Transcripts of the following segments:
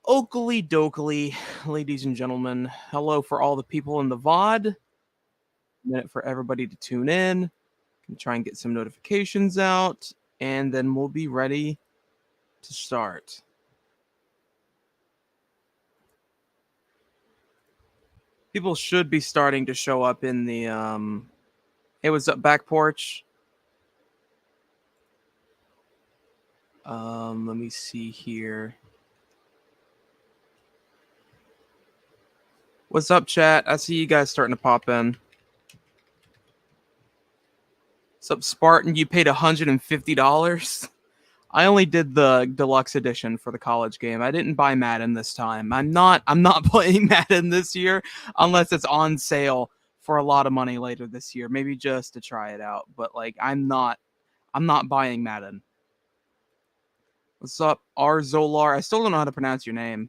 Oakley dokley, ladies and gentlemen. Hello for all the people in the VOD. Minute for everybody to tune in. Can try and get some notifications out, and then we'll be ready to start. People should be starting to show up in the Hey, what's up, back porch? Let me see here. What's up, chat? I see you guys starting to pop in. What's up, Spartan? You paid $150? I only did the deluxe edition for the college game. I didn't buy Madden this time. I'm not playing Madden this year unless it's on sale for a lot of money later this year. Maybe just to try it out. But like I'm not buying Madden. What's up, R Zolar? I still don't know how to pronounce your name.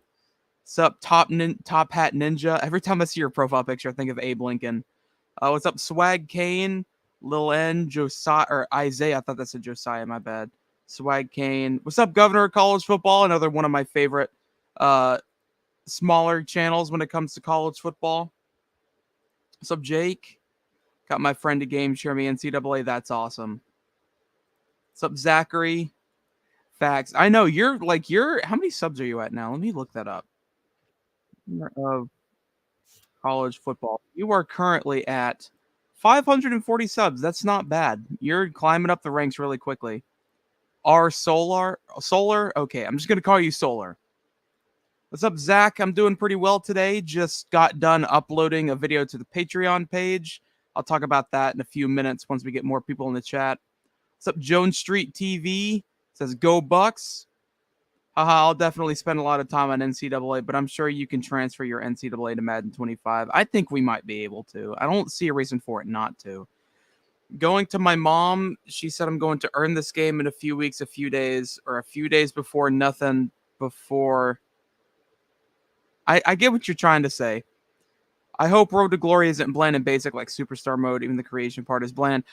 What's up, Top Hat Ninja? Every time I see your profile picture, I think of Abe Lincoln. What's up, Swag Kane, Lil N, Josiah, or Isaiah? I thought that said Josiah. My bad. Swag Kane. What's up, Governor of College Football? Another one of my favorite smaller channels when it comes to college football. What's up, Jake? Got my friend to game share me NCAA. That's awesome. What's up, Zachary? Facts. I know you're how many subs are you at now? Let me look that up. Of college football. You are currently at 540 subs. That's not bad. You're climbing up the ranks really quickly. R Solar? Okay, I'm just going to call you Solar. What's up, Zach? I'm doing pretty well today. Just got done uploading a video to the Patreon page. I'll talk about that in a few minutes once we get more people in the chat. What's up, Jones Street TV? It says, go Bucks. Haha, I'll definitely spend a lot of time on NCAA, but I'm sure you can transfer your NCAA to Madden 25. I think we might be able to. I don't see a reason for it not to. Going to my mom, she said I'm going to earn this game in a few weeks, a few days before nothing before. I get what you're trying to say. I hope Road to Glory isn't bland and basic like Superstar Mode. Even the creation part is bland.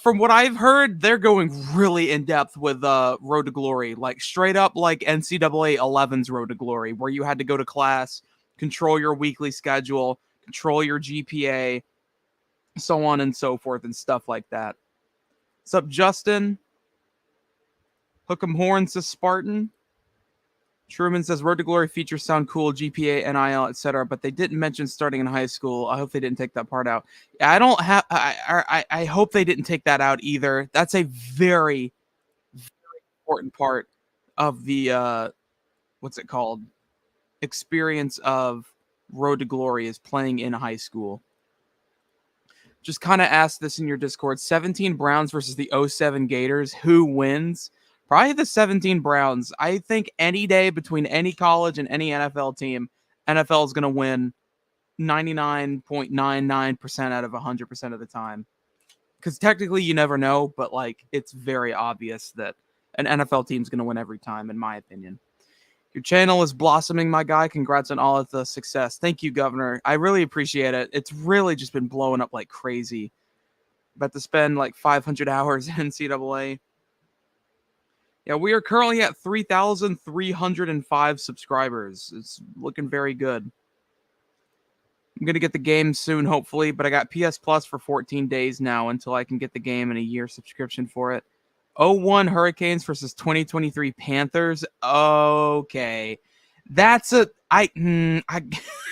From what I've heard, they're going really in depth with Road to Glory, like straight up like NCAA 11's Road to Glory, where you had to go to class, control your weekly schedule, control your GPA, so on and so forth, and stuff like that. What's up, Justin? Hook'em Horns says Spartan. Truman says Road to Glory features sound cool, GPA, NIL, etc., but they didn't mention starting in high school. I hope they didn't take that part out. I hope they didn't take that out either. That's a very, very important part of the what's it called? Experience of Road to Glory is playing in high school. Just kind of ask this in your Discord. 17 Browns versus the 07 Gators. Who wins? Probably the 17 Browns. I think any day between any college and any NFL team, NFL is going to win 99.99% out of 100% of the time. Because technically you never know, but like it's very obvious that an NFL team is going to win every time, in my opinion. Your channel is blossoming, my guy. Congrats on all of the success. Thank you, Governor. I really appreciate it. It's really just been blowing up like crazy. About to spend like 500 hours in NCAA. Yeah, we are currently at 3,305 subscribers. It's looking very good. I'm going to get the game soon, hopefully, but I got PS Plus for 14 days now until I can get the game and a year subscription for it. 01 Hurricanes versus 2023 Panthers. Okay. That's a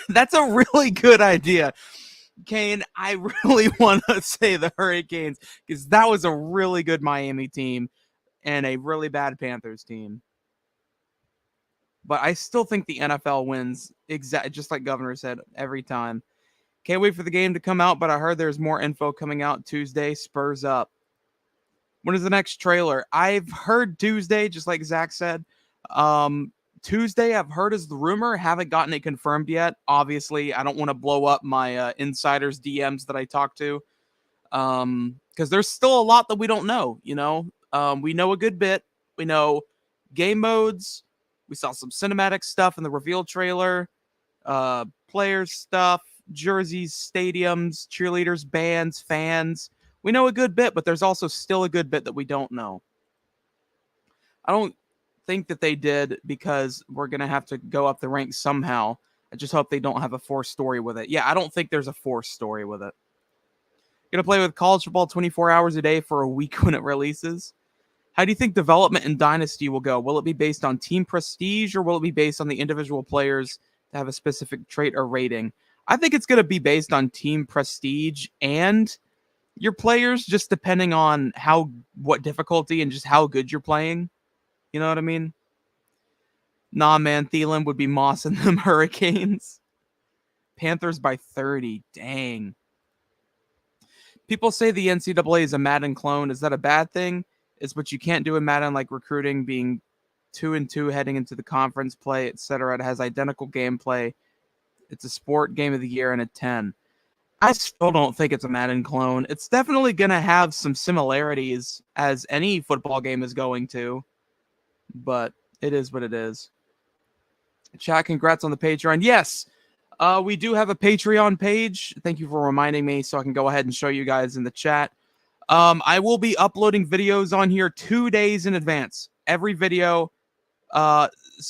that's a really good idea. Kane, I really want to say the Hurricanes because that was a really good Miami team and a really bad Panthers team. But I still think the NFL wins, just like Governor said, every time. Can't wait for the game to come out, but I heard there's more info coming out Tuesday. Spurs up. When is the next trailer? I've heard Tuesday, just like Zach said. Tuesday, I've heard is the rumor. Haven't gotten it confirmed yet. Obviously, I don't want to blow up my insiders' DMs that I talk to. Because there's still a lot that we don't know, you know? We know a good bit. We know game modes. We saw some cinematic stuff in the reveal trailer. Players stuff, jerseys, stadiums, cheerleaders, bands, fans. We know a good bit, but there's also still a good bit that we don't know. I don't think that they did because we're going to have to go up the ranks somehow. I just hope they don't have a forced story with it. Yeah, I don't think there's a forced story with it. Going to play with college football 24 hours a day for a week when it releases. How do you think development in Dynasty will go? Will it be based on team prestige or will it be based on the individual players to have a specific trait or rating? I think it's going to be based on team prestige and your players, just depending on what difficulty and just how good you're playing. You know what I mean? Nah, man, Thielen would be mossing them Hurricanes. Panthers by 30. Dang. People say the NCAA is a Madden clone. Is that a bad thing? Is what you can't do in Madden, like recruiting, being 2-2 heading into the conference play, etc. It has identical gameplay. It's a sport game of the year and a 10. I still don't think it's a Madden clone. It's definitely going to have some similarities, as any football game is going to, but it is what it is. Chat, congrats on the Patreon. Yes, we do have a Patreon page. Thank you for reminding me so I can go ahead and show you guys in the chat. I will be uploading videos on here 2 days in advance. Every video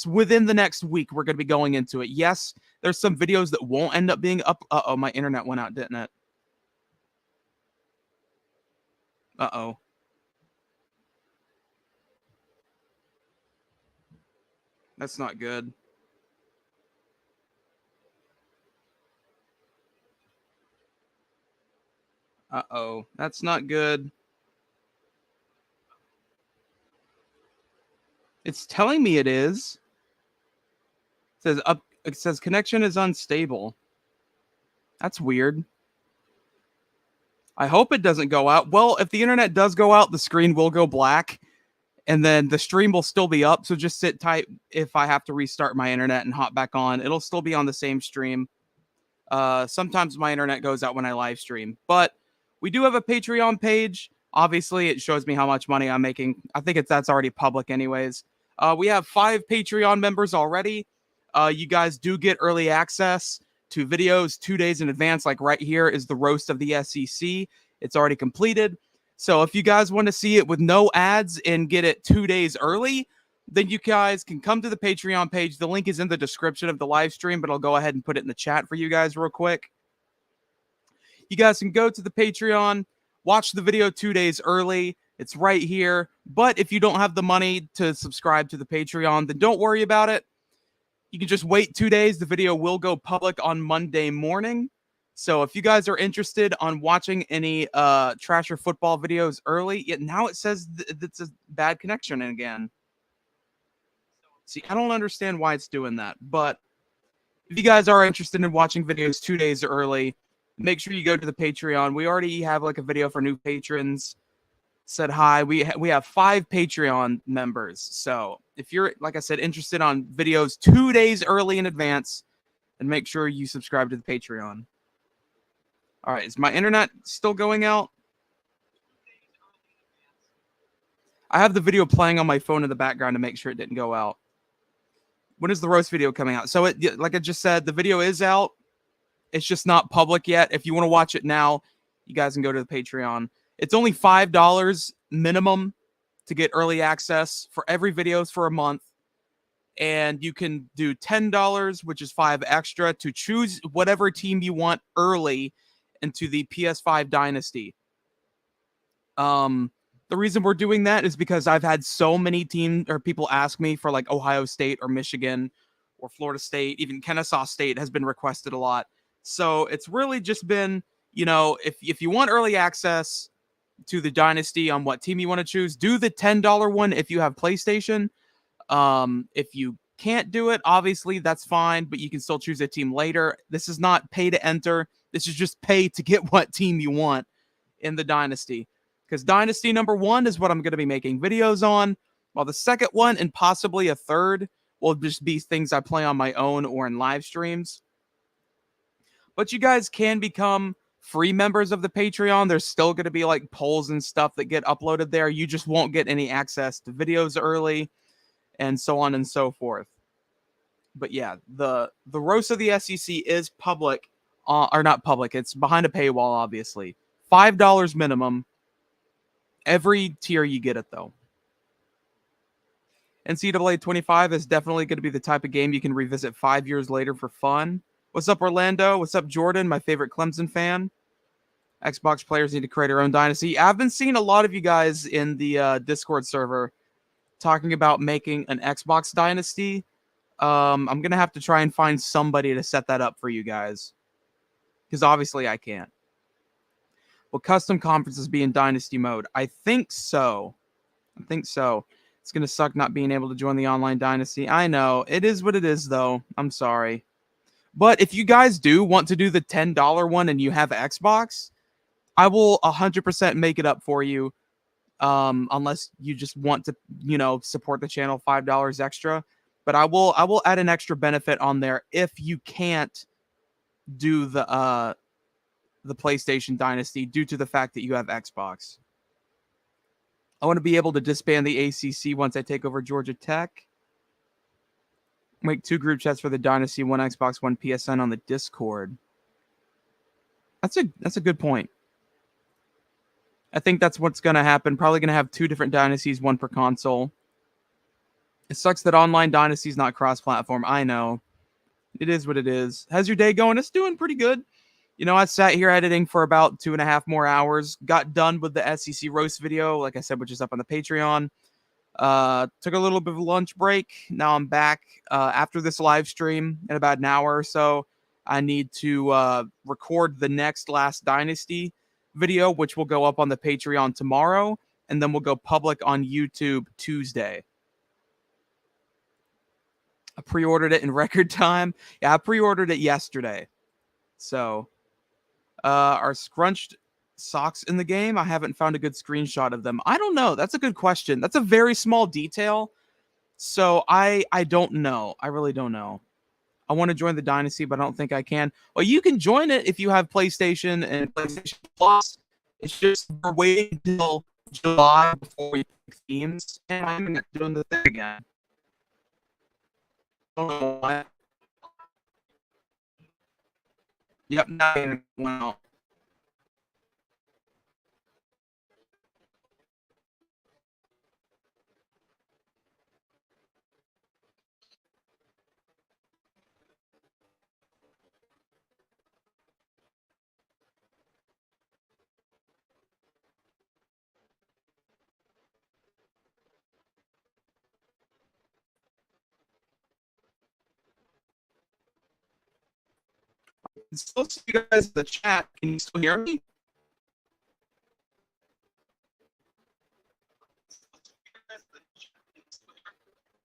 within the next week, we're going to be going into it. Yes, there's some videos that won't end up being up. Uh-oh, my internet went out, didn't it? Uh-oh. That's not good. Uh-oh, that's not good. It's telling me it is. It says connection is unstable. That's weird. I hope it doesn't go out. Well, if the internet does go out, the screen will go black, and then the stream will still be up. So just sit tight. If I have to restart my internet and hop back on, it'll still be on the same stream. Sometimes my internet goes out when I live stream, but we do have a Patreon page. Obviously, it shows me how much money I'm making. I think that's already public anyways. We have 5 Patreon members already. You guys do get early access to videos 2 days in advance. Like right here is the roast of the SEC. It's already completed. So if you guys want to see it with no ads and get it 2 days early, then you guys can come to the Patreon page. The link is in the description of the live stream, but I'll go ahead and put it in the chat for you guys real quick. You guys can go to the Patreon, watch the video 2 days early. It's right here. But if you don't have the money to subscribe to the Patreon, then don't worry about it. You can just wait 2 days. The video will go public on Monday morning. So if you guys are interested on watching any Trasher football videos early, now it says it's a bad connection again. See, I don't understand why it's doing that. But if you guys are interested in watching videos 2 days early, make sure you go to the Patreon. We already have like a video for new patrons. Said hi. We have 5 Patreon members. So if you're, like I said, interested on videos 2 days early in advance, then make sure you subscribe to the Patreon. All right, is my internet still going out? I have the video playing on my phone in the background to make sure it didn't go out. When is the roast video coming out? So like I just said, the video is out. It's just not public yet. If you want to watch it now, you guys can go to the Patreon. It's only $5 minimum to get early access for every videos for a month. And you can do $10, which is $5 extra, to choose whatever team you want early into the PS5 Dynasty. The reason we're doing that is because I've had so many people ask me for like Ohio State or Michigan or Florida State, even Kennesaw State has been requested a lot. So it's really just been, if you want early access to the Dynasty on what team you want to choose, do the $10 one if you have PlayStation. If you can't do it, obviously that's fine, but you can still choose a team later. This is not pay to enter. This is just pay to get what team you want in the Dynasty. Because Dynasty number 1 is what I'm going to be making videos on, while the second one and possibly a third will just be things I play on my own or in live streams. But you guys can become free members of the Patreon. There's still going to be like polls and stuff that get uploaded there. You just won't get any access to videos early and so on and so forth. But yeah, the roast of the SEC is public, or not public. It's behind a paywall, obviously. $5 minimum. Every tier you get it, though. NCAA 25 is definitely going to be the type of game you can revisit 5 years later for fun. What's up, Orlando? What's up, Jordan? My favorite Clemson fan. Xbox players need to create their own dynasty. I've been seeing a lot of you guys in the Discord server talking about making an Xbox dynasty. I'm going to have to try and find somebody to set that up for you guys, because obviously I can't. Will custom conferences be in dynasty mode? I think so. It's going to suck not being able to join the online dynasty. I know. It is what it is, though. I'm sorry. But if you guys do want to do the $10 one and you have Xbox, I will 100% make it up for you. Unless you just want to, support the channel $5 extra. But I will add an extra benefit on there if you can't do the PlayStation Dynasty due to the fact that you have Xbox. I want to be able to disband the ACC once I take over Georgia Tech. Make 2 group chats for the Dynasty, 1 Xbox, 1 PSN on the Discord. That's a good point. I think that's what's going to happen. Probably going to have 2 different Dynasties, 1 per console. It sucks that online Dynasty is not cross-platform. I know. It is what it is. How's your day going? It's doing pretty good. I sat here editing for about 2.5 more hours. Got done with the SEC roast video, like I said, which is up on the Patreon. Took a little bit of a lunch break. Now I'm back after this live stream in about an hour or so. I need to record the next Last Dynasty video, which will go up on the Patreon tomorrow, and then we'll go public on YouTube Tuesday. I pre-ordered it in record time. Yeah, I pre-ordered it yesterday. So, are scrunched socks in the game? I haven't found a good screenshot of them. I don't know. That's a good question. That's a very small detail. So I don't know. I really don't know. I want to join the Dynasty, but I don't think I can. Well, you can join it if you have PlayStation and PlayStation Plus. It's just we're waiting until July before we pick themes. And I'm not doing the thing again. I don't know why. Yep, now well. It's supposed to you guys in the chat. Can you still hear me?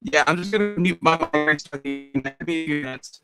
Yeah, I'm just gonna mute my mic for the next few minutes.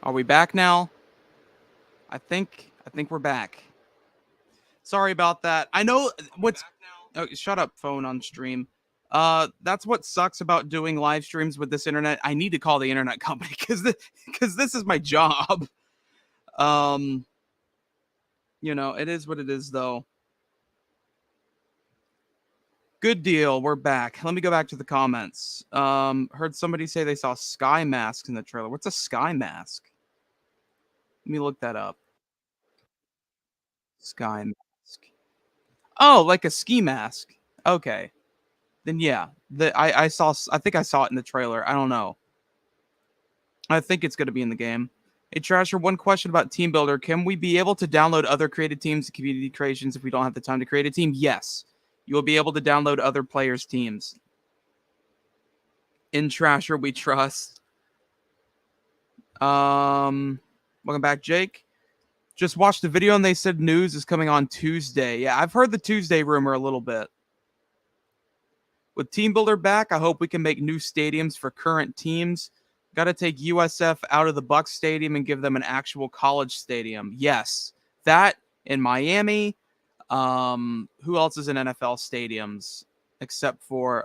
Are we back now? I think we're back. Sorry about that. I know what's oh, shut up, phone on stream. That's what sucks about doing live streams with this internet. I need to call the internet company because this is my job. You know, it is what it is though. Good deal. We're back. Let me go back to the comments. Heard somebody say they saw sky masks in the trailer. What's a sky mask? Let me look that up. Sky mask. Oh, like a ski mask. Okay. Then yeah, I saw. I think I saw it in the trailer. I don't know. I think it's going to be in the game. Hey, Trasher, one question about Team Builder. Can we be able to download other created teams and community creations if we don't have the time to create a team? Yes. You will be able to download other players' teams. In Trasher, we trust. Welcome back, Jake. Just watched the video and they said news is coming on Tuesday. Yeah, I've heard the Tuesday rumor a little bit. With Team Builder back, I hope we can make new stadiums for current teams. Got to take USF out of the Bucs Stadium and give them an actual college stadium. Yes, that in Miami. Who else is in NFL stadiums except for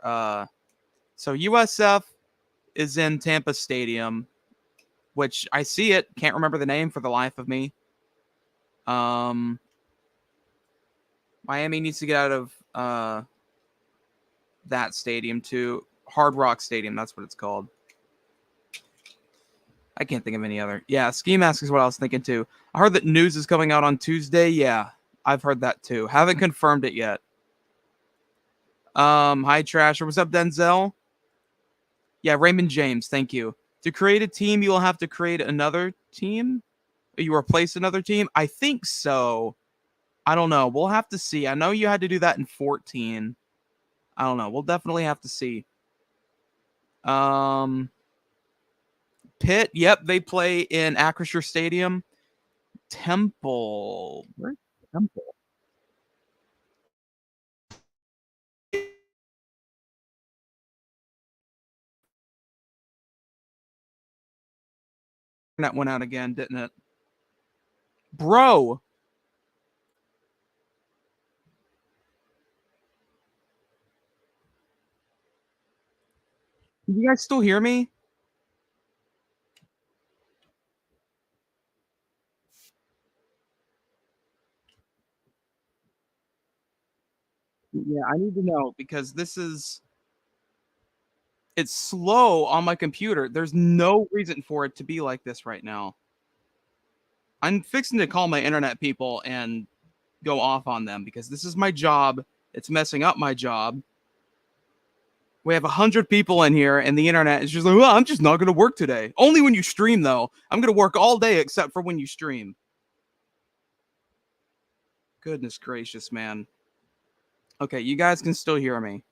so USF is in Tampa Stadium, which I see it. Can't remember the name for the life of me. Miami needs to get out of that stadium too. Hard Rock Stadium, that's what it's called. I can't think of any other. Yeah, ski mask is what I was thinking too. I heard that news is coming out on Tuesday. Yeah, I've heard that too. Haven't confirmed it yet. Hi Trasher. What's up, Denzel? Yeah, Raymond James, thank you. To create a team, you will have to create another team? You replace another team? I think so. I don't know. We'll have to see. I know you had to do that in 14. I don't know. We'll definitely have to see. Pitt, yep, they play in Acrisure Stadium. Temple. Where's Temple? That went out again, didn't it? Bro. Can you guys still hear me? Yeah, I need to know because it's slow on my computer. There's no reason for it to be like this right now. I'm fixing to call my internet people and go off on them because this is my job. It's messing up my job. We have 100 people in here, and the internet is just like, well, I'm just not going to work today. Only when you stream, though. I'm going to work all day except for when you stream. Goodness gracious, man. Okay, you guys can still hear me.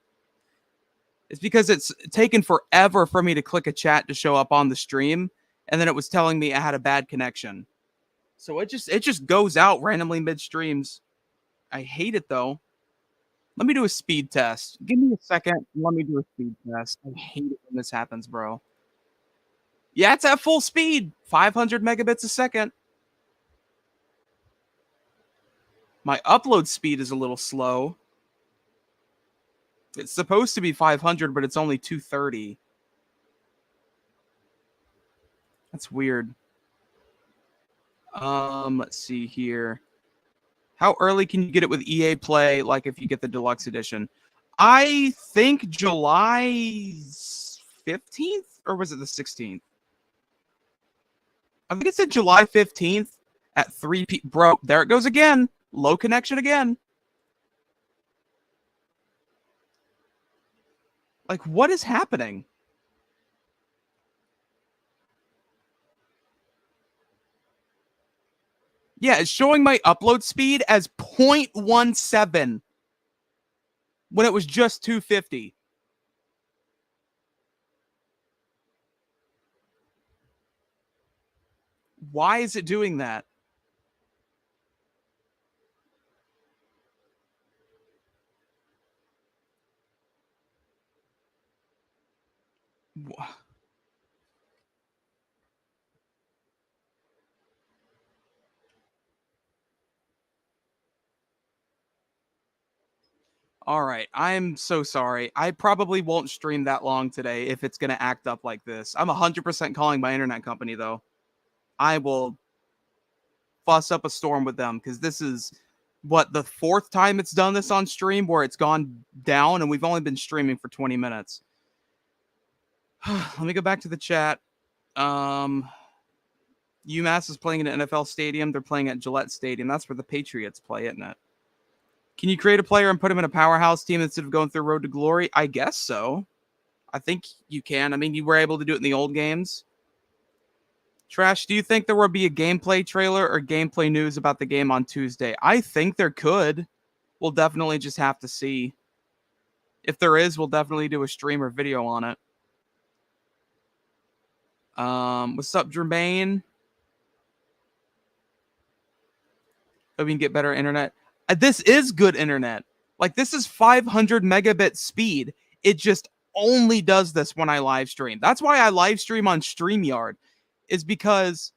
It's because it's taken forever for me to click a chat to show up on the stream, and then it was telling me I had a bad connection. So it just goes out randomly mid-streams. I hate it, though. Let me do a speed test. Give me a second. Let me do a speed test. I hate it when this happens, bro. Yeah, it's at full speed. 500 megabits a second. My upload speed is a little slow. It's supposed to be 500, but it's only 230. That's weird. Let's see here. How early can you get it with EA Play, like if you get the deluxe edition? I think July 15th, or was it the 16th? I think it said July 15th at 3 p. Bro, there it goes again. Low connection again. Like, what is happening? Yeah, it's showing my upload speed as 0.17 when it was just 250. Why is it doing that? All right. I'm so sorry. I probably won't stream that long today if it's going to act up like this. I'm 100% calling my internet company, though. I will fuss up a storm with them because this is what the fourth time it's done this on stream where it's gone down and we've only been streaming for 20 minutes. Let me go back to the chat. UMass is playing in an NFL stadium. They're playing at Gillette Stadium. That's where the Patriots play, isn't it? Can you create a player and put him in a powerhouse team instead of going through Road to Glory? I guess so. I think you can. I mean, you were able to do it in the old games. Trash, do you think there will be a gameplay trailer or gameplay news about the game on Tuesday? I think there could. We'll definitely just have to see. If there is, we'll definitely do a stream or video on it. What's up, Jermaine? Hope we can get better internet. This is good internet. Like, this is 500 megabit speed. It just only does this when I live stream. That's why I live stream on StreamYard, is because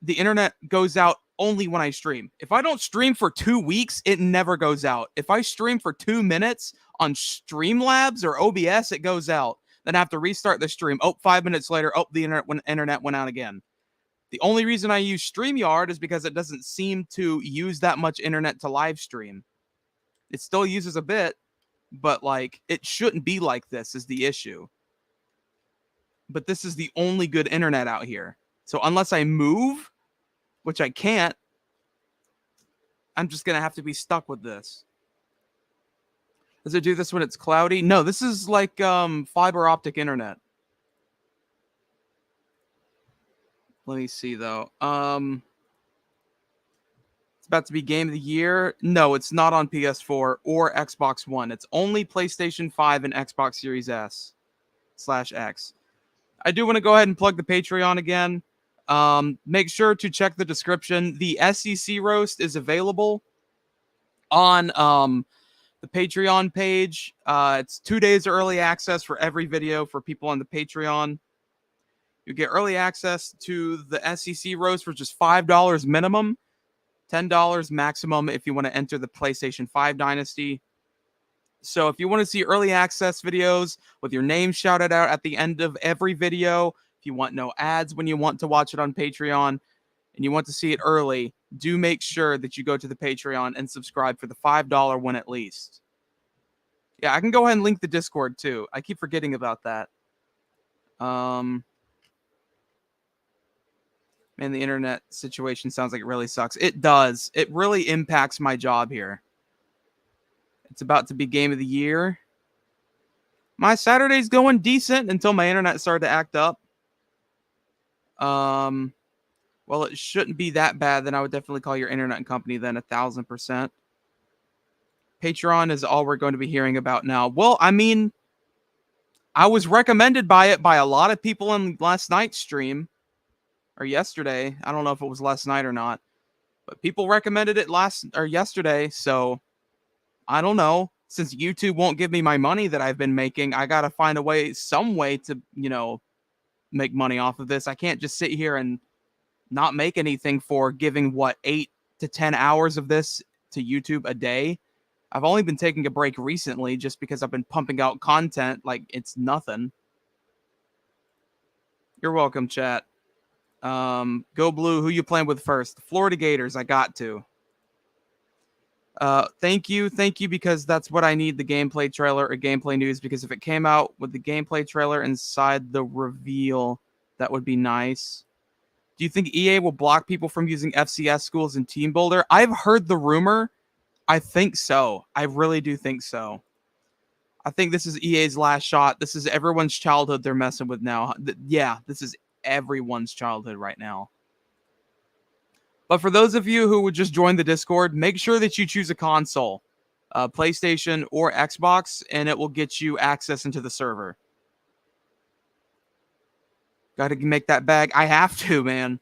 the internet goes out only when I stream. If I don't stream for 2 weeks, it never goes out. If I stream for 2 minutes on Streamlabs or OBS, it goes out. Then I have to restart the stream. 5 minutes later, the internet went out again. The only reason I use StreamYard is because it doesn't seem to use that much internet to live stream. It still uses a bit, but like, it shouldn't be like this is the issue. But this is the only good internet out here. So unless I move, which I can't, I'm just going to have to be stuck with this. Does it do this when it's cloudy? No, this is like fiber optic internet. Let me see, though. It's about to be Game of the Year. No, it's not on PS4 or Xbox One. It's only PlayStation 5 and Xbox Series S/X. I do want to go ahead and plug the Patreon again. Make sure to check the description. The SEC roast is available on the Patreon page. It's 2 days early access for every video for people on the Patreon. You get early access to the SEC roast for just $5 minimum, $10 maximum if you want to enter the PlayStation 5 Dynasty. So if you want to see early access videos with your name shouted out at the end of every video, if you want no ads when you want to watch it on Patreon, and you want to see it early, do make sure that you go to the Patreon and subscribe for the $5 one at least. Yeah, I can go ahead and link the Discord too. I keep forgetting about that. Man, the internet situation sounds like it really sucks. It does. It really impacts my job here. It's about to be Game of the Year. My Saturday's going decent until my internet started to act up. Well, it shouldn't be that bad. Then I would definitely call your internet company then 1,000%. Patreon is all we're going to be hearing about now. Well, I mean, I was recommended by it by a lot of people in last night's stream. Or yesterday. I don't know if it was last night or not. But people recommended it yesterday. So, I don't know. Since YouTube won't give me my money that I've been making, I got to find some way to, make money off of this. I can't just sit here and not make anything for giving, 8 to 10 hours of this to YouTube a day. I've only been taking a break recently just because I've been pumping out content like it's nothing. You're welcome, chat. Go Blue. Who you playing with first? The Florida Gators. I got to. Thank you, because that's what I need, the gameplay trailer or gameplay news, because if it came out with the gameplay trailer inside the reveal, that would be nice. Do you think EA will block people from using FCS schools in Team Builder? I've heard the rumor. I think so. I really do think so. I think this is EA's last shot. This is everyone's childhood they're messing with now. Yeah, this is everyone's childhood right now. But for those of you who would just join the Discord, make sure that you choose a console, PlayStation or Xbox, and it will get you access into the server. Got to make that bag. I have to, man.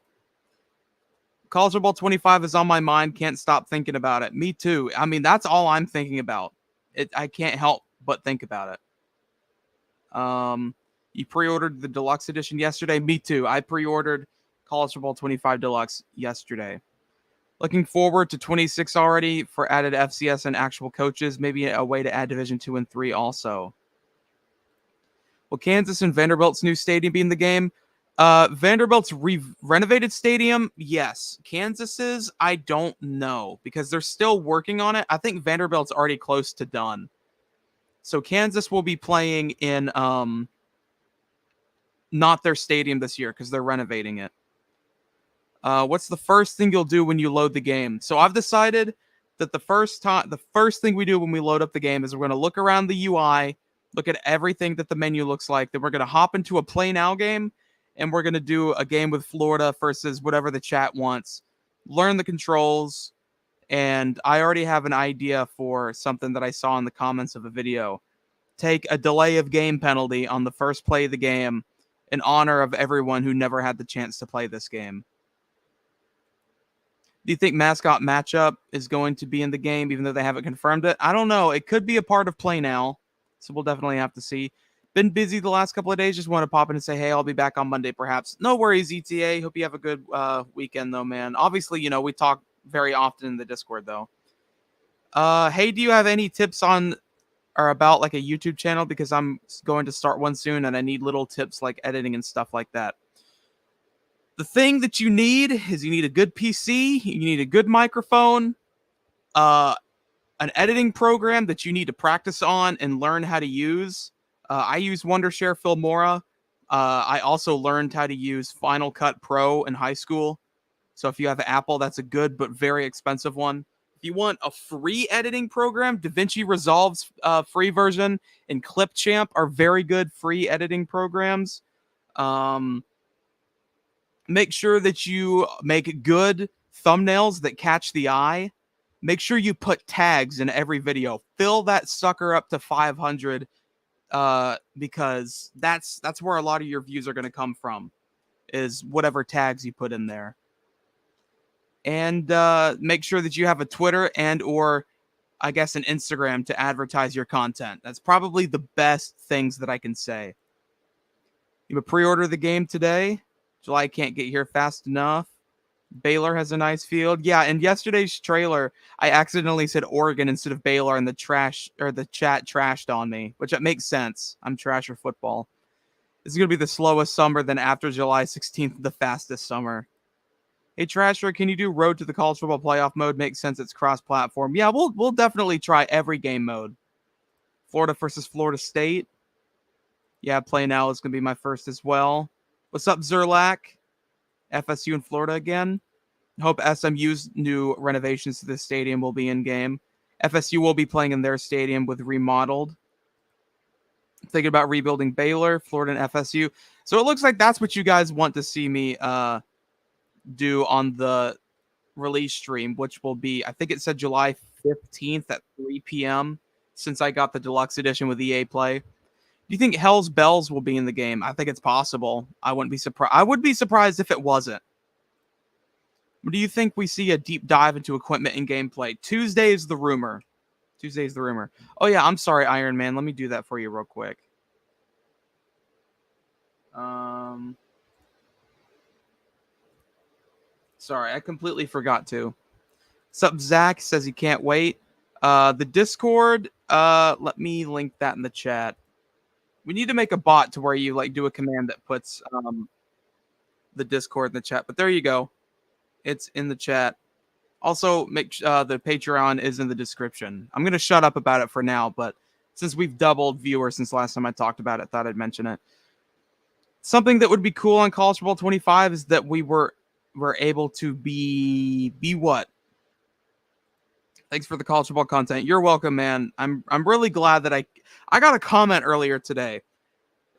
College Football 25 is on my mind. Can't stop thinking about it. Me too. I mean, that's all I'm thinking about. I can't help but think about it. You pre-ordered the deluxe edition yesterday. Me too. I pre-ordered College Football 25 Deluxe yesterday. Looking forward to 26 already for added FCS and actual coaches. Maybe a way to add Division 2 and 3 also. Will Kansas and Vanderbilt's new stadium be in the game? Vanderbilt's renovated stadium, yes. Kansas's, I don't know because they're still working on it. I think Vanderbilt's already close to done. So Kansas will be playing in not their stadium this year because they're renovating it. What's the first thing you'll do when you load the game? So I've decided that the first thing we do when we load up the game is we're going to look around the UI, look at everything that the menu looks like. Then we're going to hop into a Play Now game, and we're going to do a game with Florida versus whatever the chat wants. Learn the controls, and I already have an idea for something that I saw in the comments of a video. Take a delay of game penalty on the first play of the game in honor of everyone who never had the chance to play this game. Do you think mascot matchup is going to be in the game, even though they haven't confirmed it? I don't know. It could be a part of Play Now, so we'll definitely have to see. Been busy the last couple of days. Just want to pop in and say, hey, I'll be back on Monday, perhaps. No worries, ETA. Hope you have a good weekend, though, man. Obviously, we talk very often in the Discord, though. Hey, do you have any tips on or about like a YouTube channel? Because I'm going to start one soon, and I need little tips like editing and stuff like that. The thing that you need is you need a good PC, you need a good microphone, an editing program that you need to practice on and learn how to use. I use Wondershare Filmora. I also learned how to use Final Cut Pro in high school. So if you have an Apple, that's a good but very expensive one. If you want a free editing program, DaVinci Resolve's free version and Clipchamp are very good free editing programs. Make sure that you make good thumbnails that catch the eye. Make sure you put tags in every video. Fill that sucker up to 500 because that's where a lot of your views are going to come from, is whatever tags you put in there. And make sure that you have a Twitter and or, I guess, an Instagram to advertise your content. That's probably the best things that I can say. You pre-order the game today. July can't get here fast enough. Baylor has a nice field. Yeah, in yesterday's trailer, I accidentally said Oregon instead of Baylor, and the chat trashed on me, which makes sense. I'm trash for football. This is going to be the slowest summer, then after July 16th, the fastest summer. Hey, Trasher, can you do Road to the College Football Playoff mode? Makes sense. It's cross-platform. Yeah, we'll definitely try every game mode. Florida versus Florida State. Yeah, Play Now is going to be my first as well. What's up, Zerlak? FSU in Florida again. Hope SMU's new renovations to the stadium will be in game. FSU will be playing in their stadium with remodeled. Thinking about rebuilding Baylor, Florida, and FSU. So it looks like that's what you guys want to see me do on the release stream, which will be, I think it said July 15th at 3 p.m. since I got the deluxe edition with EA Play. Do you think Hell's Bells will be in the game? I think it's possible. I wouldn't be surprised. I would be surprised if it wasn't. Do you think we see a deep dive into equipment and gameplay? Tuesday is the rumor. Oh, yeah, I'm sorry, Iron Man. Let me do that for you real quick. Sorry, I completely forgot to. Sup, Zach says he can't wait. The Discord, let me link that in the chat. We need to make a bot to where you like do a command that puts the Discord in the chat. But there you go. It's in the chat. Also, make the Patreon is in the description. I'm going to shut up about it for now, but since we've doubled viewers since last time I talked about it, thought I'd mention it. Something that would be cool on College Football 25 is that we're able to be what? Thanks for the college football content. You're welcome, man. I'm really glad that I got a comment earlier today,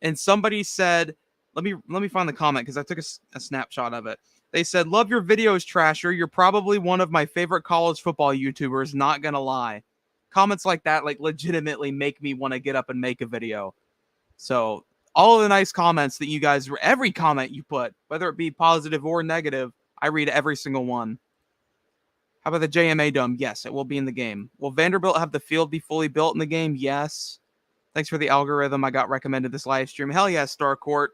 and somebody said, let me find the comment because I took a snapshot of it. They said, "Love your videos, Trasher. You're probably one of my favorite college football YouTubers. Not gonna lie." Comments like that like legitimately make me want to get up and make a video. So all of the nice comments that you guys, every comment you put, whether it be positive or negative, I read every single one. How about the JMA Dome? Yes, it will be in the game. Will Vanderbilt have the field be fully built in the game? Yes. Thanks for the algorithm. I got recommended this live stream. Hell yeah, Starcourt.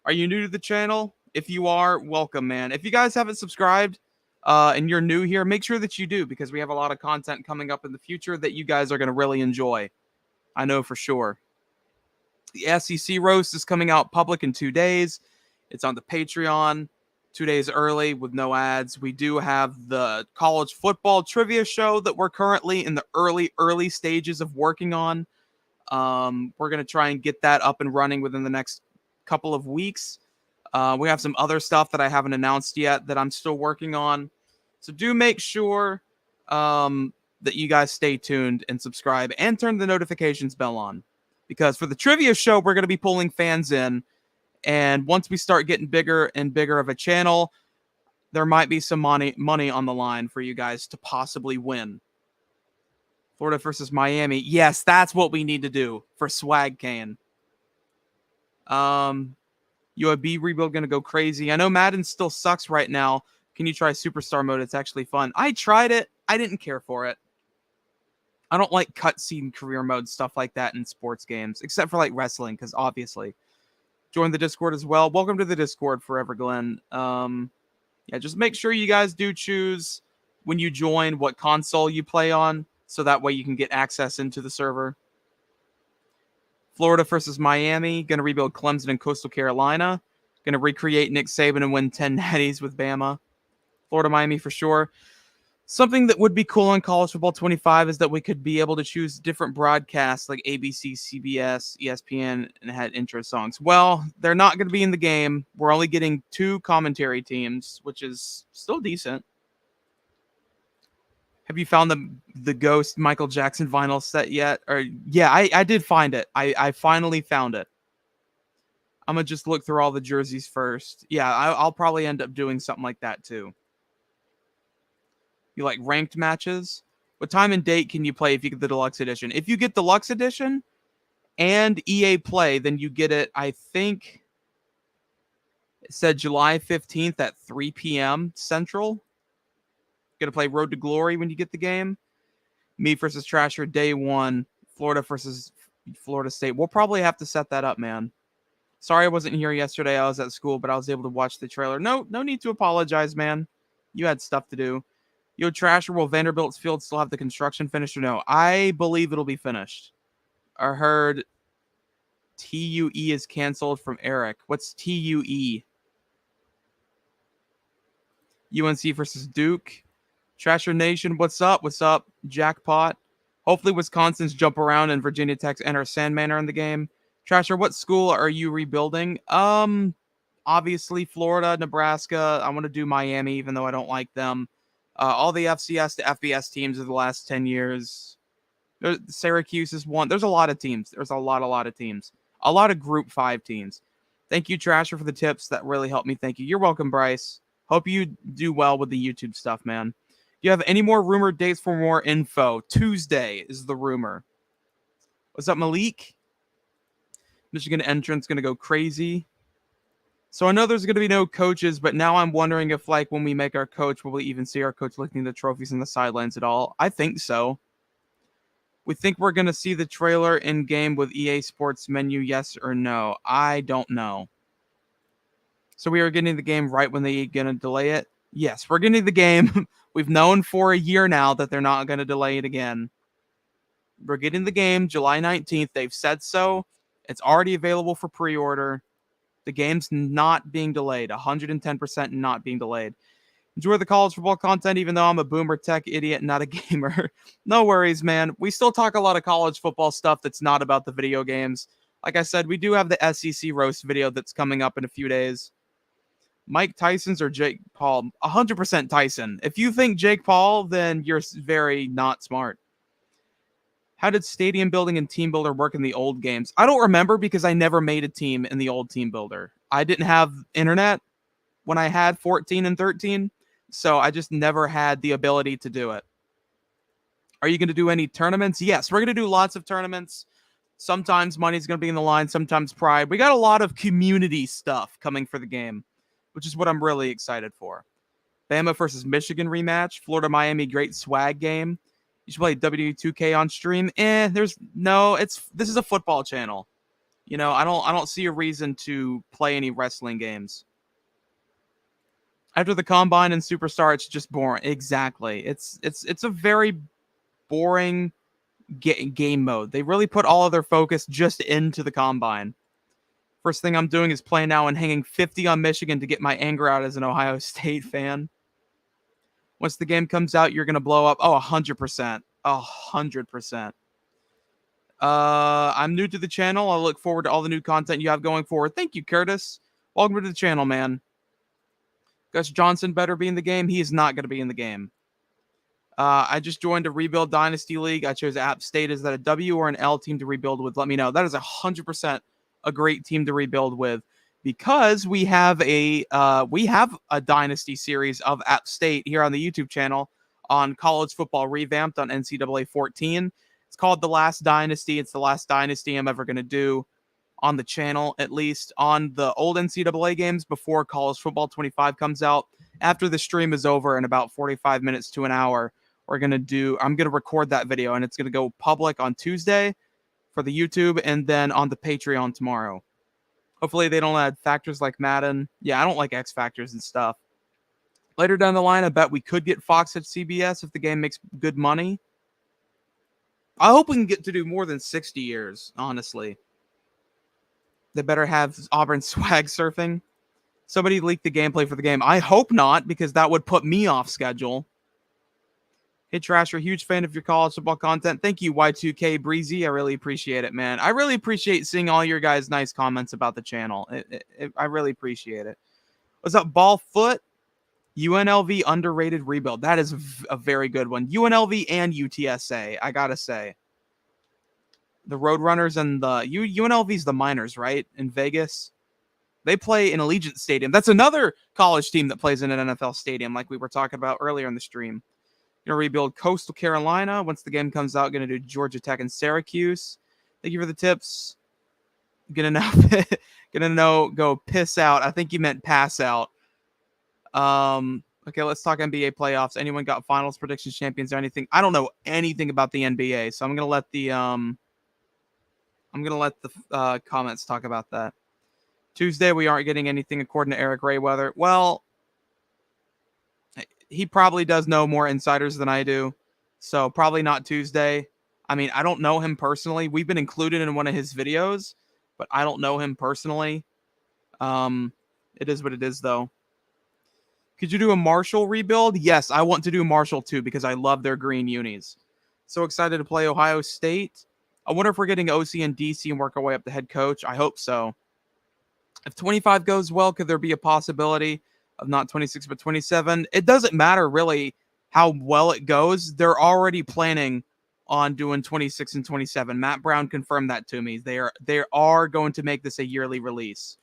Are you new to the channel? If you are, welcome, man. If you guys haven't subscribed, and you're new here, make sure that you do, because we have a lot of content coming up in the future that you guys are going to really enjoy. I know for sure. The SEC roast is coming out public in 2 days. It's on the Patreon 2 days early with no ads. We do have the college football trivia show that we're currently in the early stages of working on. We're going to try and get that up and running within the next couple of weeks. We have some other stuff that I haven't announced yet that I'm still working on. So do make sure that you guys stay tuned and subscribe and turn the notifications bell on. Because for the trivia show, we're going to be pulling fans in. And once we start getting bigger and bigger of a channel, there might be some money on the line for you guys to possibly win. Florida versus Miami. Yes, that's what we need to do for Swag Cane. UAB rebuild going to go crazy. I know Madden still sucks right now. Can you try Superstar mode? It's actually fun. I tried it. I didn't care for it. I don't like cutscene career mode, stuff like that in sports games, except for like wrestling, because obviously. Join the Discord as well. Welcome to the Discord, Forever Glenn. Yeah, just make sure you guys do choose when you join what console you play on, so that way you can get access into the server. Florida versus Miami. Going to rebuild Clemson and Coastal Carolina. Going to recreate Nick Saban and win 10 natties with Bama. Florida, Miami for sure. Something that would be cool on College Football 25 is that we could be able to choose different broadcasts like ABC, CBS, ESPN, and had intro songs. Well, they're not going to be in the game. We're only getting 2 commentary teams, which is still decent. Have you found the Ghost Michael Jackson vinyl set yet? Or yeah, I did find it. I finally found it. I'm going to just look through all the jerseys first. Yeah, I'll probably end up doing something like that too. You like ranked matches? What time and date can you play if you get the deluxe edition? If you get deluxe edition and EA Play, then you get it, I think it said July 15th at 3 p.m. Central. Going to play Road to Glory when you get the game. Me versus Trasher, day 1. Florida versus Florida State. We'll probably have to set that up, man. Sorry I wasn't here yesterday. I was at school, but I was able to watch the trailer. No need to apologize, man. You had stuff to do. Yo, Trasher, will Vanderbilt's field still have the construction finished or no? I believe it'll be finished. I heard TUE is canceled from Eric. What's TUE? UNC versus Duke. Trasher Nation, what's up? What's up? Jackpot. Hopefully Wisconsin's jump around and Virginia Tech's Enter Sandman are in the game. Trasher, what school are you rebuilding? Obviously Florida, Nebraska. I want to do Miami, even though I don't like them. All the FCS to FBS teams of the last 10 years. Syracuse is one. There's a lot of teams. There's a lot of teams. A lot of Group 5 teams. Thank you, Trasher, for the tips. That really helped me. Thank you. You're welcome, Bryce. Hope you do well with the YouTube stuff, man. Do you have any more rumored dates for more info? Tuesday is the rumor. What's up, Malik? Michigan entrance going to go crazy. So I know there's going to be no coaches, but now I'm wondering if, like, when we make our coach, will we even see our coach lifting the trophies in the sidelines at all? I think so. We think we're going to see the trailer in-game with EA Sports menu, yes or no? I don't know. So we are getting the game right when they're going to delay it? Yes, we're getting the game. We've known for a year now that they're not going to delay it again. We're getting the game July 19th. They've said so. It's already available for pre-order. The game's not being delayed. 110% not being delayed. Enjoy the college football content, even though I'm a boomer tech idiot, not a gamer. No worries, man. We still talk a lot of college football stuff that's not about the video games. Like I said, we do have the SEC roast video that's coming up in a few days. Mike Tyson's or Jake Paul? 100% Tyson. If you think Jake Paul, then you're very not smart. How did stadium building and team builder work in the old games? I don't remember because I never made a team in the old team builder. I didn't have internet when I had 14 and 13, so I just never had the ability to do it. Are you going to do any tournaments? Yes, we're going to do lots of tournaments. Sometimes money's going to be in the line, sometimes pride. We got a lot of community stuff coming for the game, which is what I'm really excited for. Bama versus Michigan rematch. Florida, Miami, great swag game. You should play W2K on stream. This is a football channel. You know, I don't see a reason to play any wrestling games. After the Combine and Superstar, it's just boring. Exactly. It's a very boring game mode. They really put all of their focus just into the Combine. First thing I'm doing is playing now and hanging 50 on Michigan to get my anger out as an Ohio State fan. Once the game comes out, you're going to blow up. Oh, 100%. 100%. I'm new to the channel. I look forward to all the new content you have going forward. Thank you, Curtis. Welcome to the channel, man. Gus Johnson better be in the game. He is not going to be in the game. I just joined a Rebuild Dynasty League. I chose App State. Is that a W or an L team to rebuild with? Let me know. That is 100% a great team to rebuild with, because we have a Dynasty series of App State here on the YouTube channel on college football revamped on NCAA 14. It's called The Last Dynasty. It's the last Dynasty I'm ever going to do on the channel, at least on the old NCAA games before college football 25 comes out. After the stream is over in about 45 minutes to an hour, I'm going to record that video, and it's going to go public on Tuesday for the YouTube and then on the Patreon tomorrow. Hopefully they don't add factors like Madden. Yeah, I don't like X factors and stuff. Later down the line, I bet we could get Fox at CBS if the game makes good money. I hope we can get to do more than 60 years, honestly. They better have Auburn swag surfing. Somebody leaked the gameplay for the game. I hope not, because that would put me off schedule. Hey, Trasher, huge fan of your college football content. Thank you, Y2K Breezy. I really appreciate it, man. I really appreciate seeing all your guys' nice comments about the channel. I really appreciate it. What's up, Ballfoot? UNLV underrated rebuild. That is a very good one. UNLV and UTSA, I gotta say. The Roadrunners and the UNLV's the Miners, right? In Vegas. They play in Allegiant Stadium. That's another college team that plays in an NFL stadium, like we were talking about earlier in the stream. Gonna rebuild Coastal Carolina once the game comes out. Gonna do Georgia Tech and Syracuse. Thank you for the tips. Gonna go piss out. I think you meant pass out. Okay, let's talk NBA playoffs. Anyone got finals predictions, champions, or anything? I don't know anything about the NBA, so I'm gonna let the comments talk about that. Tuesday, we aren't getting anything according to Eric Rayweather. Well, he probably does know more insiders than I do, so probably not Tuesday. I mean, I don't know him personally. We've been included in one of his videos, but I don't know him personally. It is what it is, though. Could you do a Marshall rebuild? Yes, I want to do Marshall, too, because I love their green unis. So excited to play Ohio State. I wonder if we're getting OC and DC and work our way up to head coach. I hope so. If 25 goes well, could there be a possibility of not 26 but 27? It doesn't matter really how well it goes. They're already planning on doing 26 and 27. Matt Brown confirmed that to me. They are going to make this a yearly release.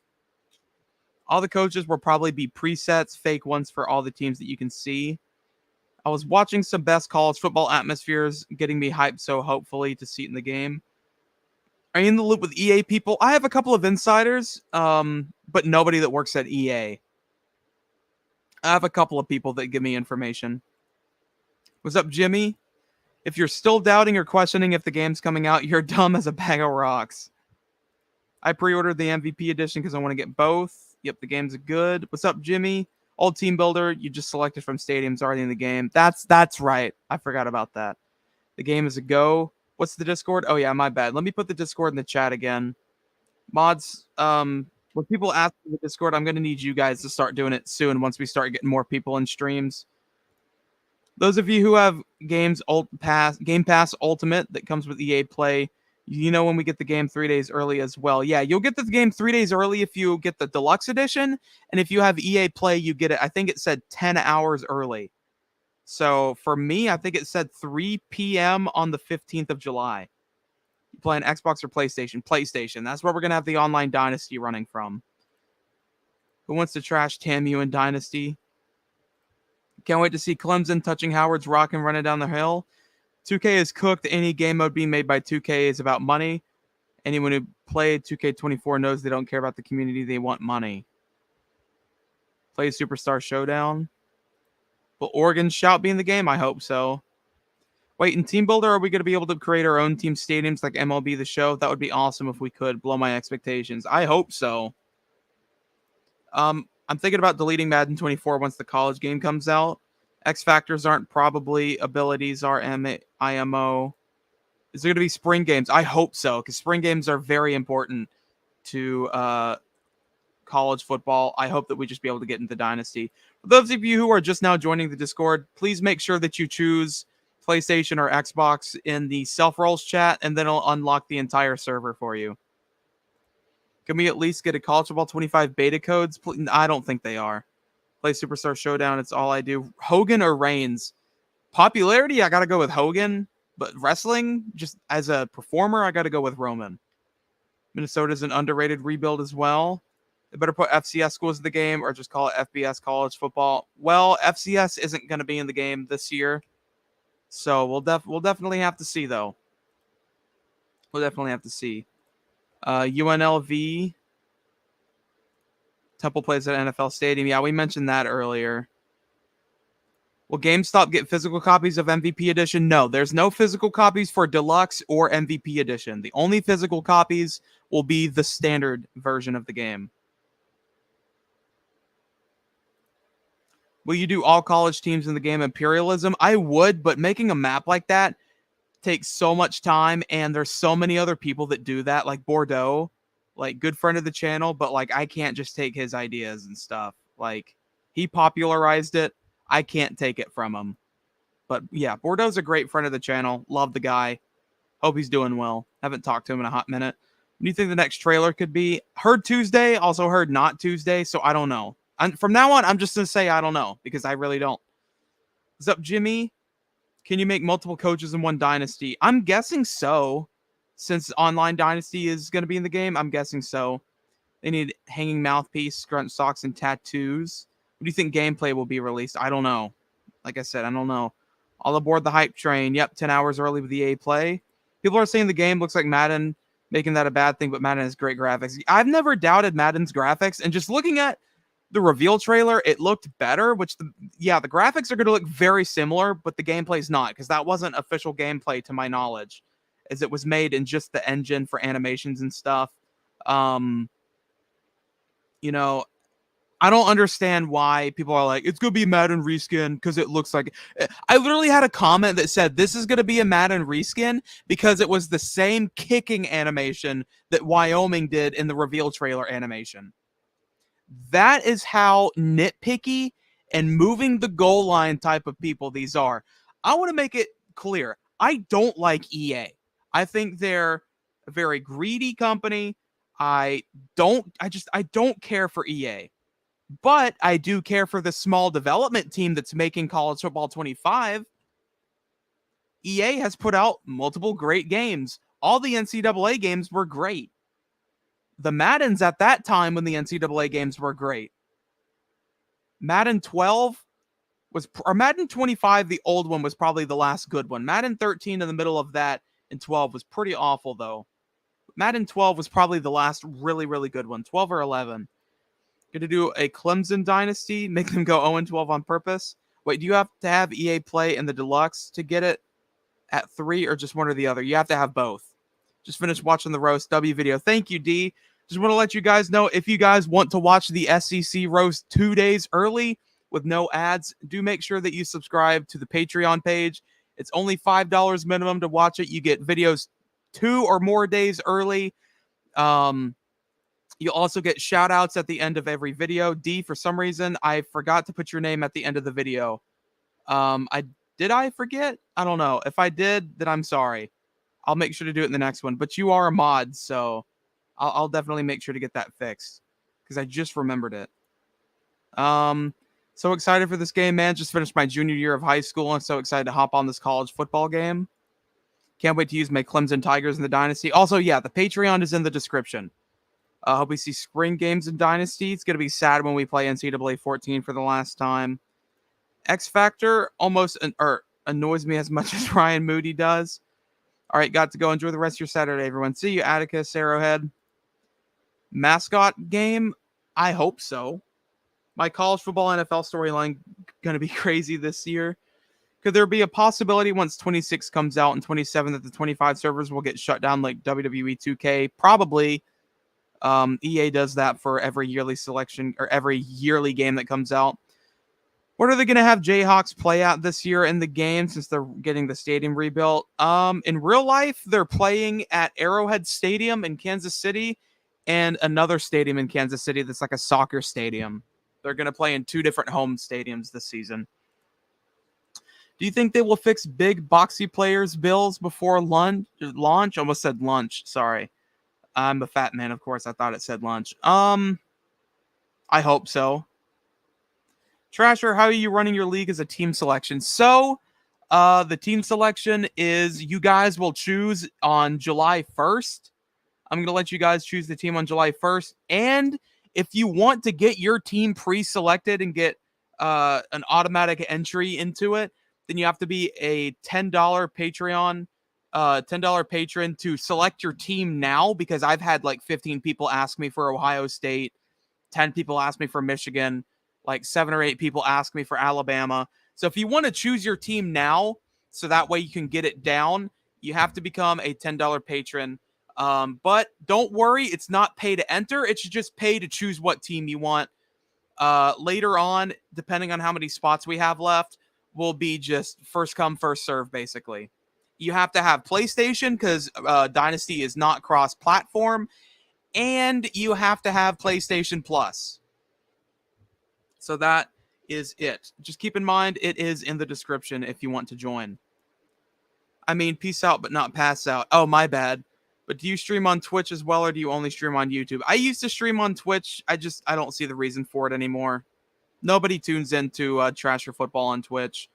All the coaches will probably be presets, fake ones for all the teams that you can see. I was watching some best college football atmospheres, getting me hyped so hopefully to see it in the game. Are you in the loop with EA people? I have a couple of insiders, but nobody that works at EA. I have a couple of people that give me information. What's up, Jimmy? If you're still doubting or questioning if the game's coming out, you're dumb as a bag of rocks. I pre-ordered the MVP edition because I want to get both. Yep, the game's good. What's up, Jimmy? Old team builder, you just selected from stadiums already in the game. That's right. I forgot about that. The game is a go. What's the Discord? Oh, yeah, my bad. Let me put the Discord in the chat again. Mods, when people ask for the Discord, I'm going to need you guys to start doing it soon once we start getting more people in streams. Those of you who have Game Pass Ultimate that comes with EA Play, you know when we get the game 3 days early as well. Yeah, you'll get the game 3 days early if you get the deluxe edition. And if you have EA Play, you get it, I think it said 10 hours early. So for me, I think it said 3 p.m. on the 15th of July. You playing Xbox or PlayStation? PlayStation. That's where we're going to have the online Dynasty running from. Who wants to trash TAMU and Dynasty? Can't wait to see Clemson touching Howard's rock and running down the hill. 2K is cooked. Any game mode being made by 2K is about money. Anyone who played 2K24 knows they don't care about the community. They want money. Play Superstar Showdown. Will Oregon Shout be in the game? I hope so. Wait, in Team Builder, are we going to be able to create our own team stadiums like MLB The Show? That would be awesome if we could. Blow my expectations. I hope so. I'm thinking about deleting Madden 24 once the college game comes out. X factors aren't probably, abilities are IMO. Is there going to be spring games? I hope so, because spring games are very important to college football. I hope that we just be able to get into Dynasty. For those of you who are just now joining the Discord, please make sure that you choose PlayStation or Xbox in the self-rolls chat, and then it'll unlock the entire server for you. Can we at least get a College Football 25 beta codes? I don't think they are. Play Superstar Showdown, it's all I do. Hogan or Reigns? Popularity, I got to go with Hogan. But wrestling, just as a performer, I got to go with Roman. Minnesota's an underrated rebuild as well. They better put FCS schools in the game or just call it FBS college football. Well, FCS isn't going to be in the game this year. So we'll definitely have to see, though. We'll definitely have to see. UNLV. Temple plays at NFL Stadium. Yeah, we mentioned that earlier. Will GameStop get physical copies of MVP Edition? No, there's no physical copies for Deluxe or MVP Edition. The only physical copies will be the standard version of the game. Will you do all college teams in the game Imperialism? I would, but making a map like that takes so much time, and there's so many other people that do that, like Bordeaux, like good friend of the channel, but like I can't just take his ideas and stuff. Like he popularized it. I can't take it from him. But yeah, Bordeaux's a great friend of the channel. Love the guy. Hope he's doing well. Haven't talked to him in a hot minute. What do you think the next trailer could be? Heard Tuesday, also heard not Tuesday, so I don't know. From now on, I'm just going to say I don't know, because I really don't. What's up, Jimmy? Can you make multiple coaches in one dynasty? I'm guessing so. Since online dynasty is going to be in the game, I'm guessing so. They need hanging mouthpiece, grunt socks, and tattoos. What do you think gameplay will be released? I don't know. Like I said, I don't know. All aboard the hype train. Yep, 10 hours early with EA Play. People are saying the game looks like Madden, making that a bad thing, but Madden has great graphics. I've never doubted Madden's graphics, and just looking at the reveal trailer, it looked better, which, the graphics are going to look very similar, but the gameplay's not, because that wasn't official gameplay to my knowledge, as it was made in just the engine for animations and stuff. I don't understand why people are like, it's going to be Madden reskin because it looks like it. I literally had a comment that said, this is going to be a Madden reskin because it was the same kicking animation that Wyoming did in the reveal trailer animation. That is how nitpicky and moving the goal line type of people these are. I want to make it clear. I don't like EA. I think they're a very greedy company. I don't care for EA. But I do care for the small development team that's making College Football 25. EA has put out multiple great games. All the NCAA games were great. The Maddens at that time when the NCAA games were great. Madden 12 or Madden 25, the old one, was probably the last good one. Madden 13 in the middle of that and 12 was pretty awful, though. Madden 12 was probably the last really, really good one. 12 or 11. Going to do a Clemson dynasty, make them go 0-12 on purpose. Wait, do you have to have EA Play and the Deluxe to get it at 3, or just one or the other? You have to have both. Just finished watching the Roast W video. Thank you, D. Just want to let you guys know, if you guys want to watch the SEC Roast 2 days early with no ads, do make sure that you subscribe to the Patreon page. It's only $5 minimum to watch it. You get videos 2 or more days early. You'll also get shout-outs at the end of every video. D, for some reason, I forgot to put your name at the end of the video. Did I forget? I don't know. If I did, then I'm sorry. I'll make sure to do it in the next one. But you are a mod, so I'll definitely make sure to get that fixed, because I just remembered it. So excited for this game, man. Just finished my junior year of high school. I'm so excited to hop on this college football game. Can't wait to use my Clemson Tigers in the Dynasty. Also, yeah, the Patreon is in the description. Hope we see spring games in Dynasty. It's going to be sad when we play NCAA 14 for the last time. X Factor almost annoys me as much as Ryan Moody does. All right, got to go. Enjoy the rest of your Saturday, everyone. See you, Atticus, Arrowhead. Mascot game? I hope so. My college football NFL storyline going to be crazy this year. Could there be a possibility once 26 comes out and 27 that the 25 servers will get shut down like WWE 2K? Probably. EA does that for every yearly selection or every yearly game that comes out. What are they going to have Jayhawks play at this year in the game since they're getting the stadium rebuilt? In real life, they're playing at Arrowhead Stadium in Kansas City and another stadium in Kansas City that's like a soccer stadium. They're going to play in 2 different home stadiums this season. Do you think they will fix big boxy players' bills before launch? Almost said lunch. Sorry. I'm a fat man, of course. I thought it said lunch. I hope so. Trasher, how are you running your league as a team selection? So, the team selection is you guys will choose on July 1st. I'm going to let you guys choose the team on July 1st. And if you want to get your team pre-selected and get an automatic entry into it, then you have to be a $10 Patreon, $10 patron to select your team now, because I've had like 15 people ask me for Ohio State, 10 people ask me for Michigan, like 7 or 8 people ask me for Alabama. So if you want to choose your team now, so that way you can get it down, you have to become a $10 patron. But don't worry, it's not pay to enter. It's just pay to choose what team you want. Later on, depending on how many spots we have left, will be just first come, first serve, basically. You have to have PlayStation because Dynasty is not cross-platform, and you have to have PlayStation Plus. So that is it. Just keep in mind, it is in the description if you want to join. I mean, peace out, but not pass out. Oh, my bad. But do you stream on Twitch as well, or do you only stream on YouTube? I used to stream on Twitch. I don't see the reason for it anymore. Nobody tunes into Trasher Football on Twitch.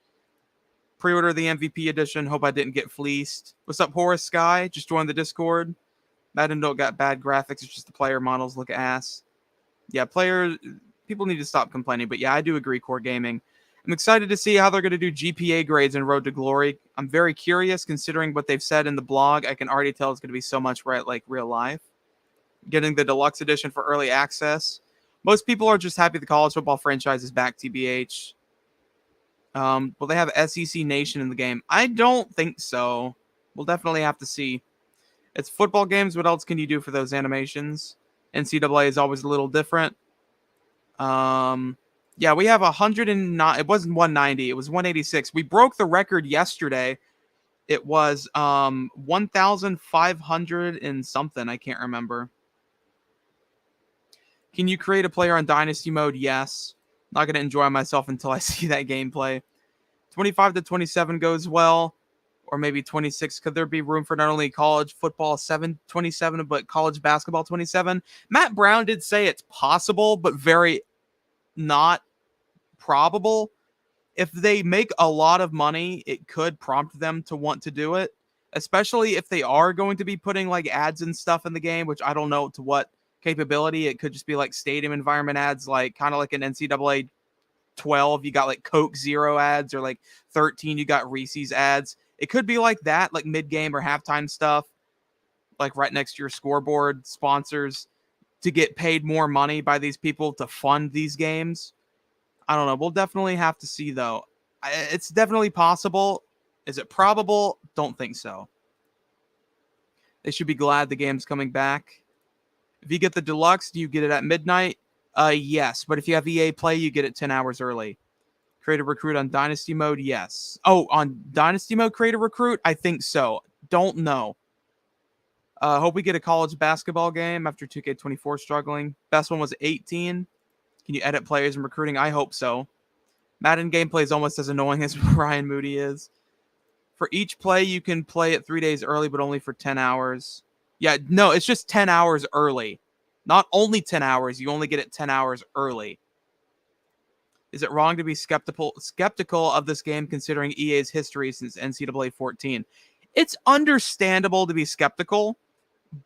Pre-order the MVP edition. Hope I didn't get fleeced. What's up, Horace Sky? Just joined the Discord. Madden don't got bad graphics. It's just the player models look ass. Yeah, people need to stop complaining. But yeah, I do agree, Core Gaming. I'm excited to see how they're going to do GPA grades in Road to Glory. I'm very curious, considering what they've said in the blog. I can already tell it's going to be so much right like real life. Getting the deluxe edition for early access. Most people are just happy the college football franchise is back, TBH. Will they have SEC Nation in the game? I don't think so. We'll definitely have to see. It's football games. What else can you do for those animations? NCAA is always a little different. Yeah, we have 109. It wasn't 190. It was 186. We broke the record yesterday. It was 1,500 and something. I can't remember. Can you create a player on Dynasty mode? Yes. Not going to enjoy myself until I see that gameplay. 25 to 27 goes well. Or maybe 26. Could there be room for not only college football 27, but college basketball 27? Matt Brown did say it's possible, but very not probable. If they make a lot of money, it could prompt them to want to do it, especially if they are going to be putting like ads and stuff in the game, which I don't know to what capability. It could just be like stadium environment ads, like kind of like an NCAA 12, you got like Coke Zero ads, or like 13, you got Reese's ads. It could be like that, like mid-game or halftime stuff, like right next to your scoreboard sponsors, to get paid more money by these people to fund these games. I don't know. We'll definitely have to see, though. It's definitely possible. Is it probable? Don't think so. They should be glad the game's coming back. If you get the deluxe, do you get it at midnight? Yes. But if you have EA Play, you get it 10 hours early. Create a recruit on Dynasty mode? Yes. Oh, on Dynasty mode, create a recruit? I think so. Don't know. Hope we get a college basketball game after 2K24 struggling. Best one was 18. Can you edit players and recruiting? I hope so. Madden gameplay is almost as annoying as Ryan Moody is. For each play, you can play it 3 days early, but only for 10 hours. Yeah, no, it's just 10 hours early. Not only 10 hours, you only get it 10 hours early. Is it wrong to be skeptical of this game considering EA's history since NCAA 14? It's understandable to be skeptical,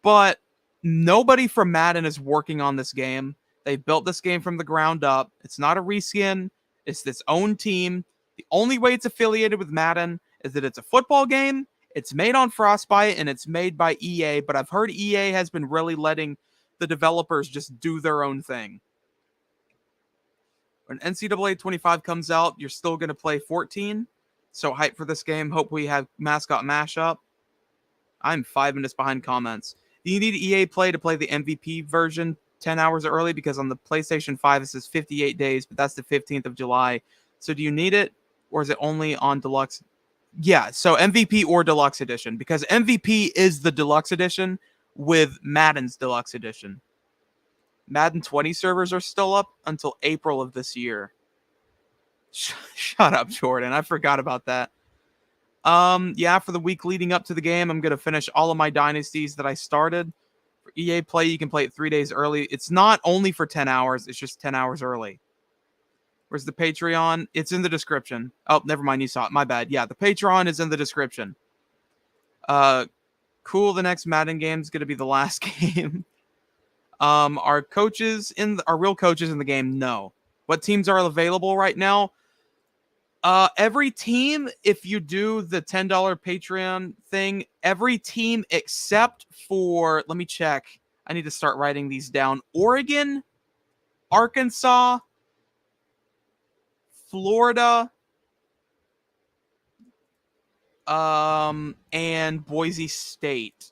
but nobody from Madden is working on this game. They built this game from the ground up. It's not a reskin. It's its own team. The only way it's affiliated with Madden is that it's a football game. It's made on Frostbite, and it's made by EA, but I've heard EA has been really letting the developers just do their own thing. When NCAA 25 comes out, you're still going to play 14. So hype for this game. Hope we have mascot mashup. I'm 5 minutes behind comments. Do you need EA Play to play the MVP version 10 hours early? Because on the PlayStation 5, it says 58 days, but that's the 15th of July. So do you need it, or is it only on Deluxe? Yeah, so MVP or Deluxe Edition, because MVP is the Deluxe Edition with Madden's Deluxe Edition. Madden 20 servers are still up until April of this year. Shut up, Jordan. I forgot about that. Yeah, for the week leading up to the game, I'm going to finish all of my dynasties that I started. For EA Play, you can play it 3 days early. It's not only for 10 hours, it's just 10 hours early. Where's the Patreon? It's in the description. Oh, never mind, you saw it. My bad. Yeah, the Patreon is in the description. Cool, the next Madden game is going to be the last game. Are real coaches in the game? No. What teams are available right now? Every team, if you do the $10 Patreon thing, every team except for, let me check. I need to start writing these down. Oregon, Arkansas, Florida, and Boise State.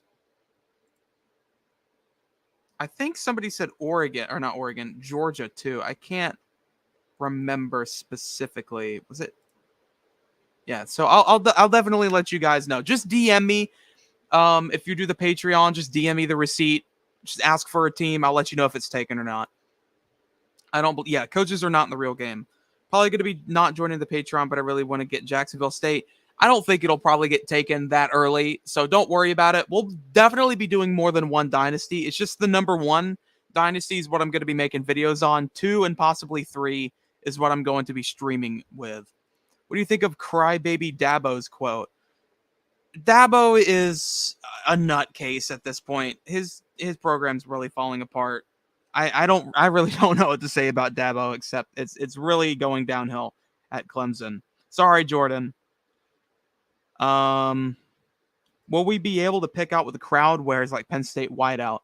I think somebody said Oregon, or not Oregon, Georgia too. I can't remember specifically. Was it? Yeah, so I'll definitely let you guys know. Just DM me. If you do the Patreon, just DM me the receipt. Just ask for a team. I'll let you know if it's taken or not. Yeah, coaches are not in the real game. Probably going to be not joining the Patreon, but I really want to get Jacksonville State. I don't think it'll probably get taken that early, so don't worry about it. We'll definitely be doing more than one dynasty. It's just the number 1 dynasty is what I'm going to be making videos on. 2 and possibly 3 is what I'm going to be streaming with. What do you think of Crybaby Dabo's quote? Dabo is a nutcase at this point. His program's really falling apart. I really don't know what to say about Dabo, except it's really going downhill at Clemson. Sorry, Jordan. Will we be able to pick out what the crowd wears like Penn State whiteout?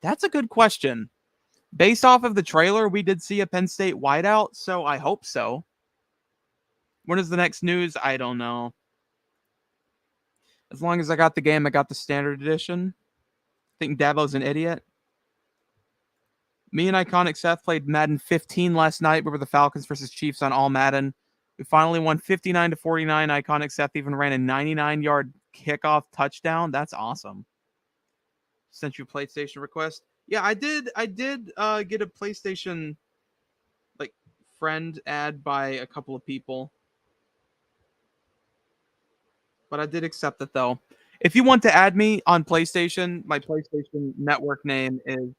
That's a good question. Based off of the trailer, we did see a Penn State whiteout, so I hope so. When is the next news? I don't know. As long as I got the game, I got the standard edition. I think Dabo's an idiot. Me and Iconic Seth played Madden 15 last night. We were the Falcons versus Chiefs on All Madden. We finally won 59-49. Iconic Seth even ran a 99-yard kickoff touchdown. That's awesome. Sent you a PlayStation request. Yeah, I did get a PlayStation friend ad by a couple of people. But I did accept it, though. If you want to add me on PlayStation, my PlayStation network name is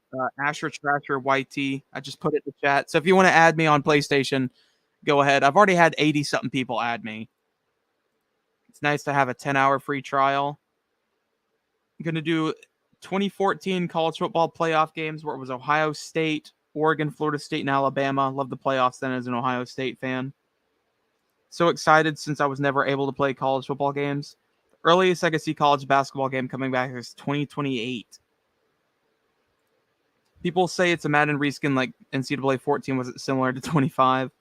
Asher Trasher YT. I just put it in the chat. So if you want to add me on PlayStation, go ahead. I've already had 80-something people add me. It's nice to have a 10-hour free trial. I'm going to do 2014 college football playoff games where it was Ohio State, Oregon, Florida State, and Alabama. Love the playoffs then as an Ohio State fan. So excited since I was never able to play college football games. The earliest I could see college basketball game coming back is 2028. People say it's a Madden reskin like NCAA 14 was similar to 25.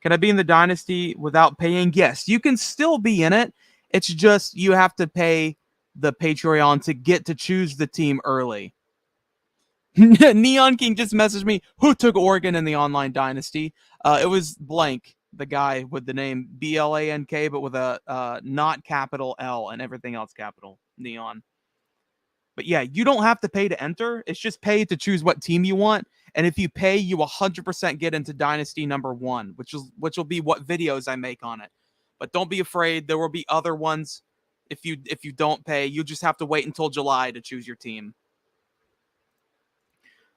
Can I be in the Dynasty without paying? Yes, you can still be in it. It's just you have to pay the Patreon to get to choose the team early. Neon King just messaged me, who took Oregon in the online Dynasty? It was blank. The guy with the name Blank, but with a not capital L and everything else capital, Neon. But yeah, you don't have to pay to enter. It's just pay to choose what team you want. And if you pay, you 100% get into Dynasty number 1, which will be what videos I make on it. But don't be afraid. There will be other ones. If you don't pay, you just have to wait until July to choose your team.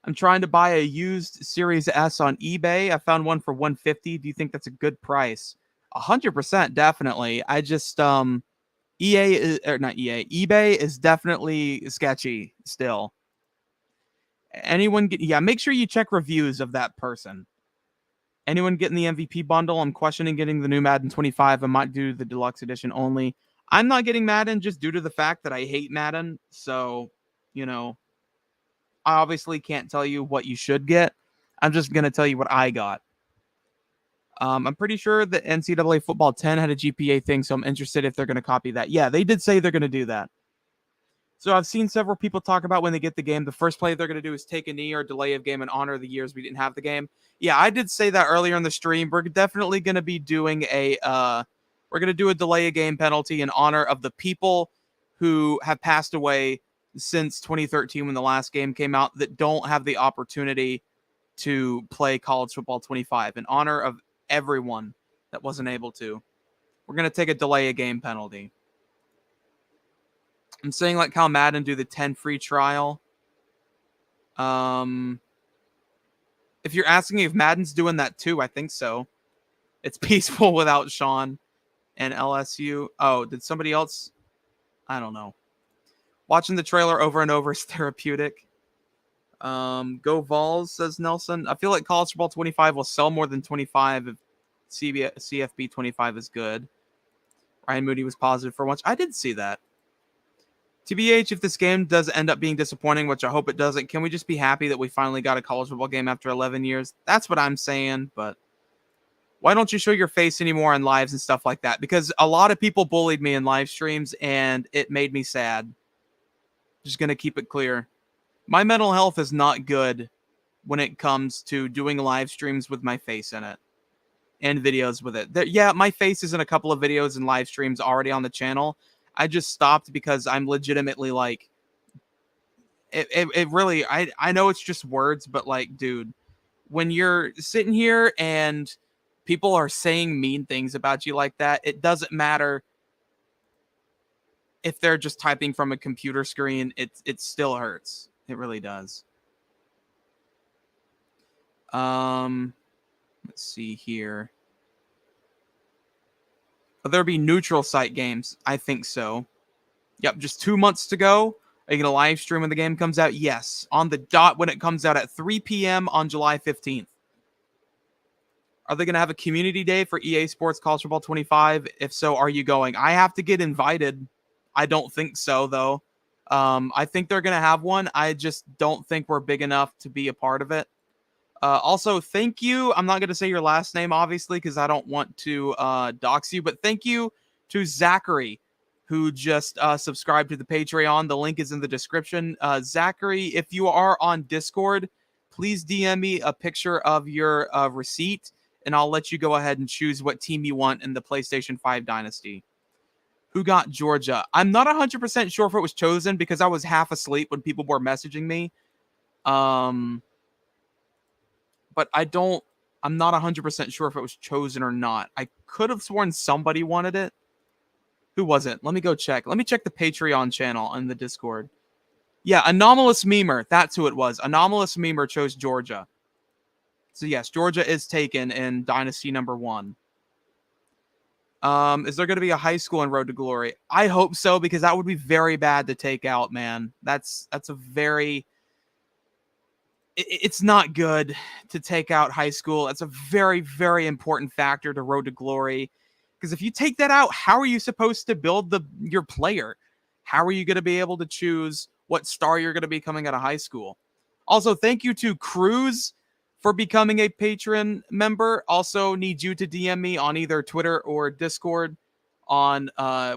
I'm trying to buy a used Series S on eBay. I found one for $150. Do you think that's a good price? 100%, definitely. I just eBay is definitely sketchy still. Make sure you check reviews of that person. Anyone getting the MVP bundle? I'm questioning getting the new Madden 25. I might do the deluxe edition only. I'm not getting Madden just due to the fact that I hate Madden. So, I obviously can't tell you what you should get. I'm just going to tell you what I got. I'm pretty sure that NCAA Football 10 had a GPA thing, so I'm interested if they're going to copy that. Yeah, they did say they're going to do that. So I've seen several people talk about when they get the game, the first play they're going to do is take a knee or delay of game in honor of the years we didn't have the game. Yeah, I did say that earlier in the stream. We're definitely going to be doing we're going to do a delay of game penalty in honor of the people who have passed away since 2013 when the last game came out that don't have the opportunity to play college football 25 in honor of everyone that wasn't able to. We're going to take a delay of game penalty. I'm saying like how Madden do the 10 free trial. If you're asking if Madden's doing that too, I think so. It's peaceful without Sean and LSU. Oh, did somebody else? I don't know. Watching the trailer over and over is therapeutic. Go Vols, says Nelson. I feel like college football 25 will sell more than 25 if CFB 25 is good. Ryan Moody was positive for once. I did see that. TBH, if this game does end up being disappointing, which I hope it doesn't, can we just be happy that we finally got a college football game after 11 years? That's what I'm saying, but why don't you show your face anymore on lives and stuff like that? Because a lot of people bullied me in live streams, and it made me sad. Just going to keep it clear. My mental health is not good when it comes to doing live streams with my face in it and videos with it. Yeah, my face is in a couple of videos and live streams already on the channel. I just stopped because I'm legitimately like, it really, I know it's just words, but like, dude, when you're sitting here and people are saying mean things about you like that, it doesn't matter if they're just typing from a computer screen. It still hurts. It really does. Let's see here. Will there be neutral site games? I think so. Yep, just 2 months to go. Are you going to live stream when the game comes out? Yes. On the dot when it comes out at 3 p.m. on July 15th. Are they going to have a community day for EA Sports College Football 25? If so, are you going? I have to get invited. I don't think so, though. I think they're going to have one. I just don't think we're big enough to be a part of it. Also, thank you. I'm not going to say your last name, obviously, because I don't want to dox you. But thank you to Zachary, who just subscribed to the Patreon. The link is in the description. Zachary, if you are on Discord, please DM me a picture of your receipt, and I'll let you go ahead and choose what team you want in the PlayStation 5 Dynasty. Who got Georgia? I'm not 100% sure if it was chosen because I was half asleep when people were messaging me. But I'm not 100% sure if it was chosen or not. I could have sworn somebody wanted it. Who was it? Let me go check. Let me check the Patreon channel on the Discord. Yeah, Anomalous Memer. That's who it was. Anomalous Memer chose Georgia. So yes, Georgia is taken in Dynasty number 1. Is there going to be a high school in Road to Glory? I hope so, because that would be very bad to take out, man. That's a very... It's not good to take out high school. That's a very, very important factor to Road to Glory. Because if you take that out, how are you supposed to build your player? How are you going to be able to choose what star you're going to be coming out of high school? Also, thank you to Cruz for becoming a patron member. Also, need you to DM me on either Twitter or Discord on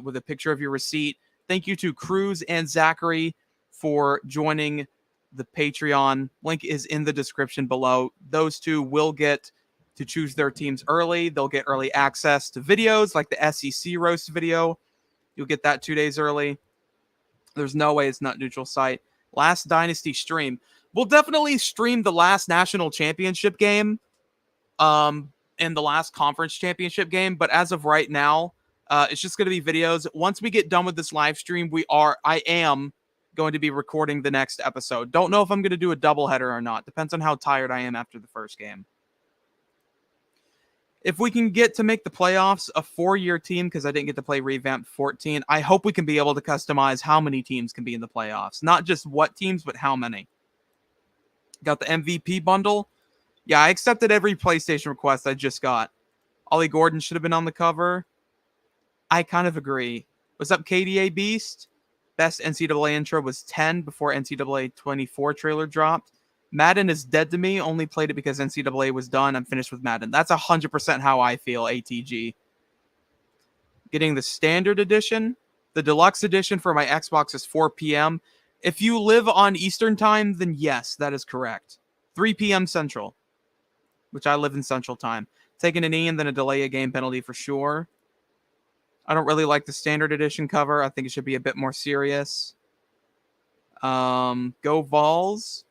with a picture of your receipt. Thank you to Cruz and Zachary for joining the Patreon. Link is in the description below. Those two will get to choose their teams early. They'll get early access to videos like the SEC roast video. You'll get that 2 days early. There's no way it's not neutral site. Last Dynasty stream. We'll definitely stream the last national championship game and the last conference championship game. But as of right now, it's just going to be videos. Once we get done with this live stream, I am going to be recording the next episode. Don't know if I'm going to do a doubleheader or not. Depends on how tired I am after the first game. If we can get to make the playoffs, a 4-year team, because I didn't get to play Revamped 14, I hope we can be able to customize how many teams can be in the playoffs. Not just what teams, but how many. Got the MVP bundle. Yeah, I accepted every PlayStation request I just got. Ollie Gordon should have been on the cover. I kind of agree. What's up, KDA Beast? Best NCAA intro was 10 before NCAA 24 trailer dropped. Madden is dead to me. Only played it because NCAA was done. I'm finished with Madden. That's 100% how I feel, ATG. Getting the standard edition. The deluxe edition for my Xbox is 4 p.m. If you live on Eastern time, then yes, that is correct. 3 p.m. Central, which I live in Central time. Taking a knee and then a delay a game penalty for sure. I don't really like the standard edition cover. I think it should be a bit more serious. Go Vols.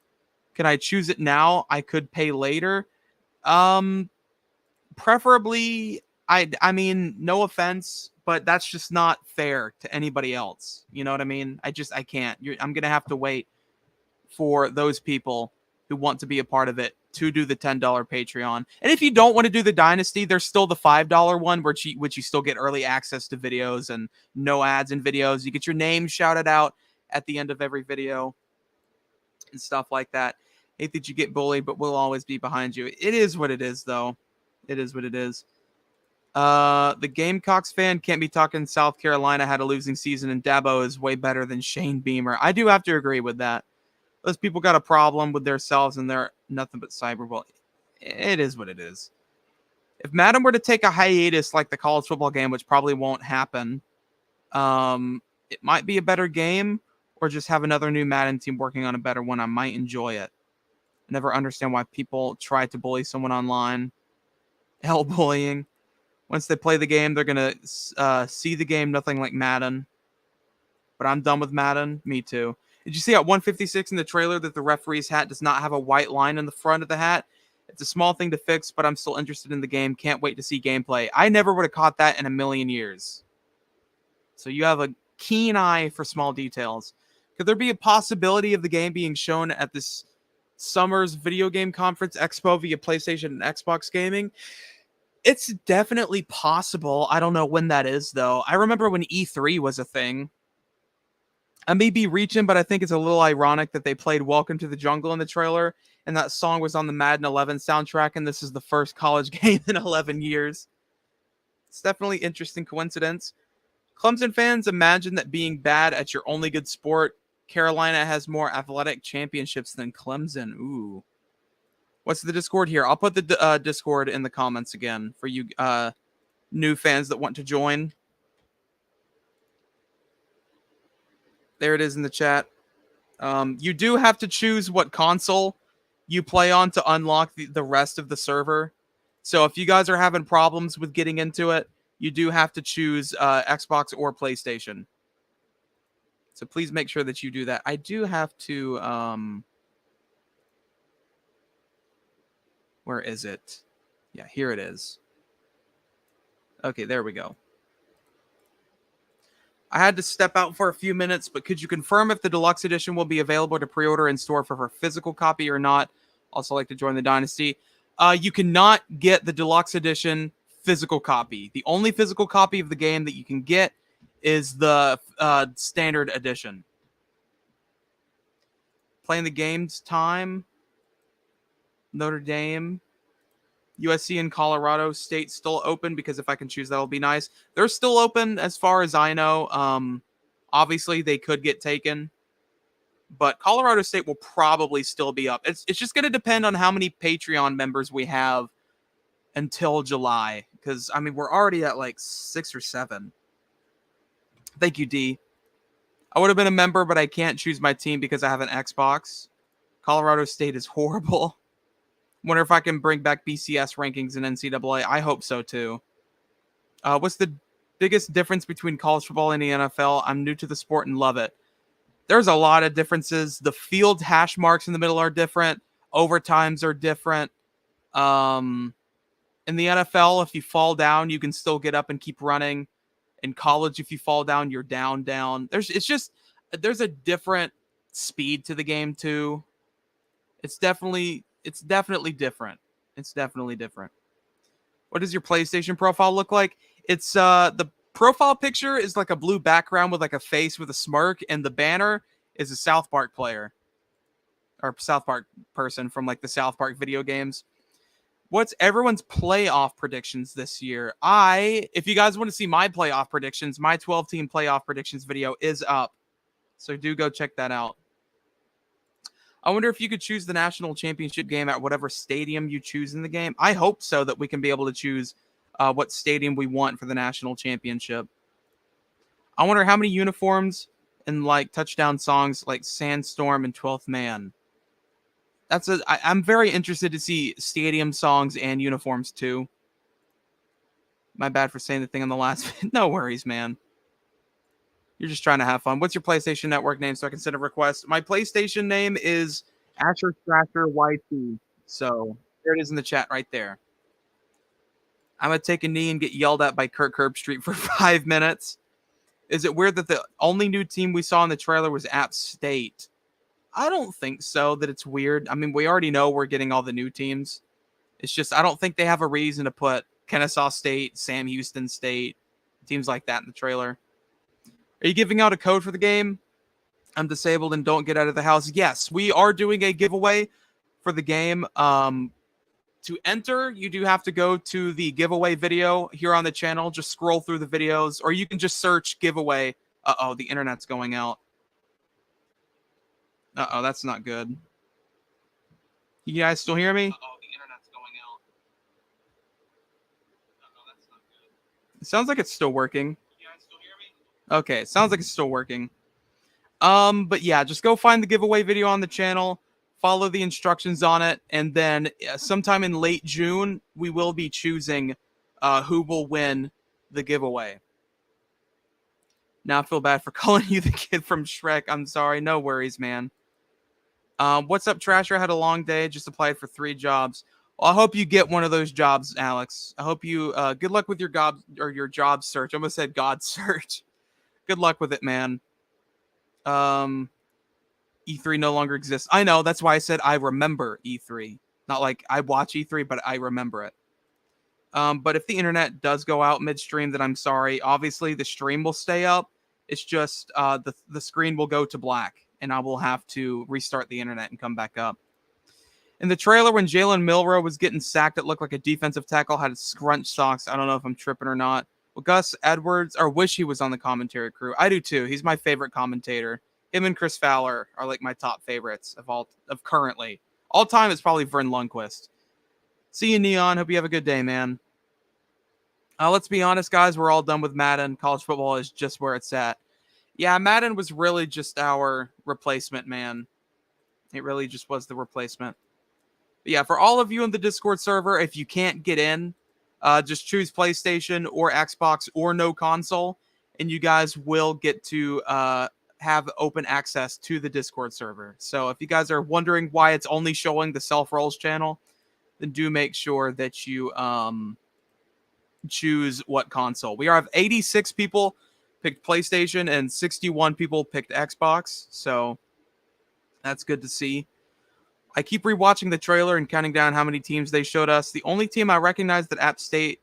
Can I choose it now? I could pay later. Preferably, I mean, no offense, but that's just not fair to anybody else. You know what I mean? I can't. I'm going to have to wait for those people who want to be a part of it to do the $10 Patreon. And if you don't want to do the Dynasty, there's still the $5 one, which you still get early access to videos and no ads in videos. You get your name shouted out at the end of every video and stuff like that. Hate that you get bullied, but we'll always be behind you. It is what it is, though. It is what it is. The Gamecocks fan can't be talking South Carolina had a losing season and Dabo is way better than Shane Beamer. I do have to agree with that. Those people got a problem with themselves and they're nothing but cyberbullying. It is what it is. If Madden were to take a hiatus like the college football game, which probably won't happen, it might be a better game, or just have another new Madden team working on a better one. I might enjoy it. I never understand why people try to bully someone online. Hell, bullying. Once they play the game, they're going to see the game nothing like Madden. But I'm done with Madden. Me too. Did you see at 156 in the trailer that the referee's hat does not have a white line in the front of the hat? It's a small thing to fix, but I'm still interested in the game. Can't wait to see gameplay. I never would have caught that in a million years. So you have a keen eye for small details. Could there be a possibility of the game being shown at this summer's video game conference expo via PlayStation and Xbox gaming? It's definitely possible. I don't know when that is, though. I remember when E3 was a thing. I may be reaching, but I think it's a little ironic that they played Welcome to the Jungle in the trailer, and that song was on the Madden 11 soundtrack, and this is the first college game in 11 years. It's definitely an interesting coincidence. Clemson fans, imagine that being bad at your only good sport, Carolina has more athletic championships than Clemson. Ooh. What's the Discord here? I'll put the Discord in the comments again for you new fans that want to join. There it is in the chat. You do have to choose what console you play on to unlock the rest of the server. So if you guys are having problems with getting into it, you do have to choose Xbox or PlayStation. So please make sure that you do that. I do have to... where is it? Yeah, here it is. Okay, there we go. I had to step out for a few minutes, but could you confirm if the deluxe edition will be available to pre-order in store for a physical copy or not? Also like to join the Dynasty. You cannot get the deluxe edition physical copy. The only physical copy of the game that you can get is the standard edition. Playing the game's time. Notre Dame. USC and Colorado State still open, because if I can choose, that'll be nice. They're still open as far as I know. Obviously, they could get taken, but Colorado State will probably still be up. It's just going to depend on how many Patreon members we have until July, because, I mean, we're already at like 6 or 7. Thank you, D. I would have been a member, but I can't choose my team because I have an Xbox. Colorado State is horrible. Wonder if I can bring back BCS rankings in NCAA. I hope so, too. What's the biggest difference between college football and the NFL? I'm new to the sport and love it. There's a lot of differences. The field hash marks in the middle are different. Overtimes are different. In the NFL, if you fall down, you can still get up and keep running. In college, if you fall down, you're down. There's a different speed to the game, too. It's definitely different. It's definitely different. What does your PlayStation profile look like? It's the profile picture is like a blue background with like a face with a smirk, and the banner is a South Park player or South Park person from like the South Park video games. What's everyone's playoff predictions this year? If you guys want to see my playoff predictions, my 12-team playoff predictions video is up. So do go check that out. I wonder if you could choose the national championship game at whatever stadium you choose in the game. I hope so, that we can be able to choose what stadium we want for the national championship. I wonder how many uniforms and like touchdown songs like Sandstorm and 12th Man. I'm very interested to see stadium songs and uniforms too. My bad for saying the thing on the last. No worries, man. You're just trying to have fun. What's your PlayStation Network name so I can send a request? My PlayStation name is Asher Strasher YT. So there it is in the chat right there. I'm going to take a knee and get yelled at by Kirk Herbstreit for 5 minutes. Is it weird that the only new team we saw in the trailer was App State? I don't think so, that it's weird. I mean, we already know we're getting all the new teams. It's just I don't think they have a reason to put Kennesaw State, Sam Houston State, teams like that in the trailer. Are you giving out a code for the game? I'm disabled and don't get out of the house. Yes, we are doing a giveaway for the game. To enter, you do have to go to the giveaway video here on the channel. Just scroll through the videos, or you can just search giveaway. Uh-oh, the internet's going out. Uh-oh, that's not good. You guys still hear me? Uh-oh, the internet's going out. Uh-oh, that's not good. It sounds like it's still working. You guys still hear me? Okay, it sounds like it's still working. But yeah, just go find the giveaway video on the channel. Follow the instructions on it, and then sometime in late June, we will be choosing who will win the giveaway. Now I feel bad for calling you the kid from Shrek. I'm sorry. No worries, man. What's up, Trasher? I had a long day. Just applied for 3 jobs. Well, I hope you get one of those jobs, Alex. I hope you good luck with your job search. I almost said God search. Good luck with it, man. E3 no longer exists. I know, that's why I said I remember E3. Not like I watch E3, but I remember it. But if the internet does go out midstream, then I'm sorry. Obviously, the stream will stay up. It's just the screen will go to black, and I will have to restart the internet and come back up. In the trailer, when Jalen Milroe was getting sacked, it looked like a defensive tackle had scrunch socks. I don't know if I'm tripping or not. Well, Gus Edwards, or wish he was on the commentary crew. I do too. He's my favorite commentator. Him and Chris Fowler are like my top favorites of currently. All time is probably Vern Lundquist. See you, Neon. Hope you have a good day, man. Let's be honest, guys. We're all done with Madden. College football is just where it's at. Yeah, Madden was really just our replacement, man. It really just was the replacement. But yeah, for all of you in the Discord server, if you can't get in, just choose PlayStation or Xbox or no console, and you guys will get to have open access to the Discord server. So if you guys are wondering why it's only showing the Self-Rolls channel, then do make sure that you choose what console. We have 86 people picked PlayStation and 61 people picked Xbox, so that's good to see. I keep rewatching the trailer and counting down how many teams they showed us. The only team I recognize that App State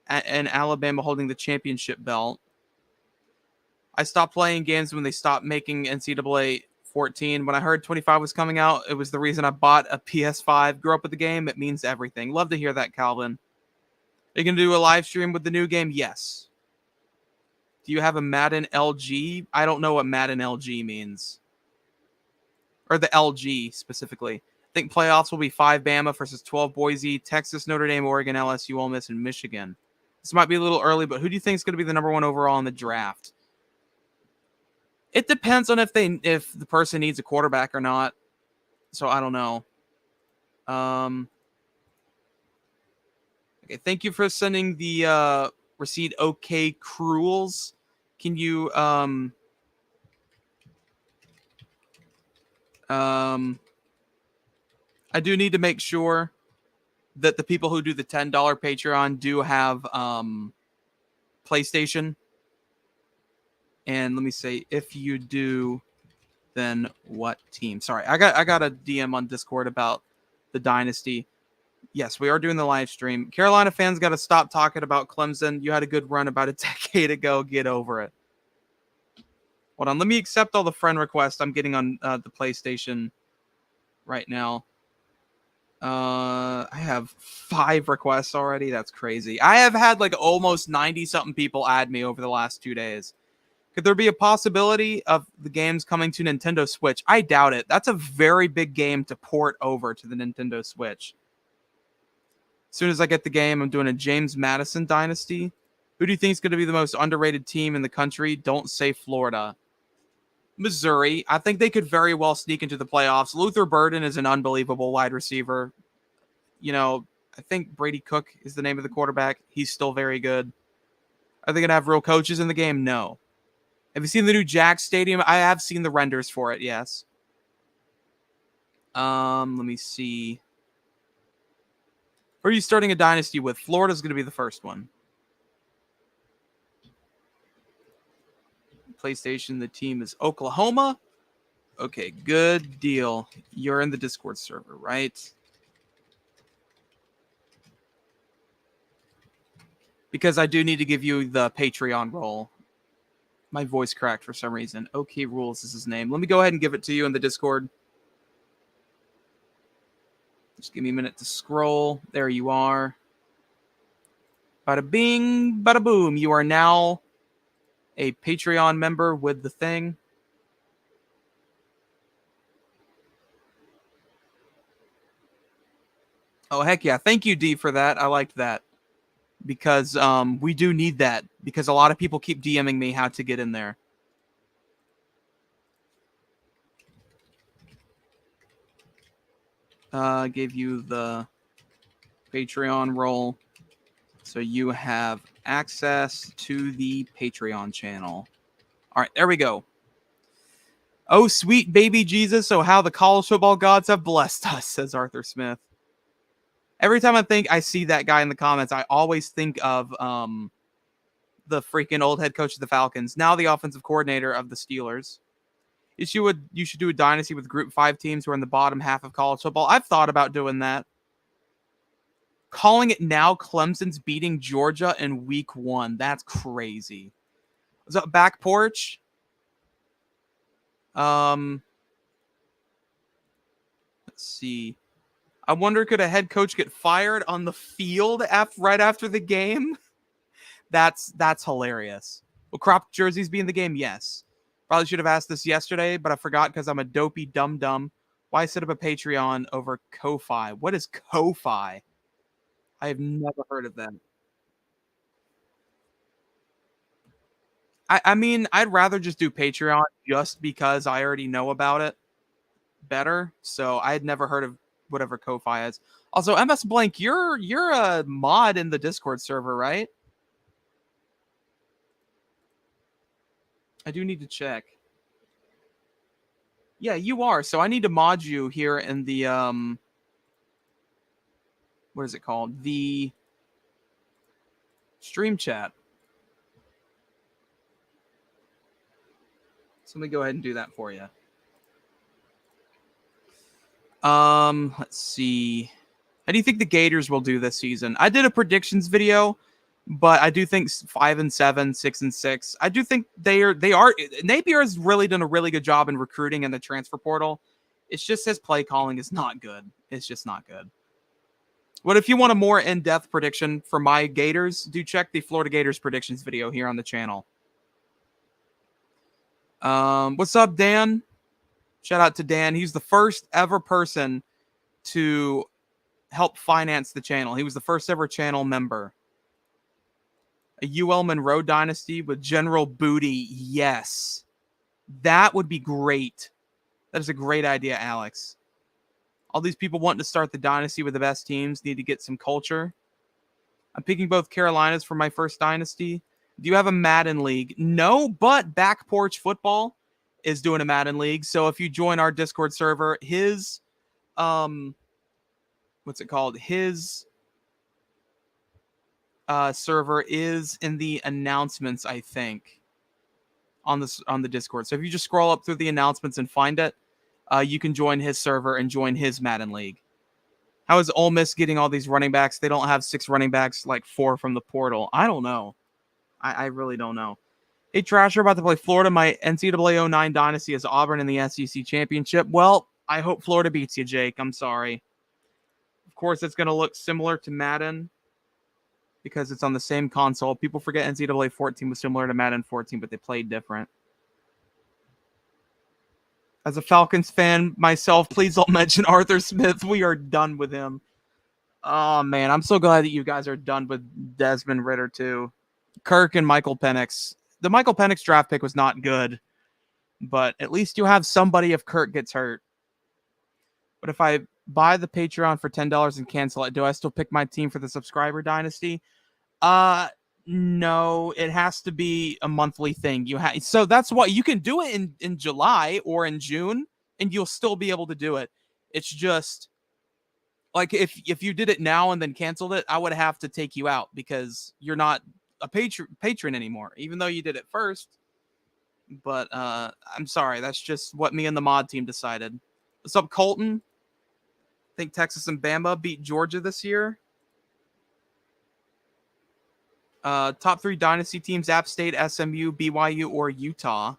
and Alabama holding the championship belt. I stopped playing games when they stopped making NCAA 14. When I heard 25 was coming out, it was the reason I bought a PS5. Grew up with the game. It means everything. Love to hear that, Calvin. Are you going to do a live stream with the new game? Yes. Do you have a Madden LG? I don't know what Madden LG means. Or the LG specifically. I think playoffs will be 5 Bama versus 12 Boise, Texas, Notre Dame, Oregon, LSU, Ole Miss, and Michigan. This might be a little early, but who do you think is going to be the number 1 overall in the draft? It depends on if the person needs a quarterback or not. So I don't know. Okay, thank you for sending the receipt. Okay, Cruels. Can you I do need to make sure that the people who do the $10 Patreon do have PlayStation. And let me say, if you do, then what team? Sorry, I got a DM on Discord about the Dynasty. Yes, we are doing the live stream. Carolina fans got to stop talking about Clemson. You had a good run about a decade ago. Get over it. Hold on, let me accept all the friend requests I'm getting on the PlayStation right now. I have 5 requests already. That's crazy. I have had like almost 90-something people add me over the last 2 days. Could there be a possibility of the games coming to Nintendo Switch? I doubt it. That's a very big game to port over to the Nintendo Switch. As soon as I get the game, I'm doing a James Madison Dynasty. Who do you think is going to be the most underrated team in the country? Don't say Florida. Missouri. I think they could very well sneak into the playoffs. Luther Burden is an unbelievable wide receiver. You know, I think Brady Cook is the name of the quarterback. He's still very good. Are they going to have real coaches in the game? No. Have you seen the new Jack Stadium? I have seen the renders for it, yes. Let me see. Who are you starting a dynasty with? Florida's going to be the first one. PlayStation, the team is Oklahoma. Okay, good deal. You're in the Discord server, right? Because I do need to give you the Patreon role. My voice cracked for some reason. OK Rules is his name. Let me go ahead and give it to you in the Discord. Just give me a minute to scroll. There you are. Bada bing, bada boom. You are now a Patreon member with the thing. Oh, heck yeah. Thank you, D, for that. I liked that. Because we do need that. Because a lot of people keep DMing me how to get in there. Gave you the Patreon role. So you have access to the Patreon channel. All right, there we go. Oh, sweet baby Jesus. So how the college football gods have blessed us, says Arthur Smith. Every time I see that guy in the comments, I always think of the freaking old head coach of the Falcons, now the offensive coordinator of the Steelers. You should do a dynasty with group 5 teams who are in the bottom half of college football. I've thought about doing that. Calling it now, Clemson's beating Georgia in week 1. That's crazy. Was that back porch? Let's see. I wonder, could a head coach get fired on the field right after the game? That's hilarious. Will crop jerseys be in the game? Yes. Probably should have asked this yesterday, but I forgot because I'm a dopey dum-dum. Why set up a Patreon over Ko-Fi? What is Ko-Fi? I have never heard of that. I mean, I'd rather just do Patreon just because I already know about it better. So I had never heard of whatever Ko-Fi is. Also, MS Blank, you're a mod in the Discord server, right? I do need to check. Yeah, you are. So I need to mod you here in the what is it called? The stream chat. So let me go ahead and do that for you. Let's see. How do you think the Gators will do this season? I did a predictions video, but I do think 5-7, 6-6. I do think they are. Napier has really done a really good job in recruiting in the transfer portal. It's just his play calling is not good. It's just not good. What if you want a more in-depth prediction for my Gators? Do check the Florida Gators predictions video here on the channel. What's up, Dan? Shout out to Dan. He's the first ever person to help finance the channel. He was the first ever channel member. A UL Monroe dynasty with General Booty. Yes. That would be great. That is a great idea, Alex. All these people wanting to start the dynasty with the best teams need to get some culture. I'm picking both Carolinas for my first dynasty. Do you have a Madden league? No, but Back Porch Football is doing a Madden league. So if you join our Discord server, his what's it called? His server is in the announcements, I think, on the Discord. So if you just scroll up through the announcements and find it, you can join his server and join his Madden league. How is Ole Miss getting all these running backs? They don't have 6 running backs, like 4 from the portal. I don't know. I really don't know. Hey, Trasher, about to play Florida. My NCAA 09 dynasty is Auburn in the SEC championship. Well, I hope Florida beats you, Jake. I'm sorry. Of course, it's going to look similar to Madden because it's on the same console. People forget NCAA 14 was similar to Madden 14, but they played different. As a Falcons fan myself, please don't mention Arthur Smith. We are done with him. Oh, man. I'm so glad that you guys are done with Desmond Ridder, too. Kirk and Michael Penix. The Michael Penix draft pick was not good, but at least you have somebody if Kirk gets hurt. But if I buy the Patreon for $10 and cancel it, do I still pick my team for the subscriber dynasty? No, it has to be a monthly thing. So that's why you can do it in July or in June, and you'll still be able to do it. It's just like if you did it now and then canceled it, I would have to take you out because you're not a patron anymore, even though you did it first. But I'm sorry, that's just what me and the mod team decided. What's up, Colton? I think Texas and Bama beat Georgia this year. Top 3 dynasty teams: App State, SMU, BYU, or Utah.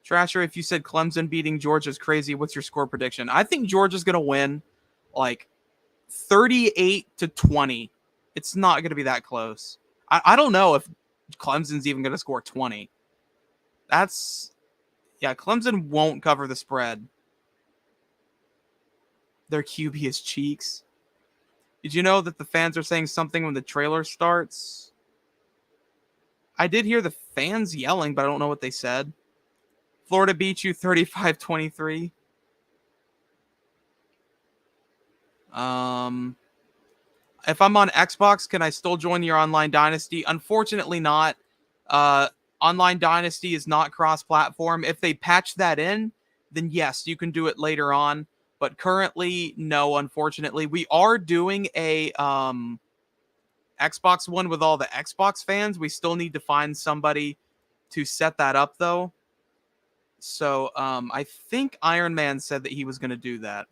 Trasher, if you said Clemson beating Georgia is crazy, what's your score prediction? I think Georgia's going to win like 38-20. It's not going to be that close. I don't know if Clemson's even going to score 20. Clemson won't cover the spread. Their QB is Cheeks. Did you know that the fans are saying something when the trailer starts? I did hear the fans yelling, but I don't know what they said. Florida beat you 35-23. If I'm on Xbox, can I still join your online dynasty? Unfortunately not. Online dynasty is not cross-platform. If they patch that in, then yes, you can do it later on. But currently, no, unfortunately. We are doing a Xbox one with all the Xbox fans. We still need to find somebody to set that up, though. So I think Iron Man said that he was going to do that.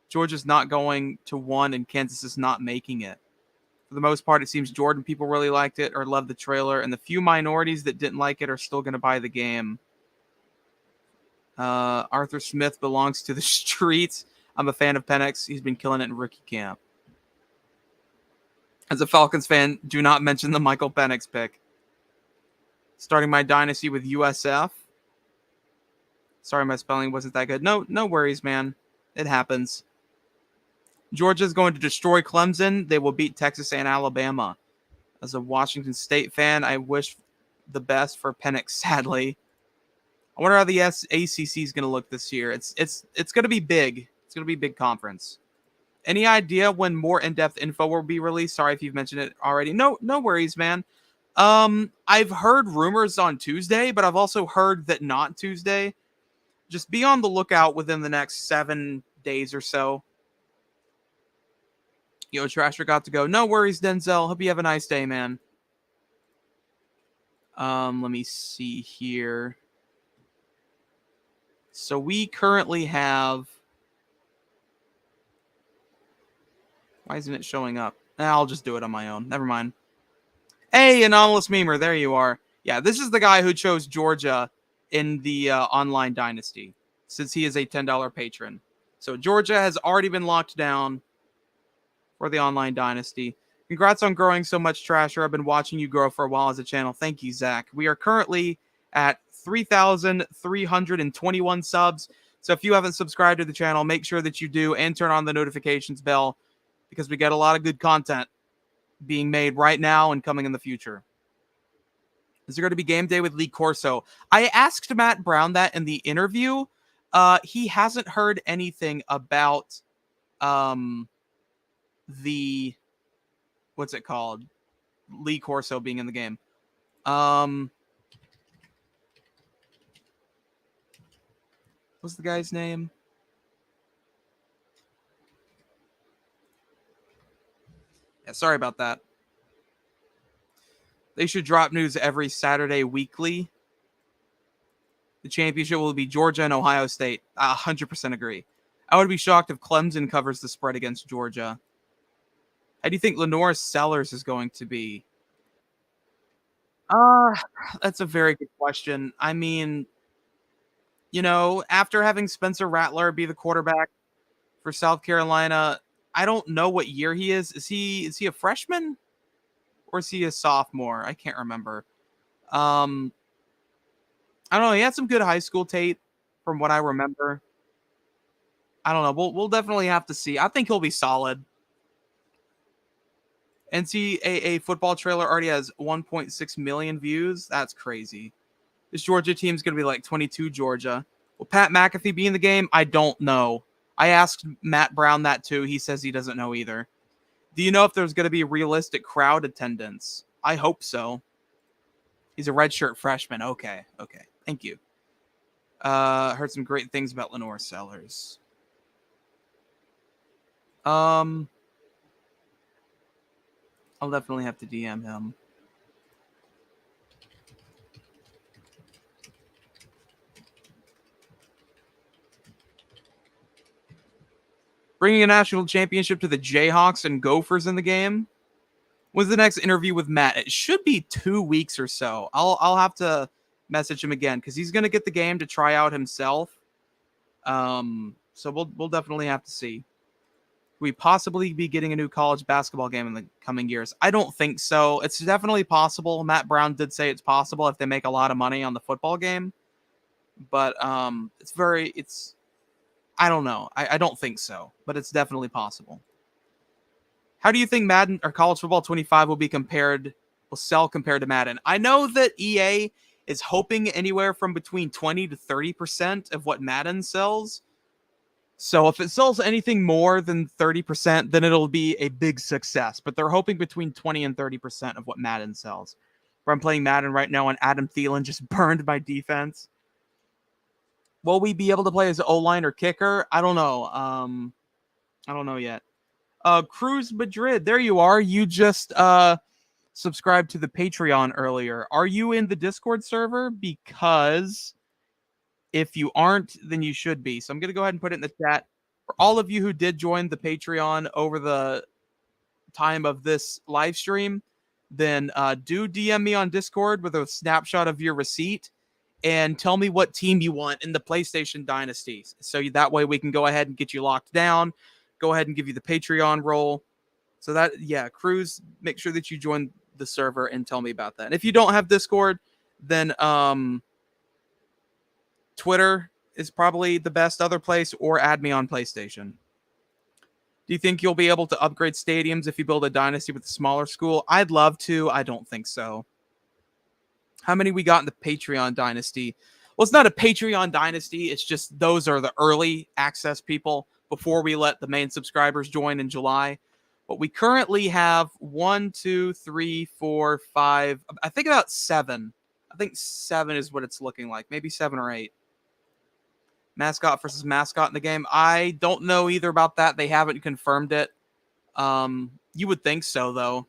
Georgia's not going to 1, and Kansas is not making it. For the most part, it seems Jordan people really liked it or loved the trailer, and the few minorities that didn't like it are still going to buy the game. Arthur Smith belongs to the streets. I'm a fan of Penix. He's been killing it in rookie camp. As a Falcons fan, do not mention the Michael Penix pick. Starting my dynasty with USF. Sorry, my spelling wasn't that good. No worries, man. It happens. Georgia's going to destroy Clemson. They will beat Texas and Alabama. As a Washington State fan, I wish the best for Penix, sadly. I wonder how the ACC is going to look this year. It's going to be big. It's going to be a big conference. Any idea when more in-depth info will be released? Sorry if you've mentioned it already. No worries, man. I've heard rumors on Tuesday, but I've also heard that not Tuesday. Just be on the lookout within the next 7 days or so. Yo, Trasher got to go. No worries, Denzel. Hope you have a nice day, man. Let me see here. So we currently have... Why isn't it showing up? I'll just do it on my own. Never mind. Hey, Anomalous Memer. There you are. Yeah, this is the guy who chose Georgia in the online dynasty, since he is a $10 patron. So Georgia has already been locked down for the online dynasty. Congrats on growing so much, Trasher. I've been watching you grow for a while as a channel. Thank you, Zach. We are currently at 3,321 subs. So if you haven't subscribed to the channel, make sure that you do and turn on the notifications bell, because we get a lot of good content being made right now and coming in the future. Is there going to be game day with Lee Corso? I asked Matt Brown that in the interview. He hasn't heard anything about the... What's it called? Lee Corso being in the game. What's the guy's name? Yeah, sorry about that. They should drop news every Saturday weekly. The championship will be Georgia and Ohio State. 100% agree. I would be shocked if Clemson covers the spread against Georgia. How do you think Lenore Sellers is going to be? That's a very good question. I mean, after having Spencer Rattler be the quarterback for South Carolina, I don't know what year he is. Is he a freshman or is he a sophomore? I can't remember. I don't know. He had some good high school tape from what I remember. I don't know. We'll definitely have to see. I think he'll be solid. NCAA football trailer already has 1.6 million views. That's crazy. This Georgia team's going to be like 22 Georgia. Will Pat McAfee be in the game? I don't know. I asked Matt Brown that too. He says he doesn't know either. Do you know if there's going to be realistic crowd attendance? I hope so. He's a redshirt freshman. Okay. Thank you. Heard some great things about Lenore Sellers. I'll definitely have to DM him. Bringing a national championship to the Jayhawks and Gophers in the game. When's the next interview with Matt? It should be 2 weeks or so. I'll have to message him again because he's gonna get the game to try out himself. So we'll definitely have to see. We possibly be getting a new college basketball game in the coming years. I don't think so. It's definitely possible. Matt Brown did say it's possible if they make a lot of money on the football game. But it's I don't know. I don't think so, but it's definitely possible. How do you think Madden or College Football 25 will sell compared to Madden? I know that EA is hoping anywhere from between 20 to 30% of what Madden sells. So if it sells anything more than 30%, then it'll be a big success. But they're hoping between 20 and 30% of what Madden sells. Where I'm playing Madden right now and Adam Thielen just burned my defense. Will we be able to play as O-line or kicker? I don't know. I don't know yet. Cruz Madrid, there you are. You just subscribed to the Patreon earlier. Are you in the Discord server? Because if you aren't, then you should be. So I'm going to go ahead and put it in the chat. For all of you who did join the Patreon over the time of this live stream, then do DM me on Discord with a snapshot of your receipt and tell me what team you want in the PlayStation Dynasty. So that way we can go ahead and get you locked down, go ahead and give you the Patreon role. So that, yeah, Cruz, make sure that you join the server and tell me about that. And if you don't have Discord, then Twitter is probably the best other place, or add me on PlayStation. Do you think you'll be able to upgrade stadiums if you build a dynasty with a smaller school? I'd love to. I don't think so. How many we got in the Patreon dynasty? Well, it's not a Patreon dynasty. It's just those are the early access people before we let the main subscribers join in July. But we currently have 1, 2, 3, 4, 5. I think about 7. I think 7 is what it's looking like. Maybe 7 or 8. Mascot versus mascot in the game. I don't know either about that. They haven't confirmed it. You would think so, though.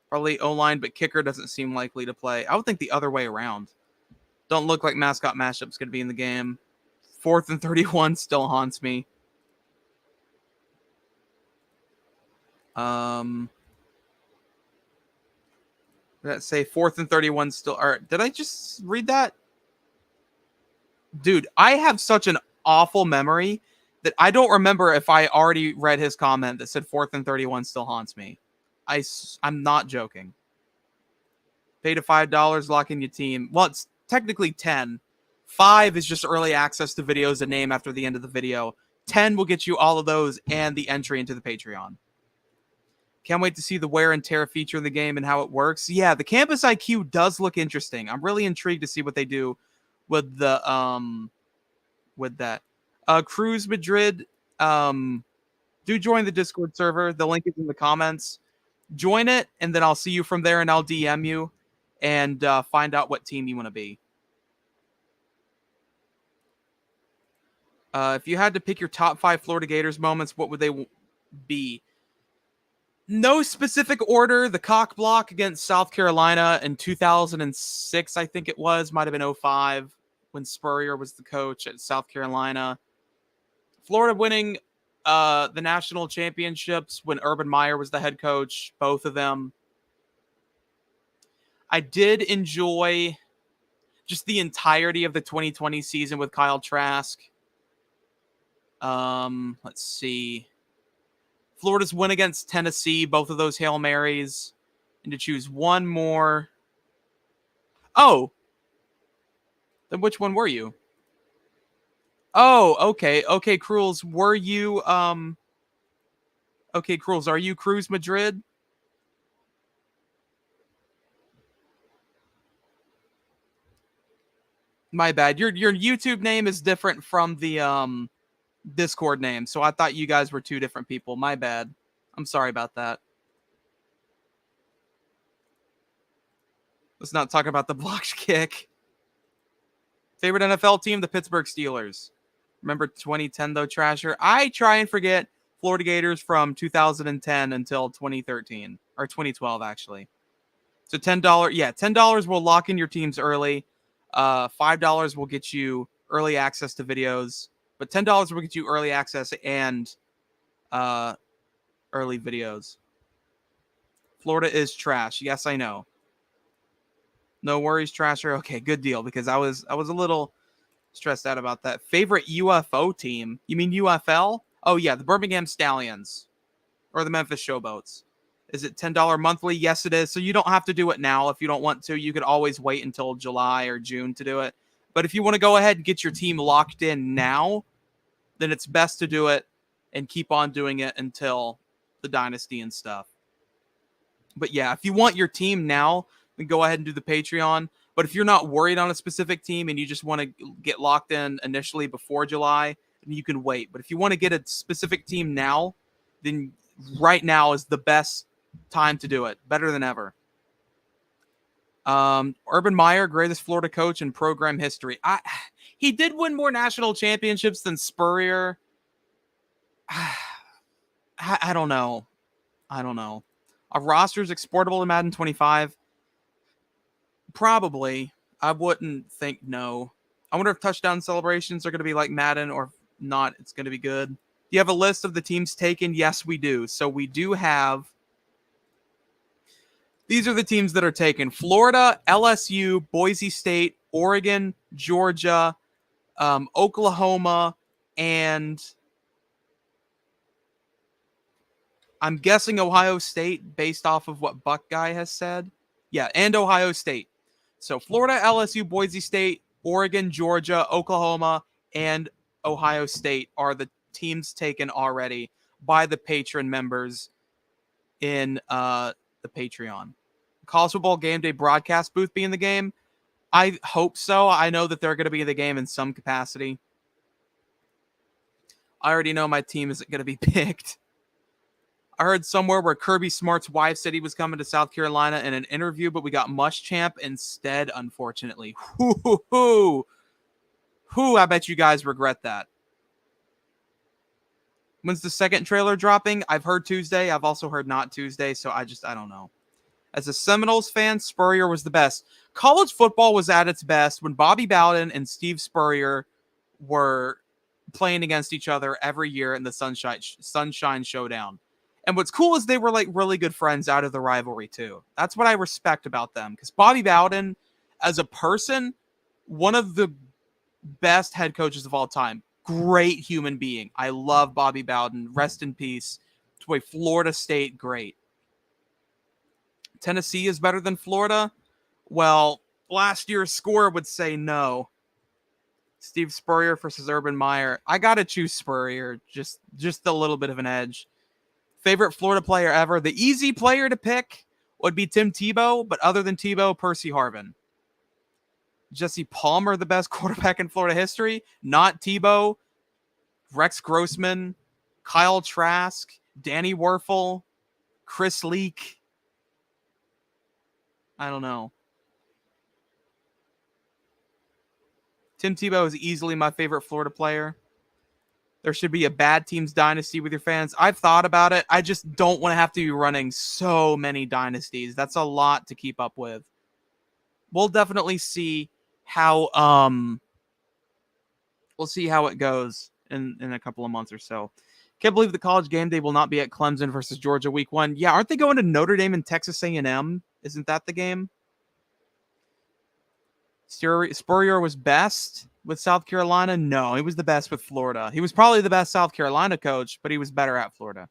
Probably O-line, but kicker doesn't seem likely to play. I would think the other way around. Don't look like mascot matchup's going to be in the game. 4th and 31 still haunts me. Let's say 4th and 31 still. Or did I just read that? Dude, I have such an awful memory that I don't remember if I already read his comment that said 4th and 31 still haunts me. I'm not joking. Pay to $5, lock in your team. Well, it's technically 10. 5 is just early access to videos and name after the end of the video. 10 will get you all of those and the entry into the Patreon. Can't wait to see the wear and tear feature in the game and how it works. Yeah, the Campus IQ does look interesting. I'm really intrigued to see what they do with the with that. Cruz Madrid, do join the Discord server. The link is in the comments. Join it, and then I'll see you from there, and I'll DM you and find out what team you want to be. If you had to pick your top 5 Florida Gators moments, what would they be? No specific order. The cock block against South Carolina in 2006, I think it was. Might have been 05 when Spurrier was the coach at South Carolina. Florida winning the national championships when Urban Meyer was the head coach, both of them. I did enjoy just the entirety of the 2020 season with Kyle Trask. Let's see. Florida's win against Tennessee, both of those Hail Marys. And to choose one more. Oh. Then which one were you? Oh, okay. Okay, Cruels, were you Okay, Cruels, are you Cruz Madrid? My bad. Your YouTube name is different from the Discord name, so I thought you guys were two different people. My bad. I'm sorry about that. Let's not talk about the blocked kick. Favorite NFL team, the Pittsburgh Steelers. Remember 2010 though, Trasher? I try and forget Florida Gators from 2010 until 2013 or 2012 actually. So $10, yeah, $10 will lock in your teams early. $5 will get you early access to videos, but $10 will get you early access and early videos. Florida is trash. Yes, I know. No worries, Trasher. Okay, good deal because I was a little stressed out about that. Favorite UFO team? You mean UFL? Oh yeah, the Birmingham Stallions or the Memphis Showboats. Is it $10 monthly? Yes, it is. So you don't have to do it now if you don't want to. You could always wait until July or June to do it. But if you want to go ahead and get your team locked in now, then it's best to do it and keep on doing it until the Dynasty and stuff. But yeah, if you want your team now, then go ahead and do the Patreon. But if you're not worried on a specific team and you just want to get locked in initially before July, then you can wait. But if you want to get a specific team now, then right now is the best time to do it. Better than ever. Urban Meyer, greatest Florida coach in program history. He did win more national championships than Spurrier. I don't know. Our roster is exportable in Madden 25. Probably. I wouldn't think no. I wonder if touchdown celebrations are going to be like Madden or if not, it's going to be good. Do you have a list of the teams taken? Yes, we do. So we do have. These are the teams that are taken. Florida, LSU, Boise State, Oregon, Georgia, Oklahoma, and I'm guessing Ohio State based off of what Buck Guy has said. Yeah, and Ohio State. So Florida, LSU, Boise State, Oregon, Georgia, Oklahoma, and Ohio State are the teams taken already by the patron members in the Patreon. College football game day broadcast booth be in the game? I hope so. I know that they're going to be in the game in some capacity. I already know my team isn't going to be picked. I heard somewhere where Kirby Smart's wife said he was coming to South Carolina in an interview, but we got Muschamp instead, unfortunately. Hoo, I bet you guys regret that. When's the second trailer dropping? I've heard Tuesday. I've also heard not Tuesday, so I don't know. As a Seminoles fan, Spurrier was the best. College football was at its best when Bobby Bowden and Steve Spurrier were playing against each other every year in the Sunshine Showdown. And what's cool is they were like really good friends out of the rivalry too. That's what I respect about them. Because Bobby Bowden, as a person, one of the best head coaches of all time. Great human being. I love Bobby Bowden. Rest in peace. To a Florida State great. Tennessee is better than Florida? Well, last year's score would say no. Steve Spurrier versus Urban Meyer. I got to choose Spurrier. Just a little bit of an edge. Favorite Florida player ever. The easy player to pick would be Tim Tebow, but other than Tebow, Percy Harvin. Jesse Palmer, the best quarterback in Florida history. Not Tebow. Rex Grossman. Kyle Trask. Danny Werfel. Chris Leak. I don't know. Tim Tebow is easily my favorite Florida player. There should be a bad teams dynasty with your fans. I've thought about it. I just don't want to have to be running so many dynasties. That's a lot to keep up with. We'll definitely see how it goes in a couple of months or so. Can't believe the college game day will not be at Clemson versus Georgia week 1. Yeah, aren't they going to Notre Dame and Texas A&M? Isn't that the game? Spurrier was best with South Carolina? No, he was the best with Florida. He was probably the best South Carolina coach, but he was better at Florida.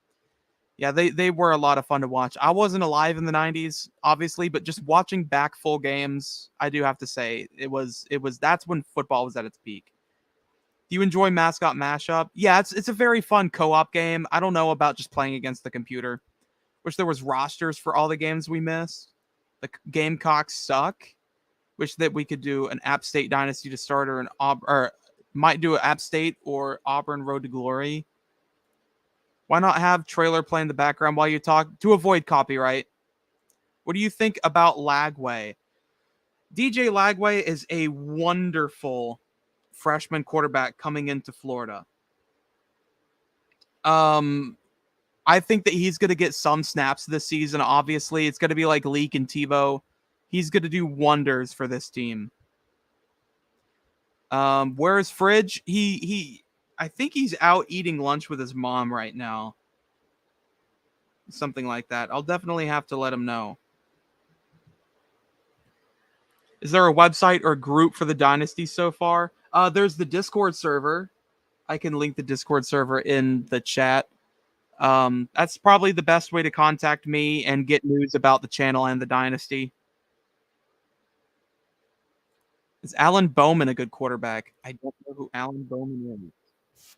Yeah, they were a lot of fun to watch. I wasn't alive in the 90s, obviously, but just watching back full games, I do have to say, it was that's when football was at its peak. you enjoy Mascot Mashup? Yeah, it's a very fun co-op game. I don't know about just playing against the computer. Wish there was rosters for all the games we missed. The Gamecocks suck. Wish that we could do an App State Dynasty to start, or or might do an App State or Auburn Road to Glory. Why not have trailer play in the background while you talk to avoid copyright? What do you think about Lagway? DJ Lagway is a wonderful freshman quarterback coming into Florida. I think that he's going to get some snaps this season. Obviously, it's going to be like Leak and Tebow. He's going to do wonders for this team. Where's Fridge? I think he's out eating lunch with his mom right now. Something like that. I'll definitely have to let him know. Is there a website or group for the Dynasty so far? There's the Discord server. I can link the Discord server in the chat. That's probably the best way to contact me and get news about the channel and the Dynasty. Is Alan Bowman a good quarterback? I don't know who Alan Bowman is.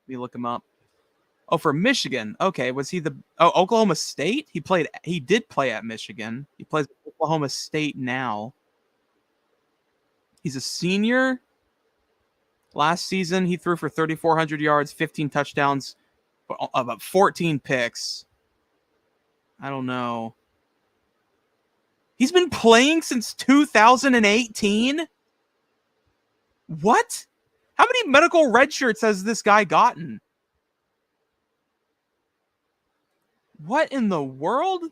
Let me look him up. Oh, for Michigan. Okay, was he the Oklahoma State? He did play at Michigan. He plays at Oklahoma State now. He's a senior. Last season, he threw for 3,400 yards, 15 touchdowns, about 14 picks. I don't know. He's been playing since 2018? What? How many medical red shirts has this guy gotten? What in the world?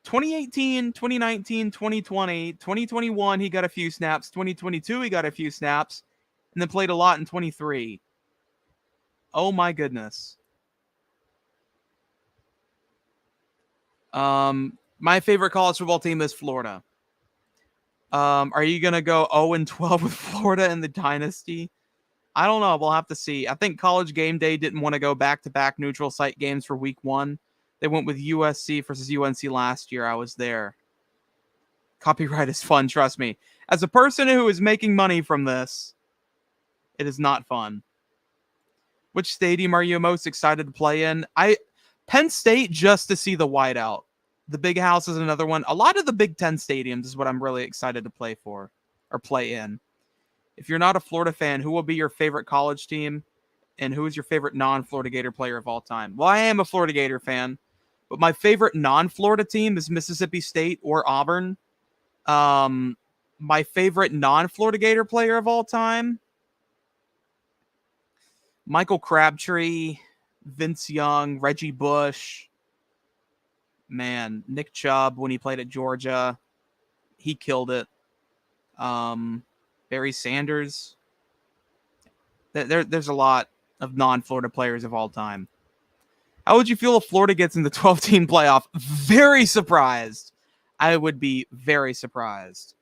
2018, 2019, 2020, 2021, he got a few snaps. 2022, he got a few snaps. And then played a lot in 23. Oh my goodness. My favorite college football team is Florida. Are you going to go 0-12 with Florida in the Dynasty? I don't know. We'll have to see. I think College Game Day didn't want to go back-to-back neutral site games for week 1. They went with USC versus UNC last year. I was there. Copyright is fun, trust me. As a person who is making money from this, it is not fun. Which stadium are you most excited to play in? Penn State, just to see the whiteout. The Big House is another one. A lot of the Big Ten stadiums is what I'm really excited to play for or play in. If you're not a Florida fan, who will be your favorite college team? And who is your favorite non-Florida Gator player of all time? Well, I am a Florida Gator fan, but my favorite non-Florida team is Mississippi State or Auburn. My favorite non-Florida Gator player of all time, Michael Crabtree, Vince Young, Reggie Bush. Man, Nick Chubb when he played at Georgia, he killed it. Barry Sanders. There's a lot of non-Florida players of all time. How would you feel if Florida gets in the 12-team playoff? Very surprised. I would be very surprised.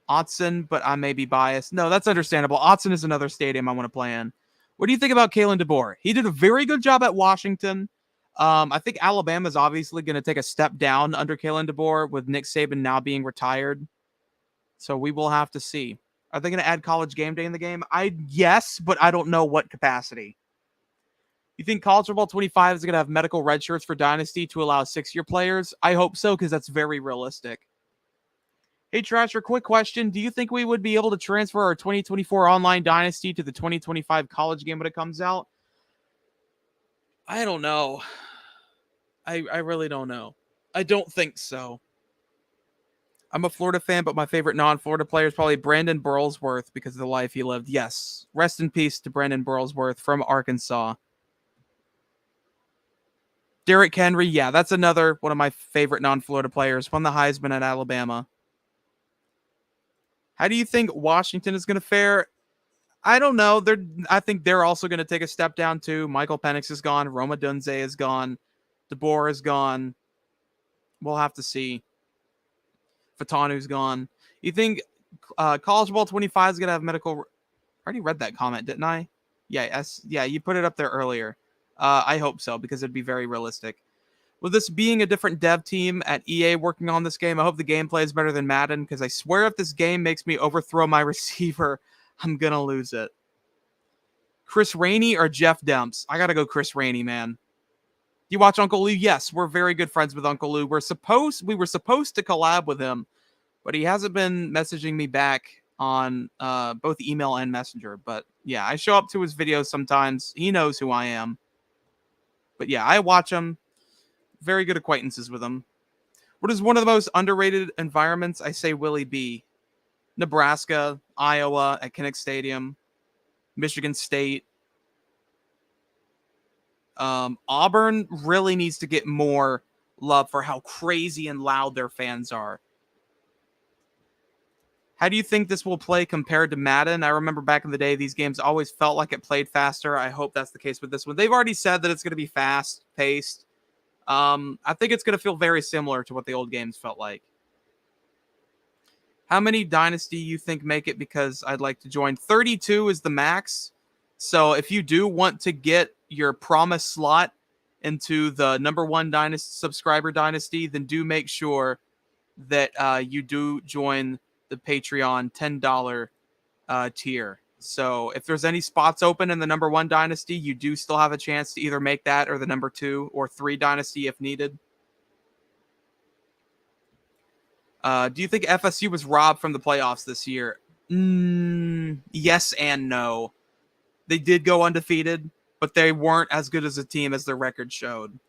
Autzen, but I may be biased. No, that's understandable. Autzen is another stadium I want to play in. What do you think about Kalen DeBoer? He did a very good job at Washington. I think Alabama is obviously going to take a step down under Kalen DeBoer with Nick Saban now being retired. So we will have to see. Are they going to add College Game Day in the game? Yes, but I don't know what capacity. You think College Football 25 is going to have medical red shirts for Dynasty to allow 6-year players? I hope so, because that's very realistic. Hey, Trasher, quick question. Do you think we would be able to transfer our 2024 online Dynasty to the 2025 college game when it comes out? I don't know. I really don't know. I don't think so. I'm a Florida fan, but my favorite non-Florida player is probably Brandon Burlsworth because of the life he lived. Yes. Rest in peace to Brandon Burlsworth from Arkansas. Derrick Henry, yeah, that's another one of my favorite non-Florida players. Won the Heisman at Alabama. How do you think Washington is going to fare? I don't know. I think they're also going to take a step down too. Michael Penix is gone. Roma Dunze is gone. DeBoer is gone. We'll have to see. Fatanu's gone. You think College Ball 25 is going to have medical? I already read that comment, didn't I? Yeah, you put it up there earlier. I hope so because it'd be very realistic. With this being a different dev team at EA working on this game, I hope the gameplay is better than Madden, because I swear if this game makes me overthrow my receiver, I'm going to lose it. Chris Rainey or Jeff Demps? I got to go Chris Rainey, man. You watch Uncle Lou? Yes, we're very good friends with Uncle Lou. We were supposed to collab with him, but he hasn't been messaging me back on both email and Messenger. But yeah, I show up to his videos sometimes. He knows who I am. But yeah, I watch him. Very good acquaintances with him. What is one of the most underrated environments? I say Willie B. Nebraska, Iowa at Kinnick Stadium, Michigan State. Auburn really needs to get more love for how crazy and loud their fans are. How do you think this will play compared to Madden? I remember back in the day, these games always felt like it played faster. I hope that's the case with this one. They've already said that it's going to be fast-paced. I think it's going to feel very similar to what the old games felt like. How many Dynasty you think make it? Because I'd like to join. 32 is the max. So if you do want to get your promised slot into the #1 Dynasty subscriber Dynasty, then do make sure that you do join the Patreon $10 tier. So if there's any spots open in the #1 Dynasty, you do still have a chance to either make that or the #2 or 3 Dynasty if needed. Do you think FSU was robbed from the playoffs this year? Yes and no. They did go undefeated, but they weren't as good as a team as their record showed.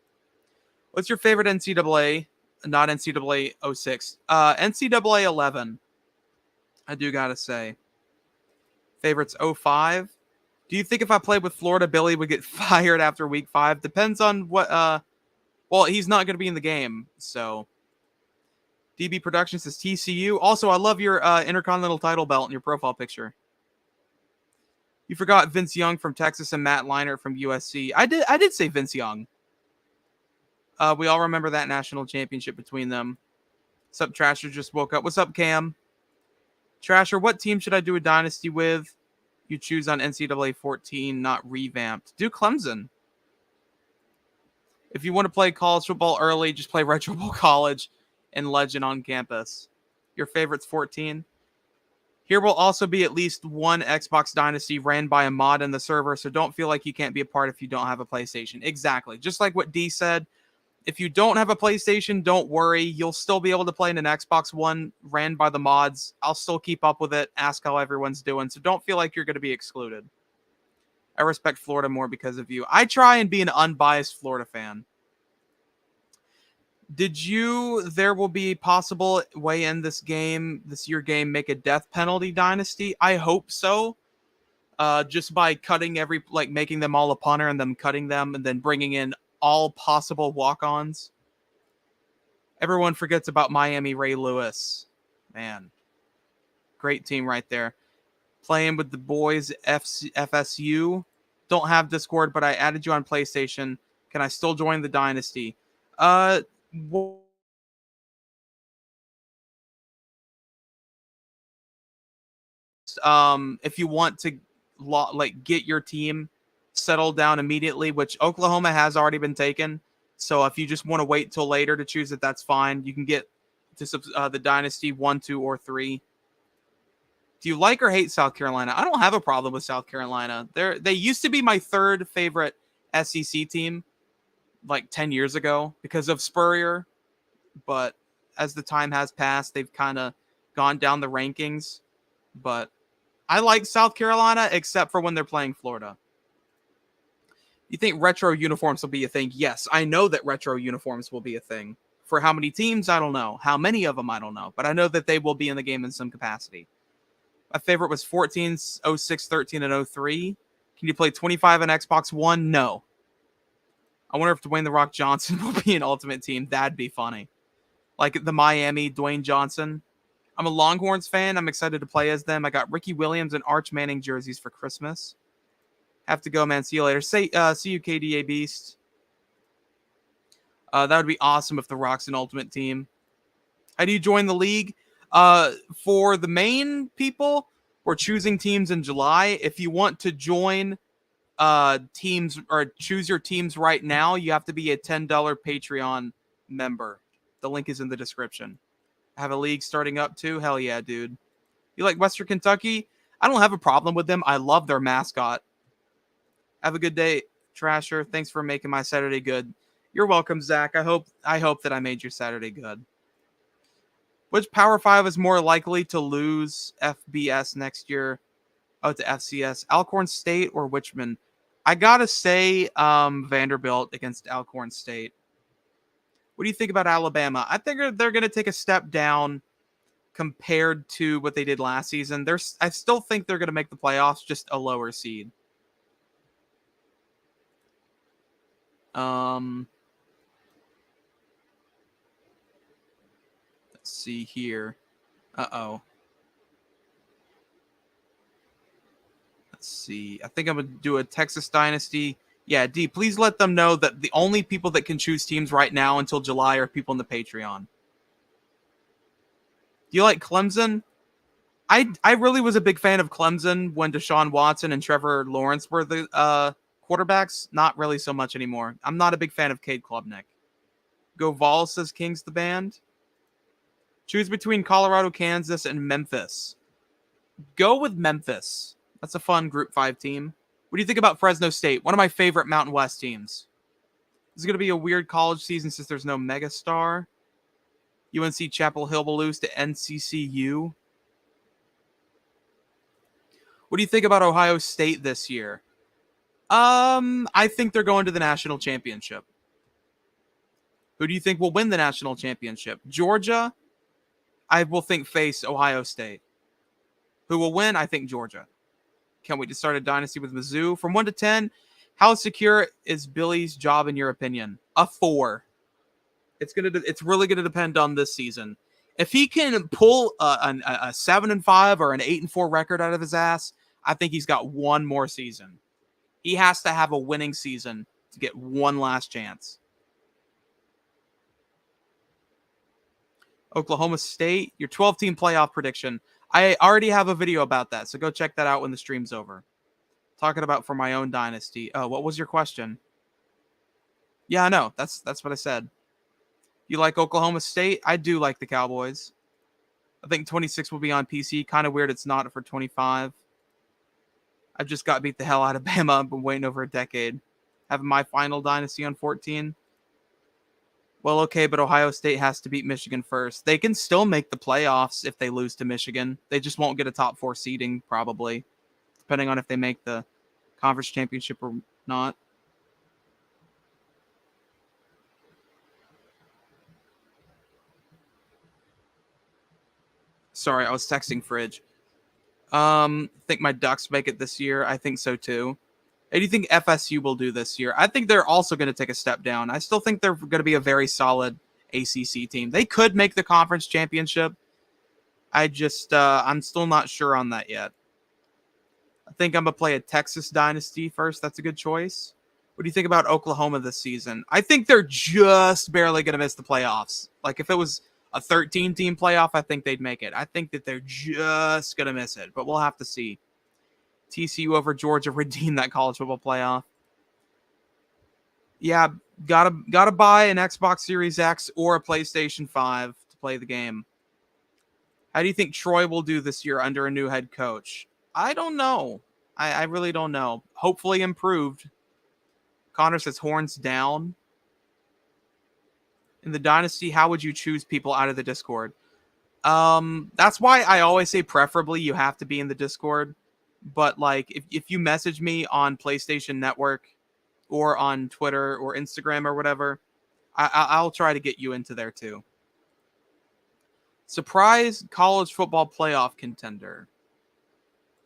What's your favorite NCAA? Not NCAA 06. NCAA 11. I do gotta say. Favorites 05. Do you think if I played with Florida, Billy would get fired after week 5? Depends on what. Well, he's not going to be in the game, so. DB Productions says TCU. Also, I love your Intercontinental title belt in your profile picture. You forgot Vince Young from Texas and Matt Leinart from USC. I did say Vince Young. We all remember that national championship between them. What's up, Trasher? Just woke up. What's up, Cam? Trasher, what team should I do a dynasty with? You choose on NCAA 14, not revamped. Do Clemson. If you want to play college football early, just play Retro Bowl College and Legend on campus. Your favorite's 14. Here will also be at least one Xbox Dynasty ran by a mod in the server, so don't feel like you can't be a part if you don't have a PlayStation. Exactly. Just like what D said, if you don't have a PlayStation, don't worry. You'll still be able to play in an Xbox One ran by the mods. I'll still keep up with it, ask how everyone's doing, so don't feel like you're going to be excluded. I respect Florida more because of you. I try and be an unbiased Florida fan. There will be a possible way in this year game, make a death penalty dynasty? I hope so. Just by cutting making them all a punter and then cutting them and then bringing in all possible walk-ons. Everyone forgets about Miami Ray Lewis. Man. Great team right there. Playing with the boys FSU. Don't have Discord, but I added you on PlayStation. Can I still join the dynasty? If you want to get your team settled down immediately, which Oklahoma has already been taken. So if you just want to wait till later to choose it, that's fine. You can get to the Dynasty 1, 2, or 3. Do you like or hate South Carolina? I don't have a problem with South Carolina. They used to be my third favorite SEC team like 10 years ago because of Spurrier. But as the time has passed, they've kind of gone down the rankings. But I like South Carolina except for when they're playing Florida. You think retro uniforms will be a thing? Yes, I know that retro uniforms will be a thing. For how many teams, I don't know. How many of them, I don't know. But I know that they will be in the game in some capacity. My favorite was 14, 06, 13, and 03. Can you play 25 on Xbox One? No. I wonder if Dwayne "The Rock" Johnson will be an Ultimate Team. That'd be funny. Like the Miami Dwayne Johnson. I'm a Longhorns fan. I'm excited to play as them. I got Ricky Williams and Arch Manning jerseys for Christmas. Have to go, man. See you later. See you, KDA Beast. That would be awesome if The Rock's an Ultimate Team. How do you join the league? For the main people, we're choosing teams in July. If you want to join teams or choose your teams right now, you have to be a $10 Patreon member. The link is in the description. Have a league starting up too? Hell yeah, dude. You like Western Kentucky? I don't have a problem with them. I love their mascot. Have a good day, Trasher. Thanks for making my Saturday good. You're welcome, Zach. I hope that I made your Saturday good. Which Power 5 is more likely to lose FBS next year? Oh, to FCS. Alcorn State or Richmond? I gotta say Vanderbilt against Alcorn State. What do you think about Alabama? I think they're going to take a step down compared to what they did last season. I still think they're going to make the playoffs, just a lower seed. Let's see here. Uh-oh. Let's see. I think I'm going to do a Texas Dynasty. Yeah, D, please let them know that the only people that can choose teams right now until July are people in the Patreon. Do you like Clemson? I really was a big fan of Clemson when Deshaun Watson and Trevor Lawrence were the quarterbacks. Not really so much anymore. I'm not a big fan of Cade Klubnik. Go Vol, says King's the band. Choose between Colorado, Kansas, and Memphis. Go with Memphis. That's a fun Group 5 team. What do you think about Fresno State? One of my favorite Mountain West teams. This is going to be a weird college season since there's no megastar. UNC Chapel Hill will lose to NCCU. What do you think about Ohio State this year? I think they're going to the national championship. Who do you think will win the national championship? Georgia, I will think face Ohio State. Who will win? I think Georgia. Can't wait to start a dynasty with Mizzou. From 1 to 10, how secure is Billy's job in your opinion? A 4. It's really gonna depend on this season. If he can pull a 7-5 or an 8-4 record out of his ass, I think he's got one more season. He has to have a winning season to get one last chance. Oklahoma State, your 12-team playoff prediction. I already have a video about that, so go check that out when the stream's over. Talking about for my own dynasty. Oh, what was your question? Yeah, I know. That's what I said. You like Oklahoma State? I do like the Cowboys. I think 26 will be on PC. Kind of weird it's not for 25. I just got beat the hell out of Bama. I've been waiting over a decade. Having my final dynasty on 14. Well, okay, but Ohio State has to beat Michigan first. They can still make the playoffs if they lose to Michigan. They just won't get a top 4 seeding, probably, depending on if they make the conference championship or not. Sorry, I was texting Fridge. Think my Ducks make it this year. I think so too. How do you think FSU will do this year? I think they're also going to take a step down. I still think they're going to be a very solid ACC team. They could make the conference championship. I'm still not sure on that yet. I think I'm going to play a Texas Dynasty first. That's a good choice. What do you think about Oklahoma this season? I think they're just barely going to miss the playoffs. Like if it was a 13-team playoff, I think they'd make it. I think that they're just going to miss it, but we'll have to see. TCU over Georgia redeem that college football playoff. Yeah, gotta buy an Xbox Series X or a PlayStation 5 to play the game. How do you think Troy will do this year under a new head coach? I don't know. I really don't know. Hopefully improved. Connor says horns down. In the Dynasty, how would you choose people out of the Discord? That's why I always say preferably you have to be in the Discord. But like if you message me on PlayStation Network or on Twitter or Instagram or whatever, I'll try to get you into there too. Surprise college football playoff contender.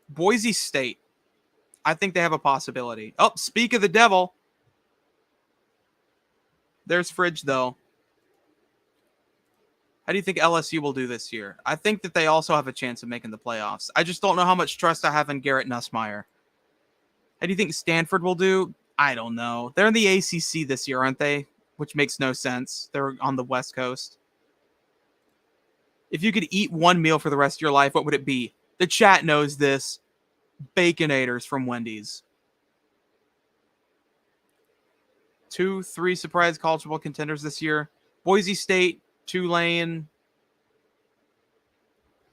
Boise State. I think they have a possibility. Oh, speak of the devil. There's Fridge, though. How do you think LSU will do this year? I think that they also have a chance of making the playoffs. I just don't know how much trust I have in Garrett Nussmeier. How do you think Stanford will do? I don't know. They're in the ACC this year, aren't they? Which makes no sense. They're on the West Coast. If you could eat one meal for the rest of your life, what would it be? The chat knows this. Baconators from Wendy's. 3 surprise college football contenders this year. Boise State, Tulane.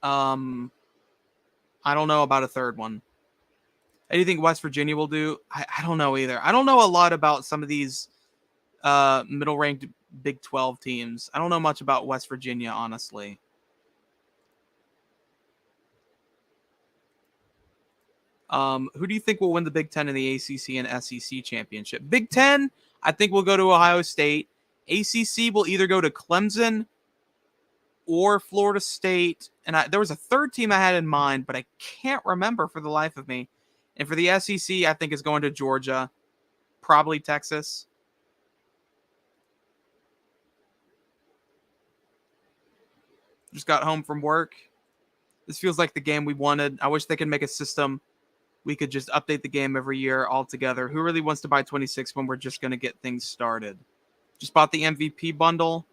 I don't know about a third one. Anything West Virginia will do? I don't know either. I don't know a lot about some of these middle-ranked Big 12 teams. I don't know much about West Virginia, honestly. Who do you think will win the Big 10 in the ACC and SEC championship? Big 10, I think will go to Ohio State. ACC will either go to Clemson or Florida State. And there was a third team I had in mind, but I can't remember for the life of me. And for the SEC, I think it's going to Georgia, probably Texas. Just got home from work. This feels like the game we wanted. I wish they could make a system. We could just update the game every year all together. Who really wants to buy 26 when we're just going to get things started? Just bought the MVP bundle.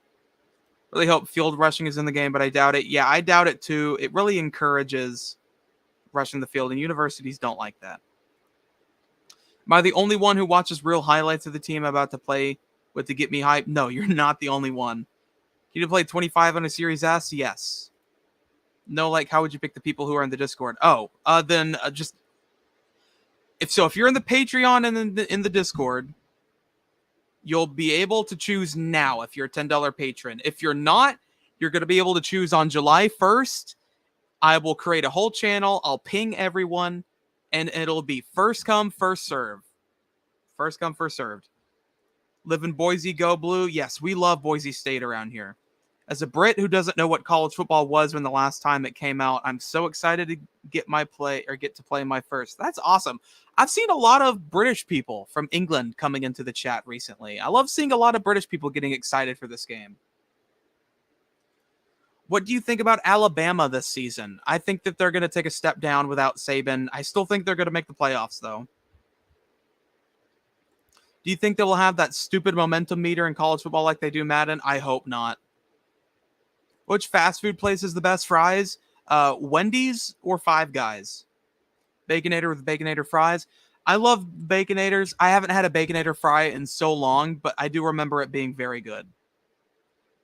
Really hope field rushing is in the game, but I doubt it. Yeah, I doubt it too. It really encourages rushing the field, and universities don't like that. Am I the only one who watches real highlights of the team about to play with to get me hyped? No, you're not the only one. Can you play 25 on a Series S? Yes. No, like, how would you pick the people who are in the Discord? Then just... If you're in the Patreon and in the Discord, you'll be able to choose now if you're a $10 patron. If you're not, you're going to be able to choose on July 1st. I will create a whole channel. I'll ping everyone, and it'll be first come, first serve. First come, first served. Live in Boise, go blue. Yes, we love Boise State around here. As a Brit who doesn't know what college football was when the last time it came out, I'm so excited to get to play my first. That's awesome. I've seen a lot of British people from England coming into the chat recently. I love seeing a lot of British people getting excited for this game. What do you think about Alabama this season? I think that they're going to take a step down without Saban. I still think they're going to make the playoffs, though. Do you think they will have that stupid momentum meter in college football like they do Madden? I hope not. Which fast food place is the best fries? Wendy's or Five Guys? Baconator with Baconator fries. I love Baconators. I haven't had a Baconator fry in so long, but I do remember it being very good.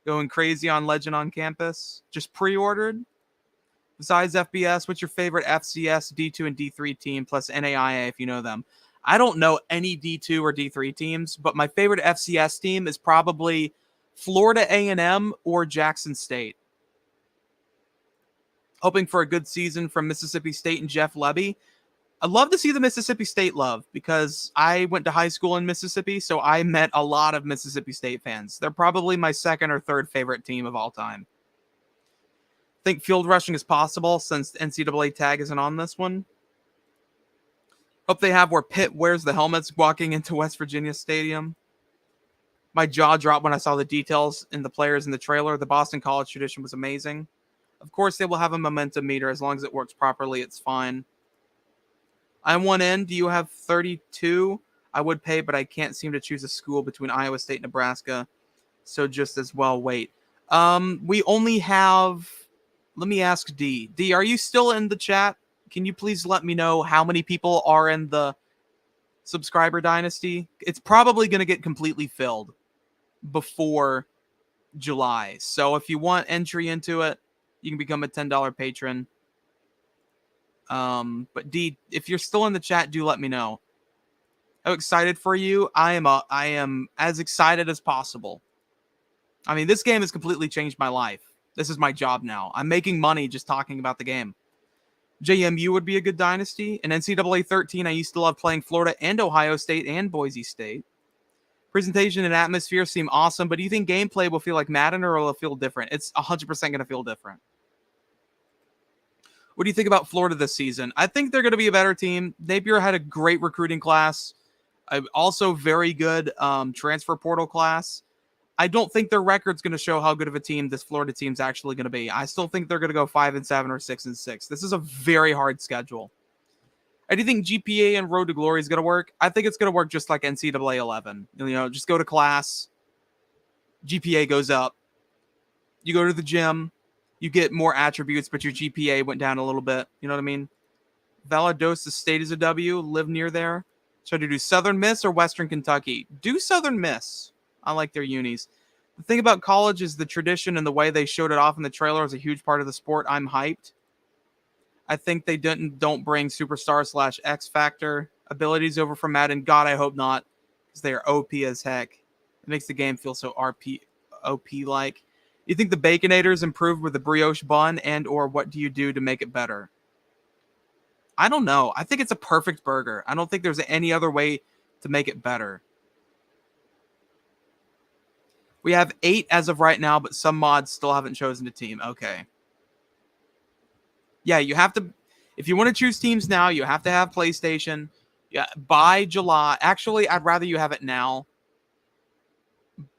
Going crazy on Legend on Campus. Just pre-ordered. Besides FBS, what's your favorite FCS, D2, and D3 team, plus NAIA if you know them? I don't know any D2 or D3 teams, but my favorite FCS team is probably Florida A&M or Jackson State. Hoping for a good season from Mississippi State and Jeff Lebby. I'd love to see the Mississippi State love because I went to high school in Mississippi, so I met a lot of Mississippi State fans. They're probably my second or third favorite team of all time. Think field rushing is possible since the NCAA tag isn't on this one. Hope they have where Pitt wears the helmets walking into West Virginia Stadium. My jaw dropped when I saw the details in the players in the trailer. The Boston College tradition was amazing. Of course, they will have a momentum meter. As long as it works properly, it's fine. I'm one in. Do you have 32? I would pay, but I can't seem to choose a school between Iowa State and Nebraska. So just as well wait. We only have... Let me ask D. D, are you still in the chat? Can you please let me know how many people are in the subscriber dynasty? It's probably going to get completely filled before July. So if you want entry into it, you can become a $10 patron. But D, if you're still in the chat, do let me know. I'm excited for you. I am as excited as possible. I mean, this game has completely changed my life. This is my job now. I'm making money just talking about the game. JMU would be a good dynasty. In NCAA 13, I used to love playing Florida and Ohio State and Boise State. Presentation and atmosphere seem awesome, but do you think gameplay will feel like Madden or will it feel different? It's 100% going to feel different. What do you think about Florida this season? I think they're going to be a better team. Napier had a great recruiting class. Also very good transfer portal class. I don't think their record's going to show how good of a team this Florida team's actually going to be. I still think they're going to go 5-7 or 6-6. This is a very hard schedule. I do think GPA and Road to Glory is going to work. I think it's going to work just like NCAA 11. You know, just go to class. GPA goes up. You go to the gym. You get more attributes, but your GPA went down a little bit. You know what I mean? Valdosta State is a W. Live near there. Should I do Southern Miss or Western Kentucky? Do Southern Miss. I like their unis. The thing about college is the tradition and the way they showed it off in the trailer is a huge part of the sport. I'm hyped. I think they don't bring superstar / X Factor abilities over from Madden. God, I hope not, because they are OP as heck. It makes the game feel so OP-like. You think the Baconators improved with the brioche bun, and or what do you do to make it better? I don't know. I think it's a perfect burger. I don't think there's any other way to make it better. We have 8 as of right now, but some mods still haven't chosen a team. Okay. Yeah, you have to. If you want to choose teams now, you have to have PlayStation. Yeah, by July. Actually, I'd rather you have it now.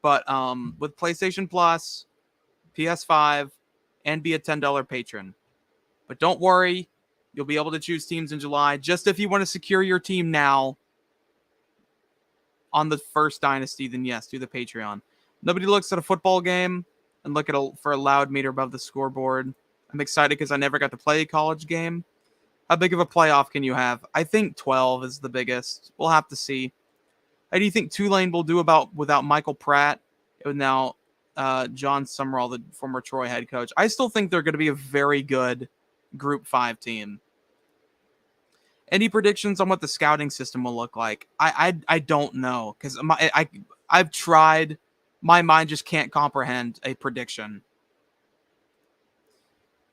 But with PlayStation Plus, PS5, and be a $10 patron. But don't worry, you'll be able to choose teams in July. Just if you want to secure your team now on the first Dynasty, then yes, do the Patreon. Nobody looks at a football game and look for a loud meter above the scoreboard. I'm excited because I never got to play a college game. How big of a playoff can you have? I think 12 is the biggest. We'll have to see. How do you think Tulane will do without Michael Pratt and now John Summerall, the former Troy head coach? I still think they're going to be a very good Group 5 team. Any predictions on what the scouting system will look like? I don't know, because I've tried. My mind just can't comprehend a prediction.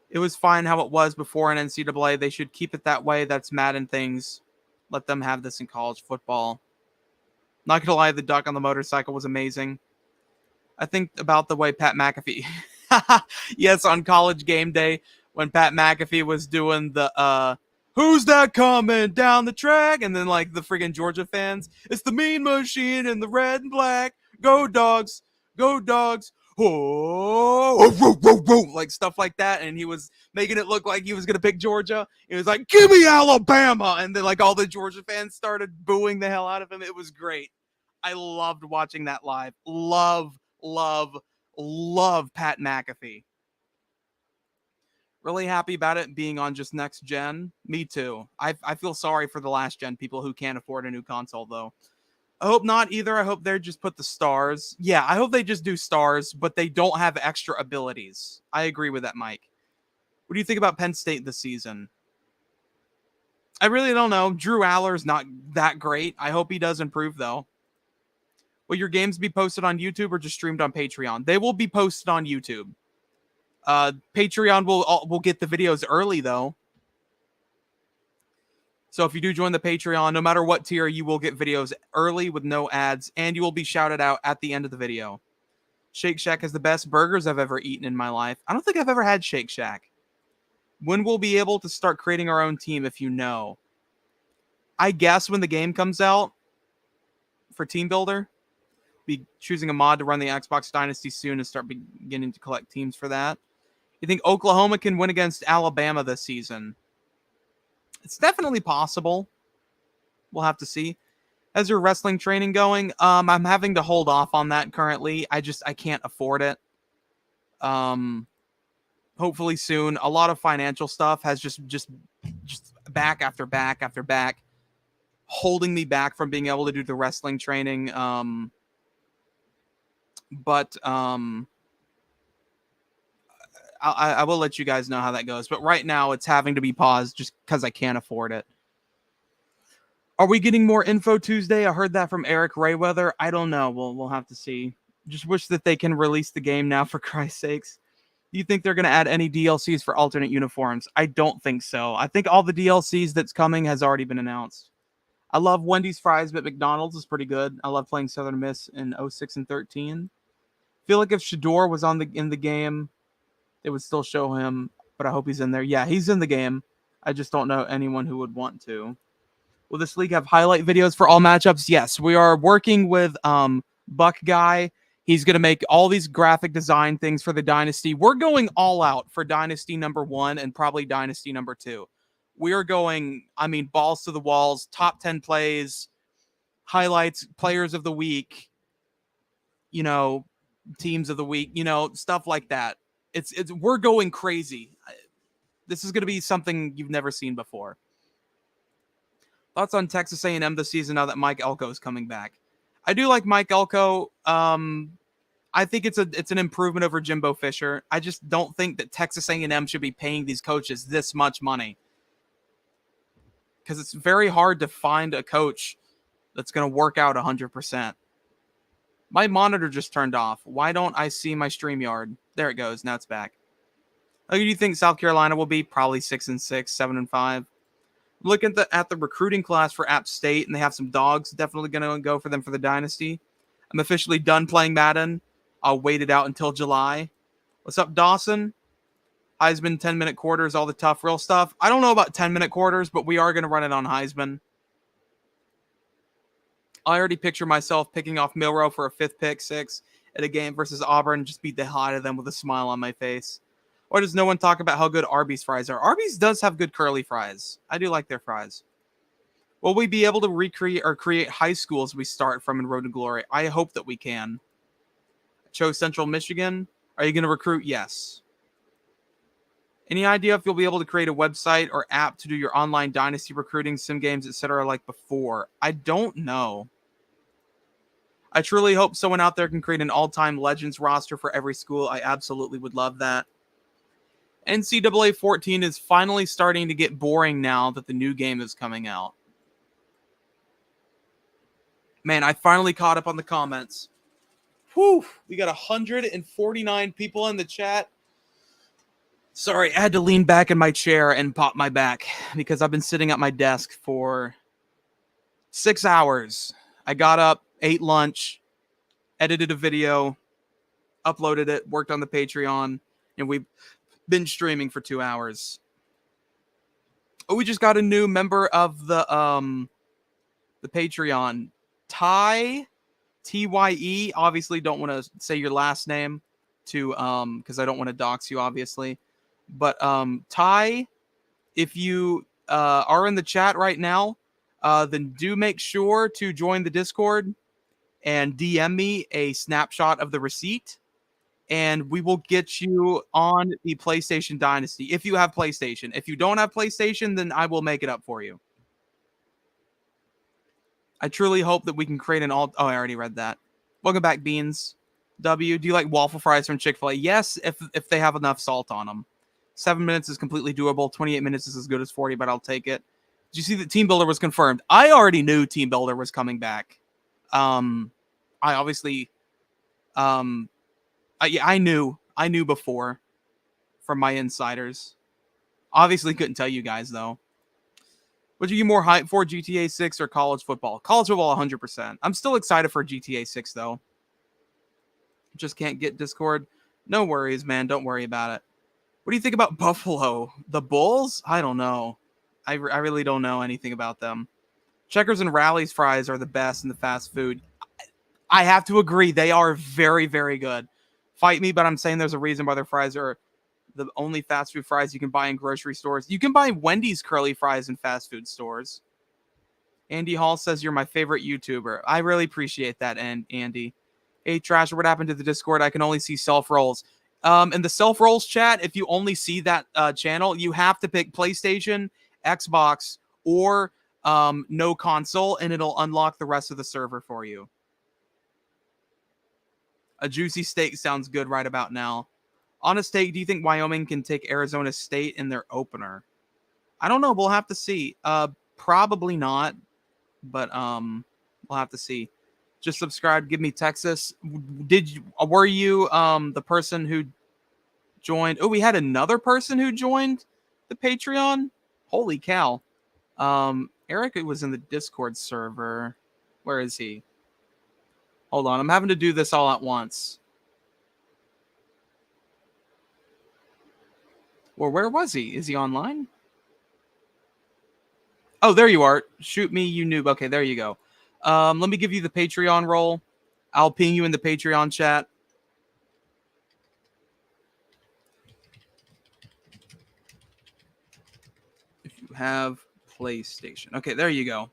It was fine how it was before in NCAA. They should keep it that way. That's Madden things. Let them have this in college football. Not gonna lie, the duck on the motorcycle was amazing. I think about the way Pat McAfee. Yes, on College Game Day when Pat McAfee was doing the who's that coming down the track? And then like the friggin' Georgia fans, it's the Mean Machine in the red and black. Go Dogs, go Dogs. Oh, like stuff like that, and he was making it look like he was gonna pick Georgia. He was like, "Give me Alabama," and then like all the Georgia fans started booing the hell out of him. It was great. I loved watching that live. Love Pat McAfee. Really happy about it being on just next gen. Me too. I feel sorry for the last gen people who can't afford a new console though. I hope not either. I hope they just put the stars. Yeah, I hope they just do stars, but they don't have extra abilities. I agree with that, Mike. What do you think about Penn State this season? I really don't know. Drew Aller's not that great. I hope he does improve, though. Will your games be posted on YouTube or just streamed on Patreon? They will be posted on YouTube. Patreon will get the videos early, though. So if you do join the Patreon, no matter what tier, you will get videos early with no ads, and you will be shouted out at the end of the video. Shake Shack is the best burgers I've ever eaten in my life. I don't think I've ever had Shake Shack. When we'll be able to start creating our own team, if you know? I guess when the game comes out for Team Builder. Be choosing a mod to run the Xbox Dynasty soon and start beginning to collect teams for that. You think Oklahoma can win against Alabama this season? It's definitely possible. We'll have to see. How's your wrestling training going? I'm having to hold off on that currently. I can't afford it. Hopefully soon. A lot of financial stuff has just back after back after back, holding me back from being able to do the wrestling training. But I will let you guys know how that goes. But right now it's having to be paused just because I can't afford it. Are we getting more info Tuesday? I heard that from Eric Rayweather. I don't know. We'll have to see. Just wish that they can release the game now, for Christ's sakes. Do you think they're going to add any DLCs for alternate uniforms? I don't think so. I think all the DLCs that's coming has already been announced. I love Wendy's fries, but McDonald's is pretty good. I love playing Southern Miss in 06 and 13. Feel like if Shador was in the game, they would still show him, but I hope he's in there. Yeah, he's in the game. I just don't know anyone who would want to. Will this league have highlight videos for all matchups? Yes, we are working with Buck Guy. He's going to make all these graphic design things for the Dynasty. We're going all out for Dynasty number 1 and probably Dynasty number 2. We are going, balls to the walls, top 10 plays, highlights, players of the week, teams of the week, stuff like that. We're going crazy. This is going to be something you've never seen before. Thoughts on Texas A&M this season now that Mike Elko is coming back? I do like Mike Elko. I think it's an improvement over Jimbo Fisher. I just don't think that Texas A&M should be paying these coaches this much money, because it's very hard to find a coach that's going to work out 100%. My monitor just turned off. Why don't I see my StreamYard? There it goes. Now it's back. Who do you think South Carolina will be? Probably 6-6, 7-5. Look at the recruiting class for App State, and they have some dogs. Definitely going to go for them for the Dynasty. I'm officially done playing Madden. I'll wait it out until July. What's up, Dawson? Heisman 10-minute quarters, all the tough, real stuff. I don't know about 10-minute quarters, but we are going to run it on Heisman. I already picture myself picking off Milroe for a 5th pick 6 at a game versus Auburn, just beat the hell out of them with a smile on my face. Or does no one talk about how good Arby's fries are? Arby's does have good curly fries. I do like their fries. Will we be able to recreate or create high schools we start from in Road to Glory? I hope that we can. I chose Central Michigan. Are you going to recruit? Yes. Any idea if you'll be able to create a website or app to do your online Dynasty recruiting, sim games, etc. like before? I don't know. I truly hope someone out there can create an all-time Legends roster for every school. I absolutely would love that. NCAA 14 is finally starting to get boring now that the new game is coming out. Man, I finally caught up on the comments. Whew, we got 149 people in the chat. Sorry, I had to lean back in my chair and pop my back because I've been sitting at my desk for 6 hours. I got up, ate lunch, edited a video, uploaded it, worked on the Patreon, and we've been streaming for 2 hours. Oh, we just got a new member of the Patreon. Ty, Tye. Obviously, don't want to say your last name to because I don't want to dox you, obviously. But Ty, if you are in the chat right now, then do make sure to join the Discord and DM me a snapshot of the receipt, and we will get you on the PlayStation Dynasty if you have PlayStation. If you don't have PlayStation, then I will make it up for you. I truly hope that we can create an all... Oh, I already read that. Welcome back, Beans. W, do you like waffle fries from Chick-fil-A? Yes, if they have enough salt on them. 7 minutes is completely doable. 28 minutes is as good as 40, but I'll take it. Did you see that Team Builder was confirmed? I already knew Team Builder was coming back. I obviously... I knew before from my insiders. Obviously couldn't tell you guys, though. Would you get more hype for GTA 6 or college football? College football, 100%. I'm still excited for GTA 6, though. Just can't get Discord. No worries, man. Don't worry about it. What do you think about Buffalo? The Bulls? I don't know. I really don't know anything about them. Checkers and Rally's fries are the best in the fast food. I have to agree. They are very, very good. Fight me, but I'm saying there's a reason why their fries are the only fast food fries you can buy in grocery stores. You can buy Wendy's curly fries in fast food stores. Andy Hall says you're my favorite YouTuber. I really appreciate that, Andy. Hey, Trasher, what happened to the Discord? I can only see self-rolls. In the self-rolls chat, if you only see that channel, you have to pick PlayStation, Xbox, or no console, and it'll unlock the rest of the server for you. A juicy steak sounds good right about now. On a steak, do you think Wyoming can take Arizona State in their opener? I don't know. We'll have to see. Probably not, but we'll have to see. Just subscribe. Give me Texas. Were you the person who joined? Oh, we had another person who joined the Patreon. Holy cow! Eric was in the Discord server. Where is he? Hold on. I'm having to do this all at once. Well, where was he? Is he online? Oh, there you are. Shoot me, you noob. Okay, there you go. Let me give you the Patreon role. I'll ping you in the Patreon chat. If you have PlayStation. Okay, there you go.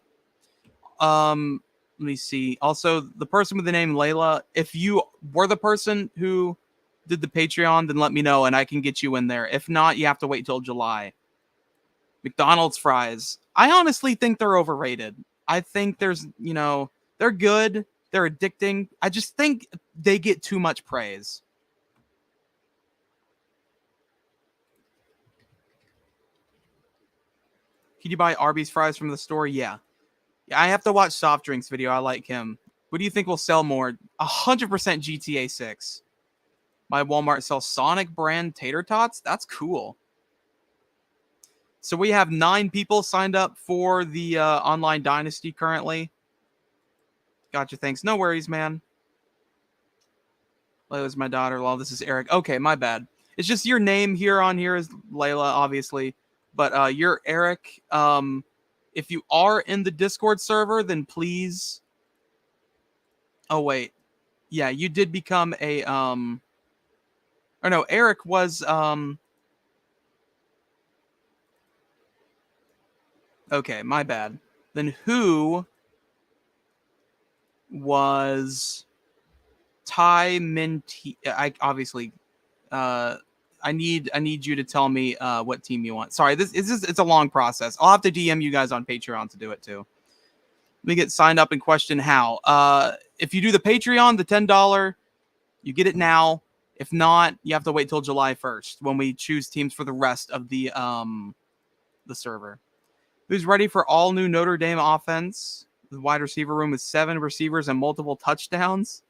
Let me see. Also, the person with the name Layla, if you were the person who did the Patreon, then let me know and I can get you in there. If not, you have to wait till July. McDonald's fries. I honestly think they're overrated. I think there's, they're good. They're addicting. I just think they get too much praise. Can you buy Arby's fries from the store? Yeah. I have to watch Soft Drinks video. I like him. What do you think will sell more? 100% GTA 6. My Walmart sells Sonic brand tater tots. That's cool. So we have 9 people signed up for the online Dynasty currently. Gotcha, thanks. No worries, man. Layla's my daughter-in-law. This is Eric. Okay, my bad. It's just your name here on here is Layla, obviously. But you're Eric. If you are in the Discord server, then please... Oh, wait. Yeah, you did become a... Or no, Eric was... Okay, my bad. Then who was Ty Minty? I obviously... I need you to tell me what team you want. Sorry, it's a long process. I'll have to DM you guys on Patreon to do it too. Let me get signed up and question how. If you do the Patreon, the $10, you get it now. If not, you have to wait till July 1st when we choose teams for the rest of the server. Who's ready for all new Notre Dame offense? The wide receiver room with 7 receivers and multiple touchdowns.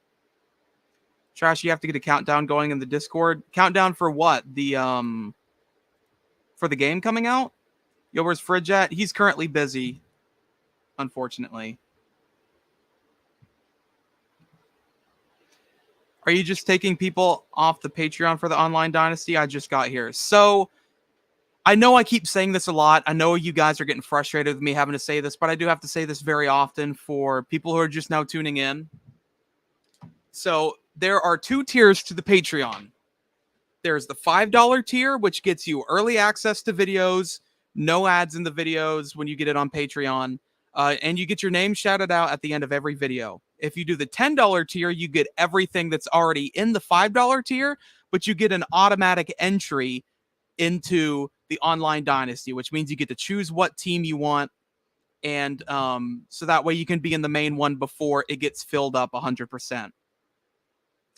Trash, you have to get a countdown going in the Discord. Countdown for what? For the game coming out? Yo, where's Fridge at? He's currently busy, unfortunately. Are you just taking people off the Patreon for the online Dynasty? I just got here. So, I know I keep saying this a lot. I know you guys are getting frustrated with me having to say this, but I do have to say this very often for people who are just now tuning in. So, there are 2 tiers to the Patreon. There's the $5 tier, which gets you early access to videos, no ads in the videos when you get it on Patreon, and you get your name shouted out at the end of every video. If you do the $10 tier, you get everything that's already in the $5 tier, but you get an automatic entry into the online Dynasty, which means you get to choose what team you want, and so that way you can be in the main one before it gets filled up 100%.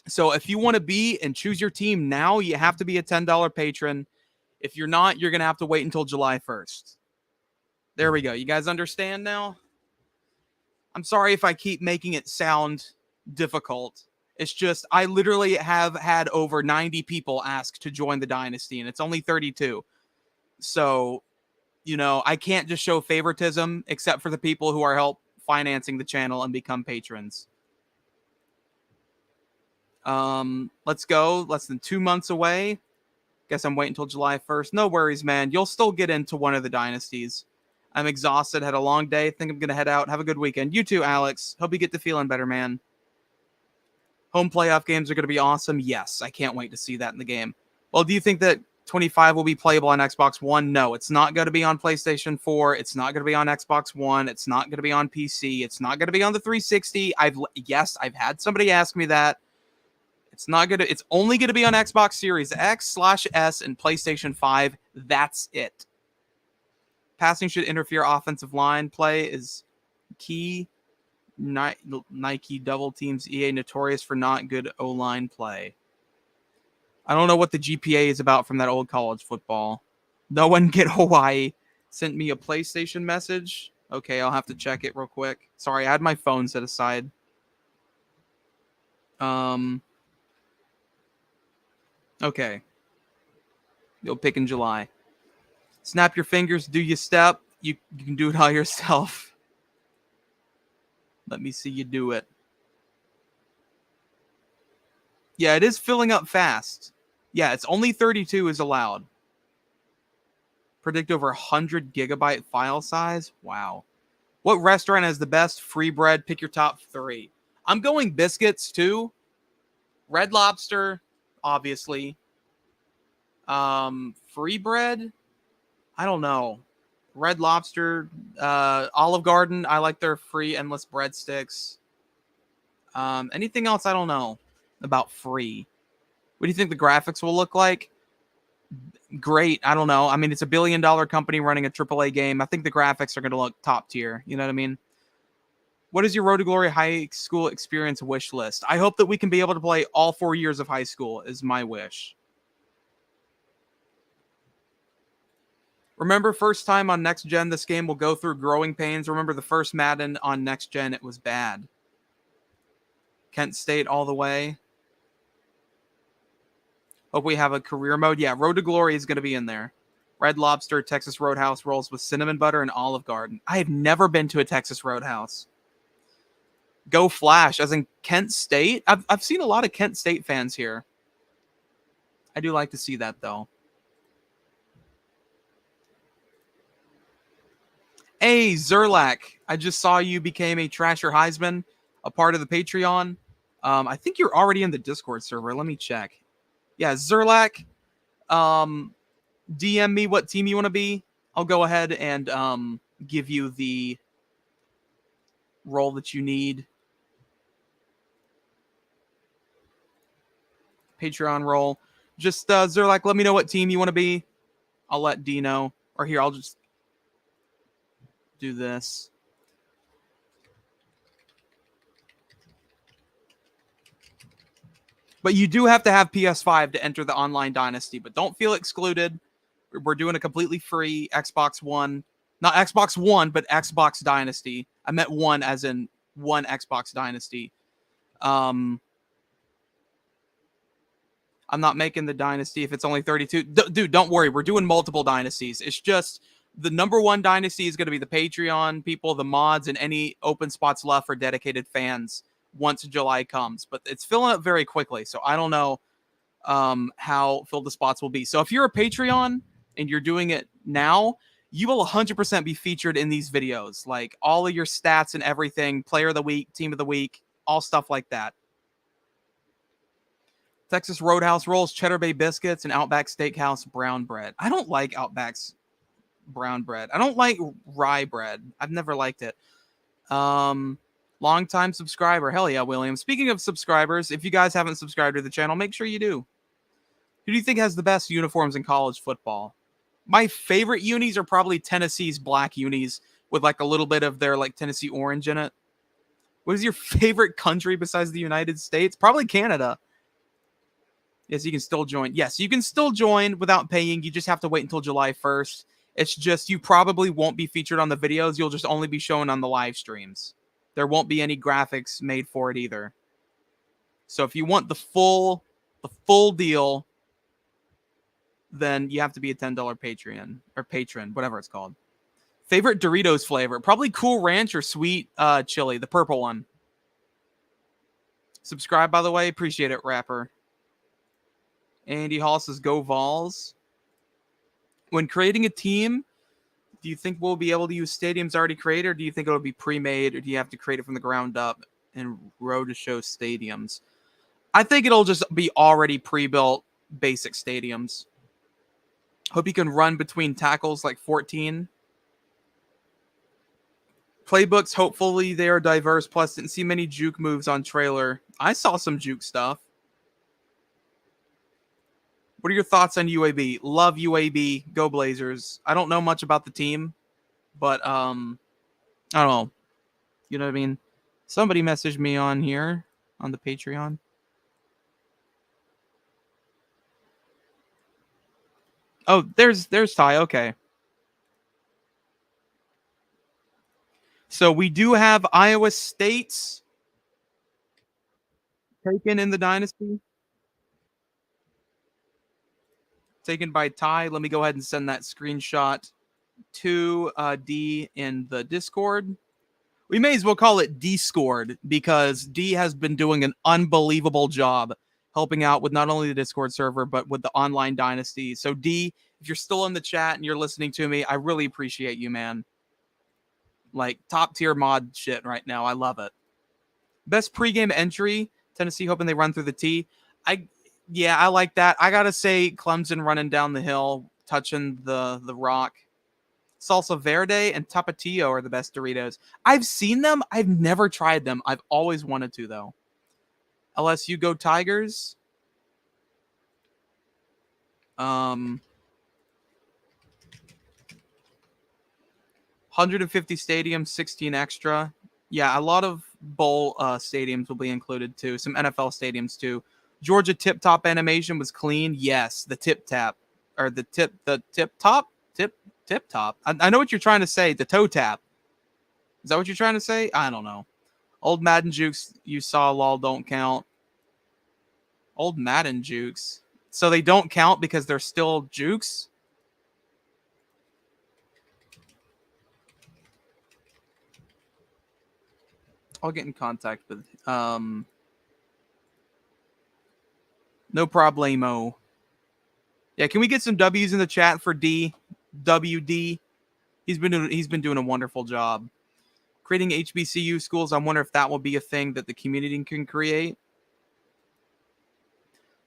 So if you want to be and choose your team now, you have to be a $10 patron. If you're not, you're going to have to wait until July 1st. There we go. You guys understand now? I'm sorry if I keep making it sound difficult. It's just I literally have had over 90 people ask to join the Dynasty, and it's only 32. So, I can't just show favoritism except for the people who are help financing the channel and become patrons. Let's go. Less than 2 months away. Guess I'm waiting until July 1st. No worries, man. You'll still get into one of the dynasties. I'm exhausted. Had a long day. Think I'm going to head out. Have a good weekend. You too, Alex. Hope you get to feeling better, man. Home playoff games are going to be awesome. Yes, I can't wait to see that in the game. Well, do you think that 25 will be playable on Xbox One? No, it's not going to be on PlayStation 4. It's not going to be on Xbox One. It's not going to be on PC. It's not going to be on the 360. I've had somebody ask me that. It's only going to be on Xbox Series X/S and PlayStation 5. That's it. Passing should interfere offensive line play is key. Nike double teams EA notorious for not good O-line play. I don't know what the GPA is about from that old college football. No one get Hawaii. Sent me a PlayStation message. Okay, I'll have to check it real quick. Sorry, I had my phone set aside. Okay. You'll pick in July. Snap your fingers, do your step. You can do it all yourself. Let me see you do it. Yeah, it is filling up fast. Yeah, it's only 32 is allowed. Predict over 100 gigabyte file size. Wow. What restaurant has the best free bread? Pick your top 3. I'm going biscuits too. Red Lobster, obviously. Free bread? I don't know. Red Lobster, Olive Garden. I like their free endless breadsticks. Anything else? I don't know about free. What do you think the graphics will look like? great. I don't know. I mean, it's a $1 billion company running a AAA game. I think the graphics are going to look top tier. You know what I mean? What is your Road to Glory high school experience wish list? I hope that we can be able to play all 4 years of high school is my wish. Remember first time on Next Gen, this game will go through growing pains. Remember the first Madden on Next Gen, it was bad. Kent State all the way. Hope we have a career mode. Yeah, Road to Glory is going to be in there. Red Lobster, Texas Roadhouse rolls with cinnamon butter and Olive Garden. I have never been to a Texas Roadhouse. Go Flash, as in Kent State. I've seen a lot of Kent State fans here. I do like to see that, though. Hey, Zerlak, I just saw you became a Trasher Heisman, a part of the Patreon. I think you're already in the Discord server. Let me check. Yeah, Zerlak, DM me what team you want to be. I'll go ahead and give you the role that you need. Patreon role. Just Zerlak, let me know what team you want to be. I'll let D know. Or here, I'll just do this. But you do have to have PS5 to enter the online Dynasty, but don't feel excluded. We're doing a completely free Xbox One. Not Xbox One, but Xbox Dynasty. I meant one as in one Xbox Dynasty. I'm not making the Dynasty if it's only 32. Dude, don't worry. We're doing multiple Dynasties. It's just the number one Dynasty is going to be the Patreon people, the mods, and any open spots left for dedicated fans once July comes. But it's filling up very quickly, so I don't know how filled the spots will be. So if you're a Patreon and you're doing it now, you will 100% be featured in these videos. Like all of your stats and everything, player of the week, team of the week, all stuff like that. Texas Roadhouse rolls, Cheddar Bay biscuits, and Outback Steakhouse brown bread. I don't like Outback's brown bread. I don't like rye bread. I've never liked it. Long-time subscriber. Hell yeah, William. Speaking of subscribers, if you guys haven't subscribed to the channel, make sure you do. Who do you think has the best uniforms in college football? My favorite unis are probably Tennessee's black unis with like a little bit of their like Tennessee orange in it. What is your favorite country besides the United States? Probably Canada. Yes, you can still join. Yes, you can still join without paying. You just have to wait until July 1st. It's just you probably won't be featured on the videos. You'll just only be shown on the live streams. There won't be any graphics made for it either. So if you want the full deal, then you have to be a $10 Patreon or patron, whatever it's called. Favorite Doritos flavor? Probably Cool Ranch or Sweet Chili, the purple one. Subscribe, by the way. Appreciate it, rapper. Andy Hall says, go Vols. When creating a team, do you think we'll be able to use stadiums already created, or do you think it'll be pre-made, or do you have to create it from the ground up and row to show stadiums? I think it'll just be already pre-built basic stadiums. Hope you can run between tackles like 14. Playbooks, hopefully they are diverse. Plus, didn't see many juke moves on trailer. I saw some juke stuff. What are your thoughts on UAB? Love UAB. Go Blazers. I don't know much about the team, but I don't know. You know what I mean? Somebody messaged me on here on the Patreon. Oh, there's Ty. Okay. So we do have Iowa State's taken in the Dynasty. Taken by Ty. Let me go ahead and send that screenshot to D in the Discord. We may as well call it Discord because D has been doing an unbelievable job helping out with not only the Discord server, but with the online Dynasty. So D, if you're still in the chat and you're listening to me, I really appreciate you, man. Like top tier mod shit right now. I love it. Best pregame entry, Tennessee hoping they run through the T. Yeah, I like that. I gotta say, Clemson running down the hill, touching the rock. Salsa Verde and Tapatio are the best Doritos. I've seen them. I've never tried them. I've always wanted to, though. LSU go Tigers. Um, 150 stadiums, 16 extra. Yeah, a lot of bowl stadiums will be included too. Some NFL stadiums too. Georgia tip top animation was clean. Yes, the tip tap or the tip top tip top. I know what you're trying to say. The toe tap. Is that what you're trying to say? I don't know. Old Madden jukes you saw lol don't count. Old Madden jukes. So they don't count because they're still jukes? I'll get in contact with no problemo. Yeah, can we get some W's in the chat for D? WD. He's been doing a wonderful job. Creating HBCU schools, I wonder if that will be a thing that the community can create.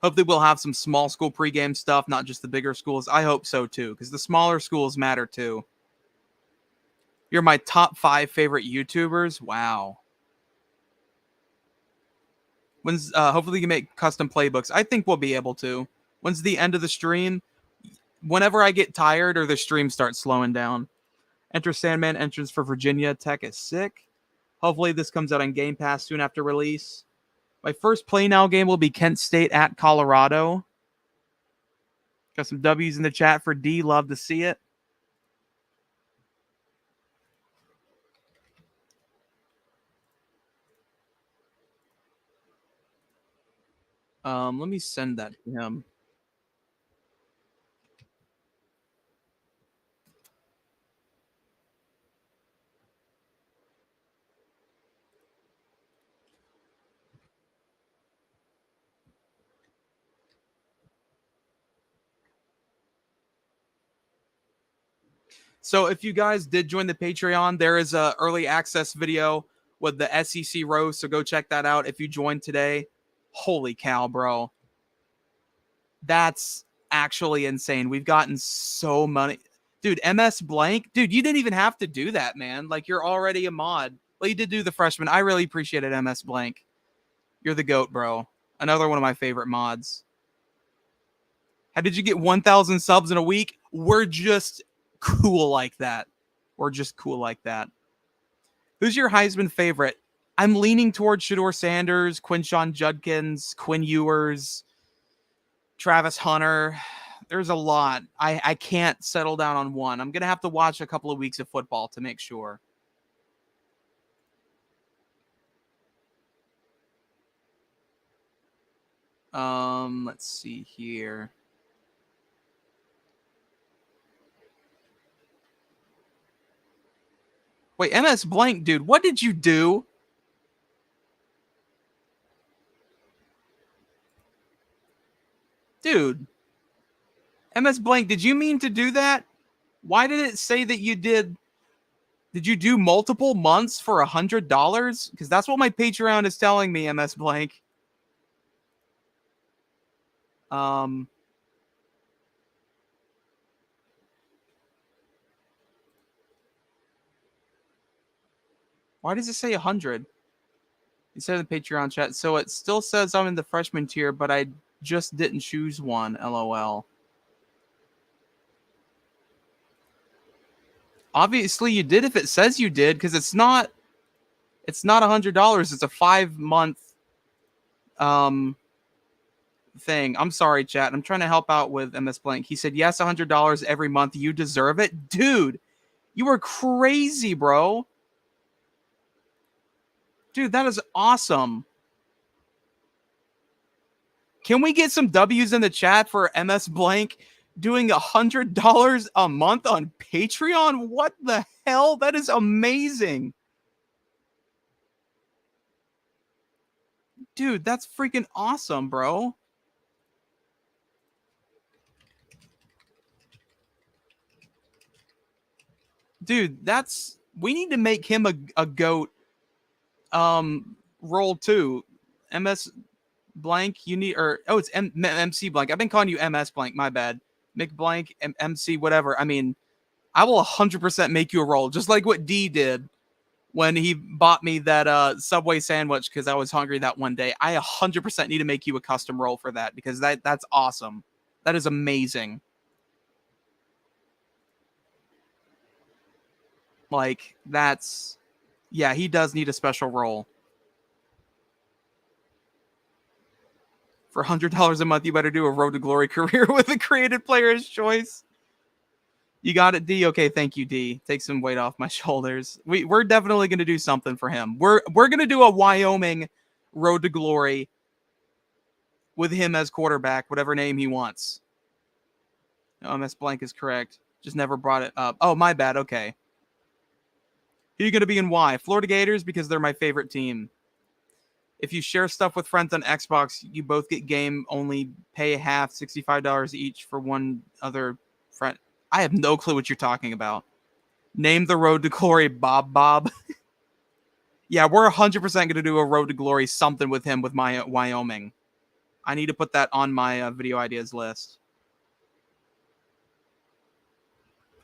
Hopefully we'll have some small school pregame stuff, not just the bigger schools. I hope so too, because the smaller schools matter too. You're my top 5 favorite YouTubers. Wow. When's hopefully you can make custom playbooks. I think we'll be able to. When's the end of the stream? Whenever I get tired or the stream starts slowing down. Enter Sandman entrance for Virginia Tech is sick. Hopefully this comes out on Game Pass soon after release. My first Play Now game will be Kent State at Colorado. Got some W's in the chat for D. Love to see it. Let me send that to him. So if you guys did join the Patreon, there is a early access video with the SEC roast. So go check that out if you joined today. Holy cow, bro. That's actually insane. We've gotten so many. Dude, MS Blank. Dude, you didn't even have to do that, man. Like, you're already a mod. Well, you did do the freshman. I really appreciated MS Blank. You're the GOAT, bro. Another one of my favorite mods. How did you get 1,000 subs in a week? We're just cool like that. We're just cool like that. Who's your Heisman favorite? I'm leaning towards Shedeur Sanders, Quinshon Judkins, Quinn Ewers, Travis Hunter. There's a lot. I can't settle down on one. I'm going to have to watch a couple of weeks of football to make sure. Let's see here. Wait, MS Blank, dude, what did you do? Dude. MS Blank, did you mean to do that? Why did it say that you did? Did you do multiple months for $100? Because that's what my Patreon is telling me, MS Blank. Why does it say 100? It said in the Patreon chat. So it still says I'm in the freshman tier, but I just didn't choose one. LOL. Obviously you did if it says you did, because it's not $100. It's a 5-month thing. I'm sorry, chat. I'm trying to help out with MS Blank. He said yes, $100 every month. You deserve it. Dude, you are crazy, bro. Dude, that is awesome. Can we get some W's in the chat for MS Blank doing $100 a month on Patreon? What the hell? That is amazing. Dude, that's freaking awesome, bro. Dude, we need to make him a GOAT role too. MS Blank, you need, it's MC Blank. I've been calling you MS Blank, my bad. Mick Blank, MC, whatever. I mean, I will 100% make you a role, just like what D did when he bought me that Subway sandwich because I was hungry that one day. I 100% need to make you a custom role for that because that's awesome. That is amazing. Like, that's... Yeah, he does need a special role. For $100 a month, you better do a Road to Glory career with a created player's choice. You got it, D? Okay, thank you, D. Take some weight off my shoulders. We're definitely going to do something for him. We're going to do a Wyoming Road to Glory with him as quarterback, whatever name he wants. No, MS Blank is correct. Just never brought it up. Oh, my bad. Okay. Who are you going to be in Y? Florida Gators, because they're my favorite team. If you share stuff with friends on Xbox, you both get game, only pay half, $65 each for one other friend. I have no clue what you're talking about. Name the Road to Glory Bob. Yeah, we're 100% going to do a Road to Glory something with him with my Wyoming. I need to put that on my video ideas list.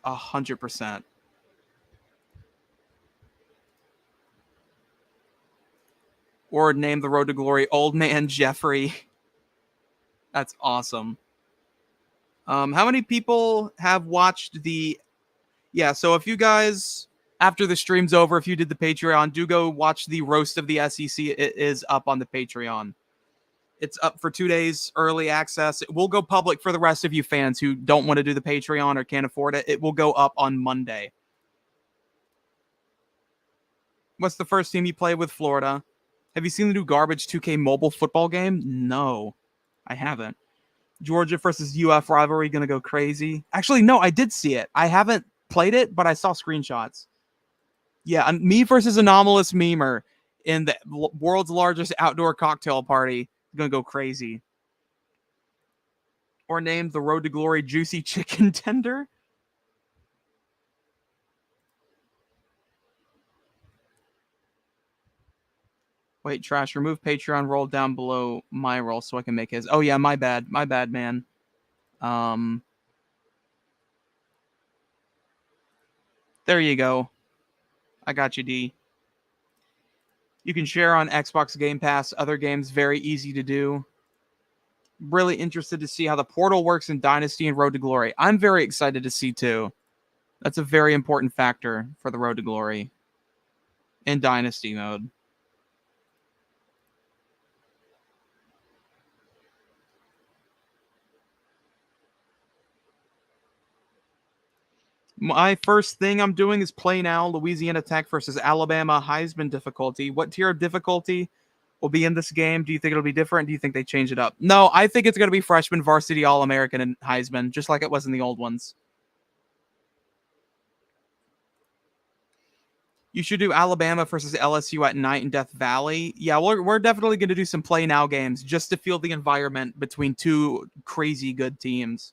100%. Or name the Road to Glory Old Man Jeffrey. That's awesome. How many people have watched the... Yeah, so if you guys, after the stream's over, if you did the Patreon, do go watch the Roast of the SEC. It is up on the Patreon. It's up for 2 days, early access. It will go public for the rest of you fans who don't want to do the Patreon or can't afford it. It will go up on Monday. What's the first team you play with? Florida. Have you seen the new garbage 2K mobile football game? No, I haven't. Georgia versus UF rivalry going to go crazy. Actually, no, I did see it. I haven't played it, but I saw screenshots. Yeah, me versus Anomalous Memer in the world's largest outdoor cocktail party. Going to go crazy. Or name the Road to Glory Juicy Chicken Tender. Wait, Trash, remove Patreon roll down below my roll so I can make his. Oh, yeah, my bad. My bad, man. There you go. I got you, D. You can share on Xbox Game Pass. Other games, very easy to do. Really interested to see how the portal works in Dynasty and Road to Glory. I'm very excited to see, too. That's a very important factor for the Road to Glory in Dynasty mode. My first thing I'm doing is play now Louisiana Tech versus Alabama Heisman difficulty. What tier of difficulty will be in this game? Do you think it'll be different? Do you think they change it up? No, I think it's going to be freshman, varsity, All-American, and Heisman, just like it was in the old ones. You should do Alabama versus LSU at night in Death Valley. Yeah, we're definitely going to do some play now games just to feel the environment between two crazy good teams.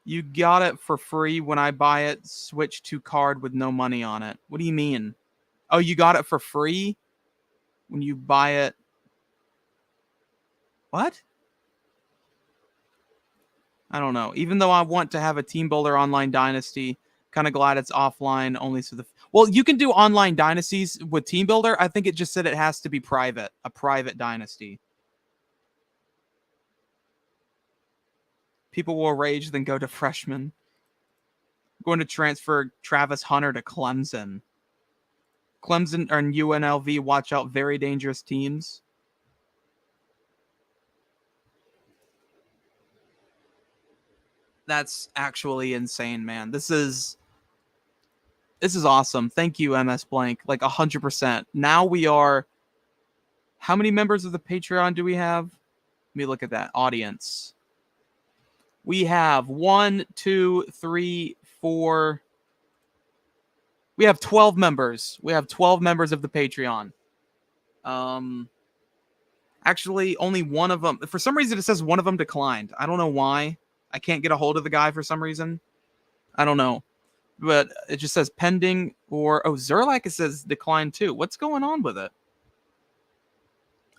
You got it for free when I buy it. Switch to card with no money on it. What do you mean? Oh, you got it for free when you buy it. What? I don't know. Even though I want to have a Team Builder Online Dynasty, kind of glad it's offline only so the... Well, you can do online dynasties with Team Builder. I think it just said it has to be private, a private dynasty. People will rage, then go to freshman. I'm going to transfer Travis Hunter to Clemson. Clemson and UNLV, watch out, very dangerous teams. That's actually insane, man. This is awesome. Thank you, MS Blank. Like 100%. Now we are... How many members of the Patreon do we have? Let me look at that. Audience. We have 1, 2, 3, 4. We have 12 members. We have 12 members of the Patreon. Actually, only one of them. For some reason, it says one of them declined. I don't know why. I can't get a hold of the guy for some reason. I don't know. But it just says pending or... Oh, Zerlak, it says declined too. What's going on with it?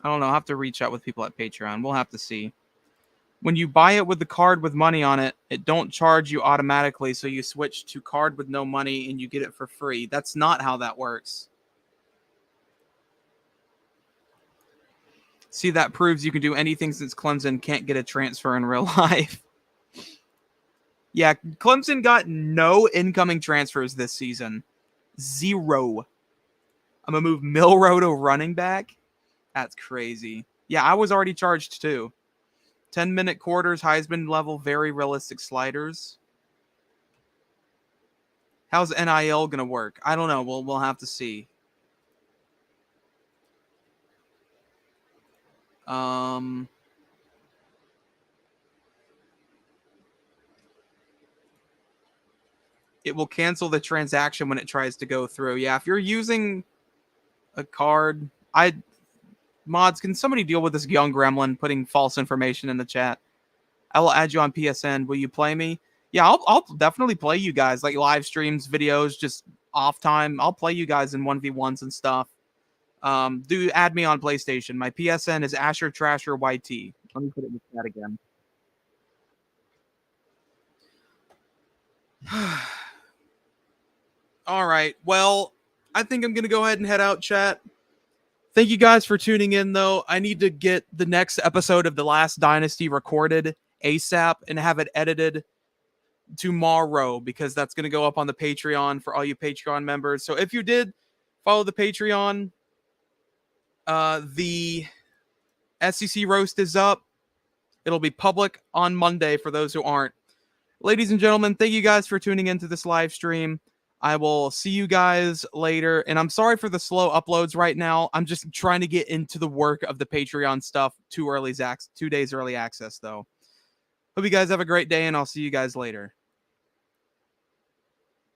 I don't know. I'll have to reach out with people at Patreon. We'll have to see. When you buy it with the card with money on it, it don't charge you automatically, so you switch to card with no money and you get it for free. That's not how that works. See, that proves you can do anything since Clemson can't get a transfer in real life. Yeah, Clemson got no incoming transfers this season. 0. I'm going to move Milroe to running back. That's crazy. Yeah, I was already charged too. 10-minute quarters, Heisman level, very realistic sliders. How's NIL going to work? I don't know. We'll have to see. It will cancel the transaction when it tries to go through. Yeah, if you're using a card, mods, can somebody deal with this young gremlin putting false information in the chat? I will add you on PSN. Will you play me? Yeah, I'll definitely play you guys, like live streams, videos, just off time. I'll play you guys in 1v1s and stuff. Do add me on PlayStation. My PSN is Asher Trasher YT. Let me put it in the chat again. All right. Well, I think I'm going to go ahead and head out, chat. Thank you guys for tuning in, though. I need to get the next episode of The Last Dynasty recorded ASAP and have it edited tomorrow, because that's going to go up on the Patreon for all you Patreon members. So if you did follow the Patreon, the SEC roast is up. It'll be public on Monday for those who aren't. Ladies and gentlemen, thank you guys for tuning into this live stream. I will see you guys later. And I'm sorry for the slow uploads right now. I'm just trying to get into the work of the Patreon stuff. 2 days early access, though. Hope you guys have a great day, and I'll see you guys later.